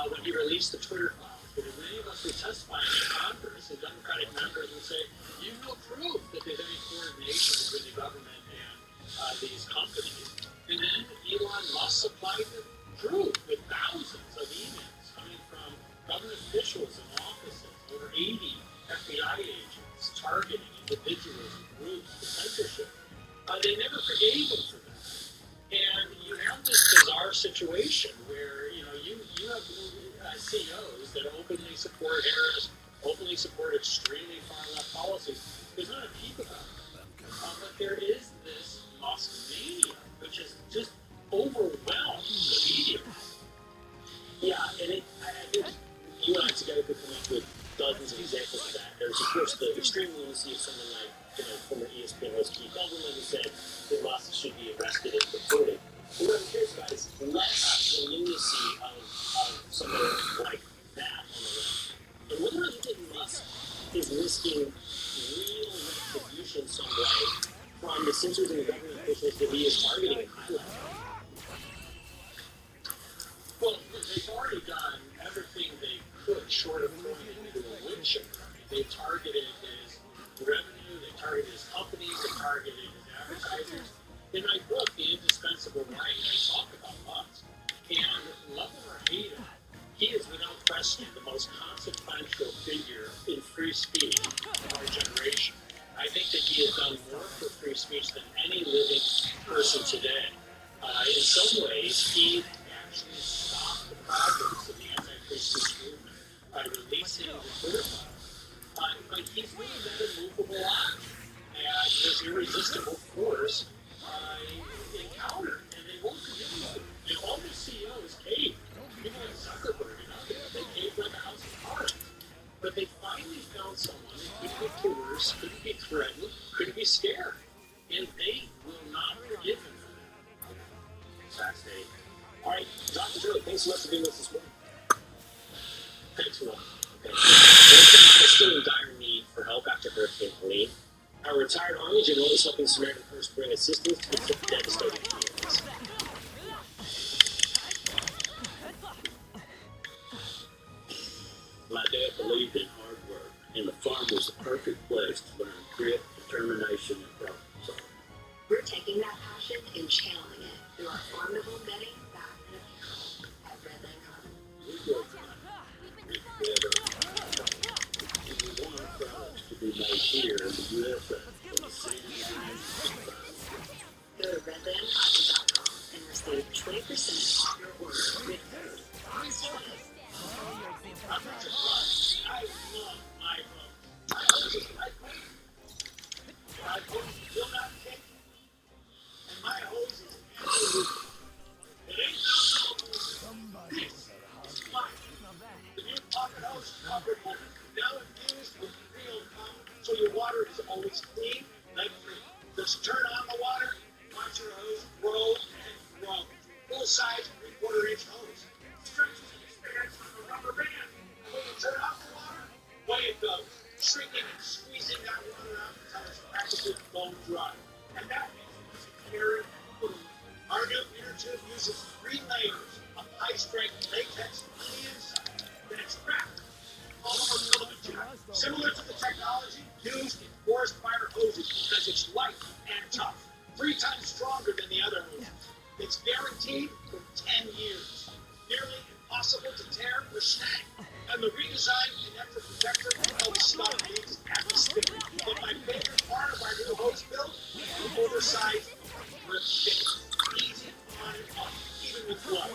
when he released the Twitter files. Because many of us were testifying in Congress and Democratic members would say, you have no proof that there's any coordination between the government and these companies. And then Elon Musk supplied the proof with thousands of emails coming from government officials and offices, over 80 FBI agents targeting individuals and groups for censorship. They never forgave him for that. And you have this bizarre situation where, you have CEOs that openly support Harris, openly support extremely far-left policies. There's not a peep about it. But there is this Musk mania, which has just overwhelmed the media. Yeah, and I think you and I together could come up with dozens of examples of that. There's, of course, the extreme lunacy of someone like, former ESPN host Keith Olbermann, who said that Musk should be arrested and deported. And what I'm curious about is less the lunacy of someone like that on the left. And whether or not you think Musk is risking real retribution some way from the censors and the government officials that he is targeting and highlighting. Well, they've already done everything they could short of throwing him into a wood chipper. They targeted his revenue, they targeted his companies, they targeted his advertisers. In my book, The Indispensable Right, I talk about Musk. And love him or hate him, he is without question the most consequential figure in free speech of our generation. I think that he has done more for free speech than any living person today. In some ways, he actually stopped the progress of the anti-free speech movement by releasing the Twitter files. But he's really that immovable on and his irresistible force encountered, and they won't forgive him. And all the CEOs caved. People like Zuckerberg and others, they caved like a house of cards. But they finally found someone that couldn't be coerced, couldn't be threatened, couldn't be scared. And they will not forgive him for that. Fascinating. All right, Dr. Turley, thanks so much for being with us this morning. Thanks a lot. Okay. North Carolina is still in dire need for help after Hurricane Helene. Our retired Army general is helping Samaritan First bring assistance to the devastated communities. My dad believed in hard work, and the farm was the perfect place to learn grit, determination, and problem solving. We're taking that passion and channeling it through our formidable bedding, bath, and apparel at RELINK. We work together, and we want our products to be made here in the USA. Go to redlinkcotton.com and receive 20% off your order with code FOX20. I love my home. My hose is like me. My hose is still not kicked. And my hose is absolutely. It ain't not this is mine. The new pocket hose is covered with now infused with real cotton, so your water is always clean, lead free. Just turn on the water, watch your hose grow and grow. Full size 3/4 inch hose. Stretches and expands on a rubber band. When you turn off the water, away it goes, shrinking and squeezing that water out until it's practically bone dry. And that means it's carry food. Our new inner tube uses 3 layers of high-strength latex on the inside impossible to tear or snag. And the redesigned connector protector helps stop leaks at the stick. But my favorite part of our new hose build is the oversized grip fit. Easy on and off, even with gloves.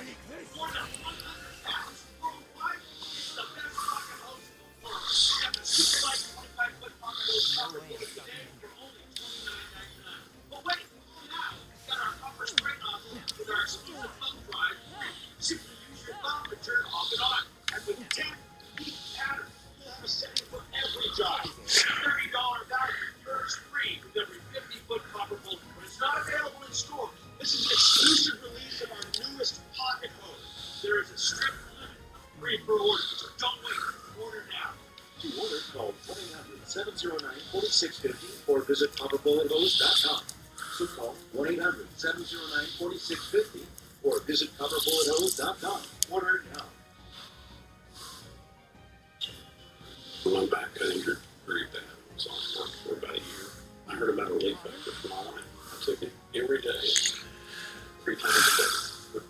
More than 100 pounds worldwide. It's the best pocket hose in the world. Got the super light 25-foot pocket hose cover today for only $29.99. But wait, now we've got our copper spray nozzle with our exclusive thumb drive. Simply use your thumb to turn off and on. And with 10 unique patterns, you'll have a setting for every job. $30 value, yours free with every 50-foot copper bolt. But it's not available in stores. This is an exclusive release of our newest pocket hose. There is a strict limit of 3 per order, so don't wait. Order now. To order, call 1-800-709-4650 or visit copperbullet.com. So call 1-800-709-4650 or visit copperbullet.com. Order now. My back got injured very bad. I was off work for about a year. I heard about a relief factor from mom. I took it every day, 3 times a day for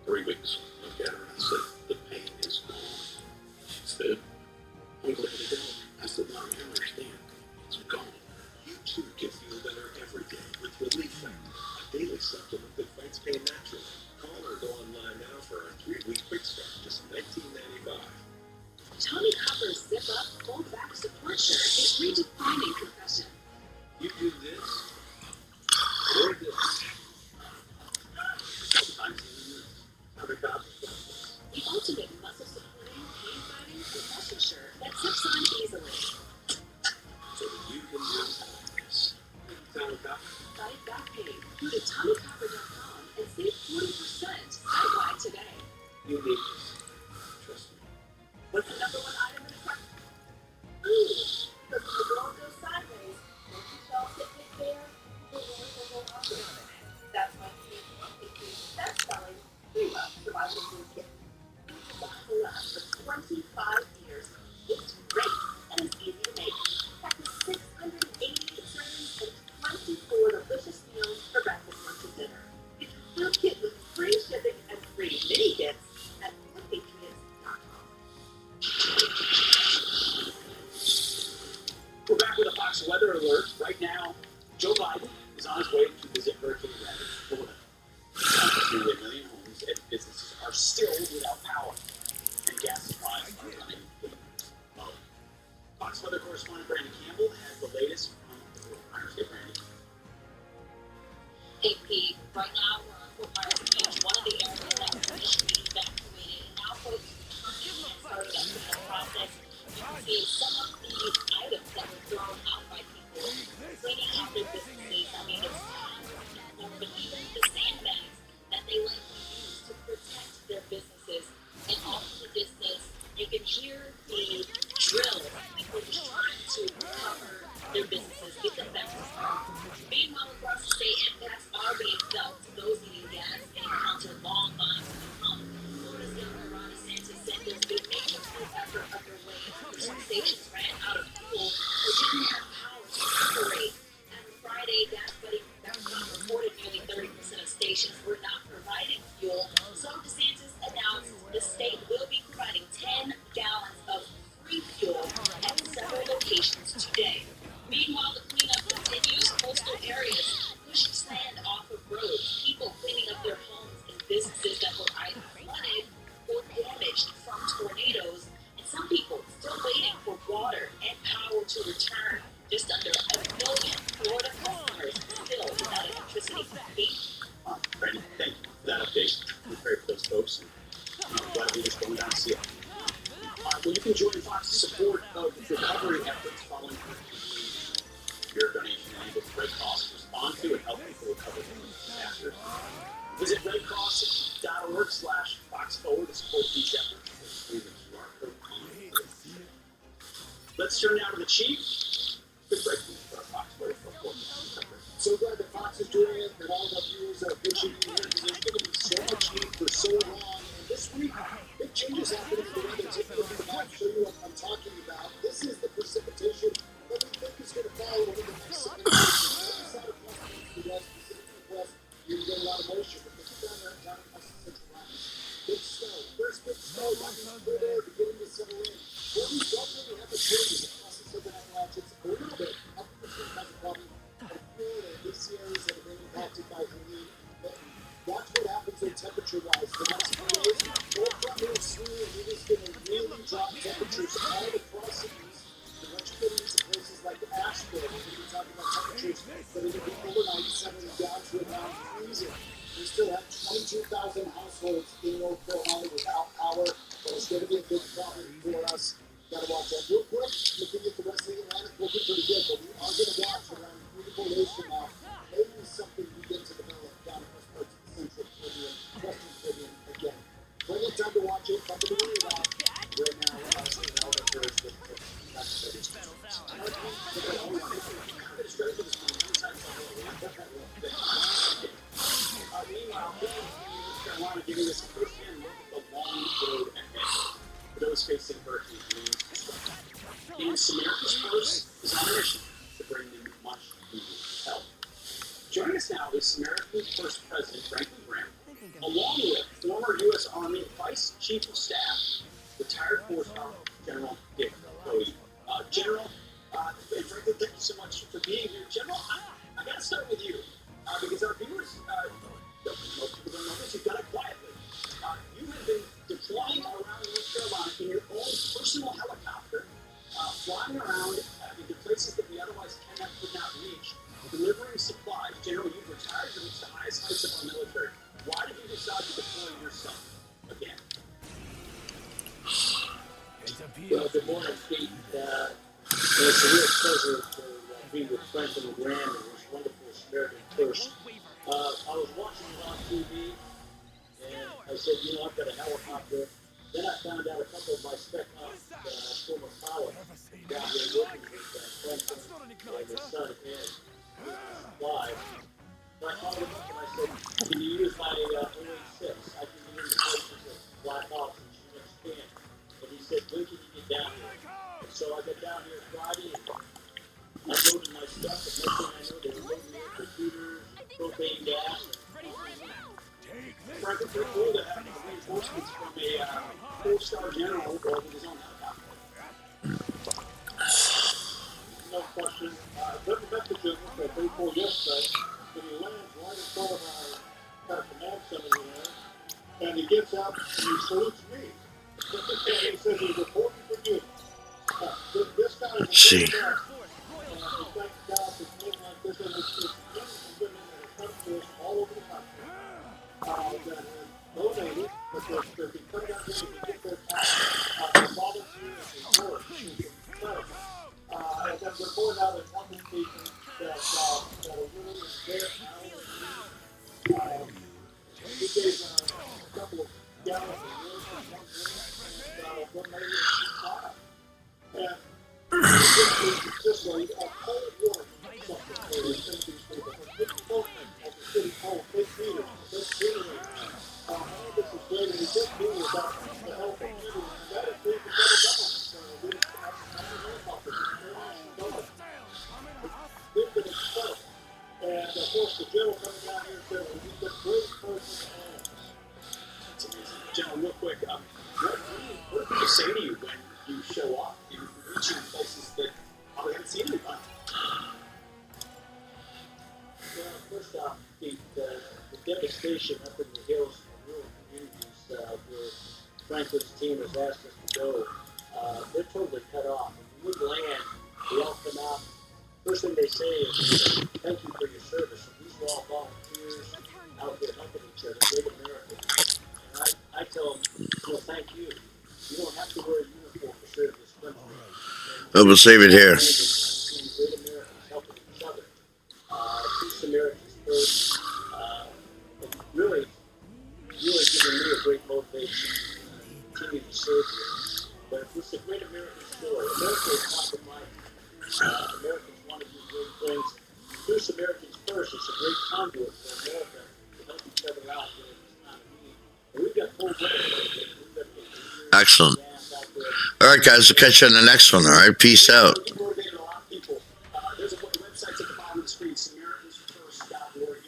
3 weeks. Looked at her and I said, the pain is gone. She said, I'm glad to go. I said, Mom, you understand. It's gone. You too can feel better every day with Relief Factor, a daily supplement that fights pain naturally. Call or go online now for our 3-week quick start, just $19.95. Tommy Copper's zip-up, hold-back support shirt is redefining compression. You do this or this. Sometimes even this. Tommy Copper's got this. The ultimate muscle-supporting, pain-fighting compression shirt that zips on easily. So that you can do this. Tommy Copper. Fight back pain. Go to TommyCopper.com and save 40% site-wide today. You need this. Trust me. What's the #1 item in the cart? Ooh, because when the world goes sideways, don't you shelf sit there, the world will go up. That's why it's best-selling Hero Survival Food Kit. Designed to last for 25 years. It's great and it's easy to make. Packed with 688 servings and 24 delicious meals for breakfast, lunch, and dinner. Get your food kit with free shipping and free mini kits at foodpatriots.com. We're back with a Fox weather alert. Right now, Joe Biden is on his way to visit hurricane-ravaged Florida. Nearly a million homes and businesses are still without power, and gas supplies are running low. Fox weather correspondent Brandon Campbell has the latest on the coronavirus. Hey, Brandon. Hey, Pete. Right now, we're on Fort Myers Beach, one of the areas that was initially evacuated, and now folks are starting that cleanup process. You can see some of the items that were thrown out by people cleaning out their businesses. I mean, it's time but even the sandbags that they like to use to protect their businesses. And off in the distance, you can hear the drill. People just trying to cover their businesses, get them back to start. Meanwhile, across the state, impacts are being felt. Those needing gas encounter long lines at the pump. Florida's Governor Ron DeSantis said there's been major fuel effort underway after some stations ran out of fuel or didn't have power to operate. As of Friday, gas buddy reported nearly 30% of stations were not providing fuel. So DeSantis announced the state will be providing 10 gallons of free fuel at several locations today. Meanwhile, the cleanup continues. Coastal areas pushing sand off of roads. People cleaning up their homes and businesses that were either flooded or damaged from tornadoes. And some people still waiting for water and power to return. Just under 1 million Florida customers still without electricity. Brandon, thank you for that update. We're very for those folks, and I'm glad we're just going down to see it. Well, you can join Fox's support of recovery efforts following hurricane. Your donation enables Red Cross to respond to and help people recover from disasters. Visit redcross.org/foxforward to support these efforts. Let's turn now to the Chief. Good breaking for Fox for so glad that Fox is doing it, that all of our viewers are pitching in here, because there's going to be so much need for so long. And this week, big changes happening in the weather. Take a look at the map, show you what I'm talking about. This is the precipitation that we think is going to fall over the next 7 days. South of the west, Pacific Northwest, you're going to get a lot of moisture, but look down there, down across the central mountains. Big snow. First big snow They're there beginning to settle in. Forties don't really have the changes across the Southern Appalachians a little bit. Up in the South has a problem. And Florida, these areas that have been impacted by Helene. That's what happens in temperature-wise. The next few days, cold front moves through, and it is going to really drop temperatures all across the east. The once you get into places like Asheville, we're going to be talking about temperatures that are going to be overnight settling down to around freezing. We still have 22,000 households in North Carolina without power. That is going to be a big problem for us. Got to watch that. Real quick, looking at the rest of the Atlantic, looking pretty good, but we are going to watch around 3 to 4 days from now. Maybe something begin to develop down in those parts of the Central Caribbean, Western Caribbean again. Plenty of time to watch it, something to worry about. Right now, obviously, now that there is the meanwhile, North Carolina giving us a first-hand look at the long road ahead for those facing Hurricane Helene. And Samaritan's Purse is on a mission to bring them much needed help. Joining us now is Samaritan's Purse President Franklin Graham, along with former U.S. Army Vice Chief of Staff, retired four-star General Dick Cody. General, and Franklin, thank you so much for being here. General, I got to start with you, because our viewers, most people don't know this, you've done it quietly. You have been deploying around North Carolina in your own personal helicopter, flying around into places that we otherwise could not reach, delivering supplies. General, you've retired to reach the highest heights of our military. Why did you decide to deploy yourself again? Well, good morning, Pete. It's a real pleasure to be with Franklin Graham and his wonderful Samaritan Purse. I was watching it on TV, and I said, I've got a helicopter. Then I found out a couple of my spec ops, former pilots, down here working with Franklin and his son, Ed, live. And I called him up and I said, can you use my OA6? I can get into places that Black Ops and Chinook can't. And he said, when can you get down here? And so I got down here Friday and I loaded my stuff. And next thing I know, they were loading me computers, propane gas. Franklin, pretty cool to have reinforcements from a four-star general with his own helicopter. No question. Never met the general for a pretty cool yesterday. But he lands right in front of our command center there. And he gets out and he salutes me. And he says he's reporting for duty. This guy is a great man. And I thank God for being like this. And it's been in the country all over the country. That have donated, but they're coming out here to get their time. They volunteer and work. It's incredible. And then we're going out and helping people that are really there now. We gave a couple of gallons of milk and one lady and and it's just like a cold water something for these people. It's cold at the city cold, big meters, big metering. All this is great, and it's just being about the health of people. And that is being the federal government. So we have to know about this. It's been incredible. And of course, the general coming down here said, he's a great person. That's amazing. General, real quick, what do you say to you when you show up and reaching places that probably haven't seen anybody? Well, first off, Pete, the devastation up in the hills and rural communities where Franklin's team has asked us to go, they're totally cut off. When we land, we all come out. First thing they say is, thank you for your service. And these are all volunteers out there helping each other, great Americans. And I tell them, thank you. You don't have to wear a uniform to serve this country. Oh, we'll save it here. Great Americans helping each other. These Americans first. And really giving me a great motivation to continue to serve you. But it's a great American story. America is not the mighty. Americans want to do great things. Through Samaritan's Purse, it's a great conduit for America to help each other out during this time of need. And we've got full weather. Excellent. All right, guys, we'll catch you on the next one. All right, peace out. There's a website at the bottom of the screen, SaMaritansPurse.org.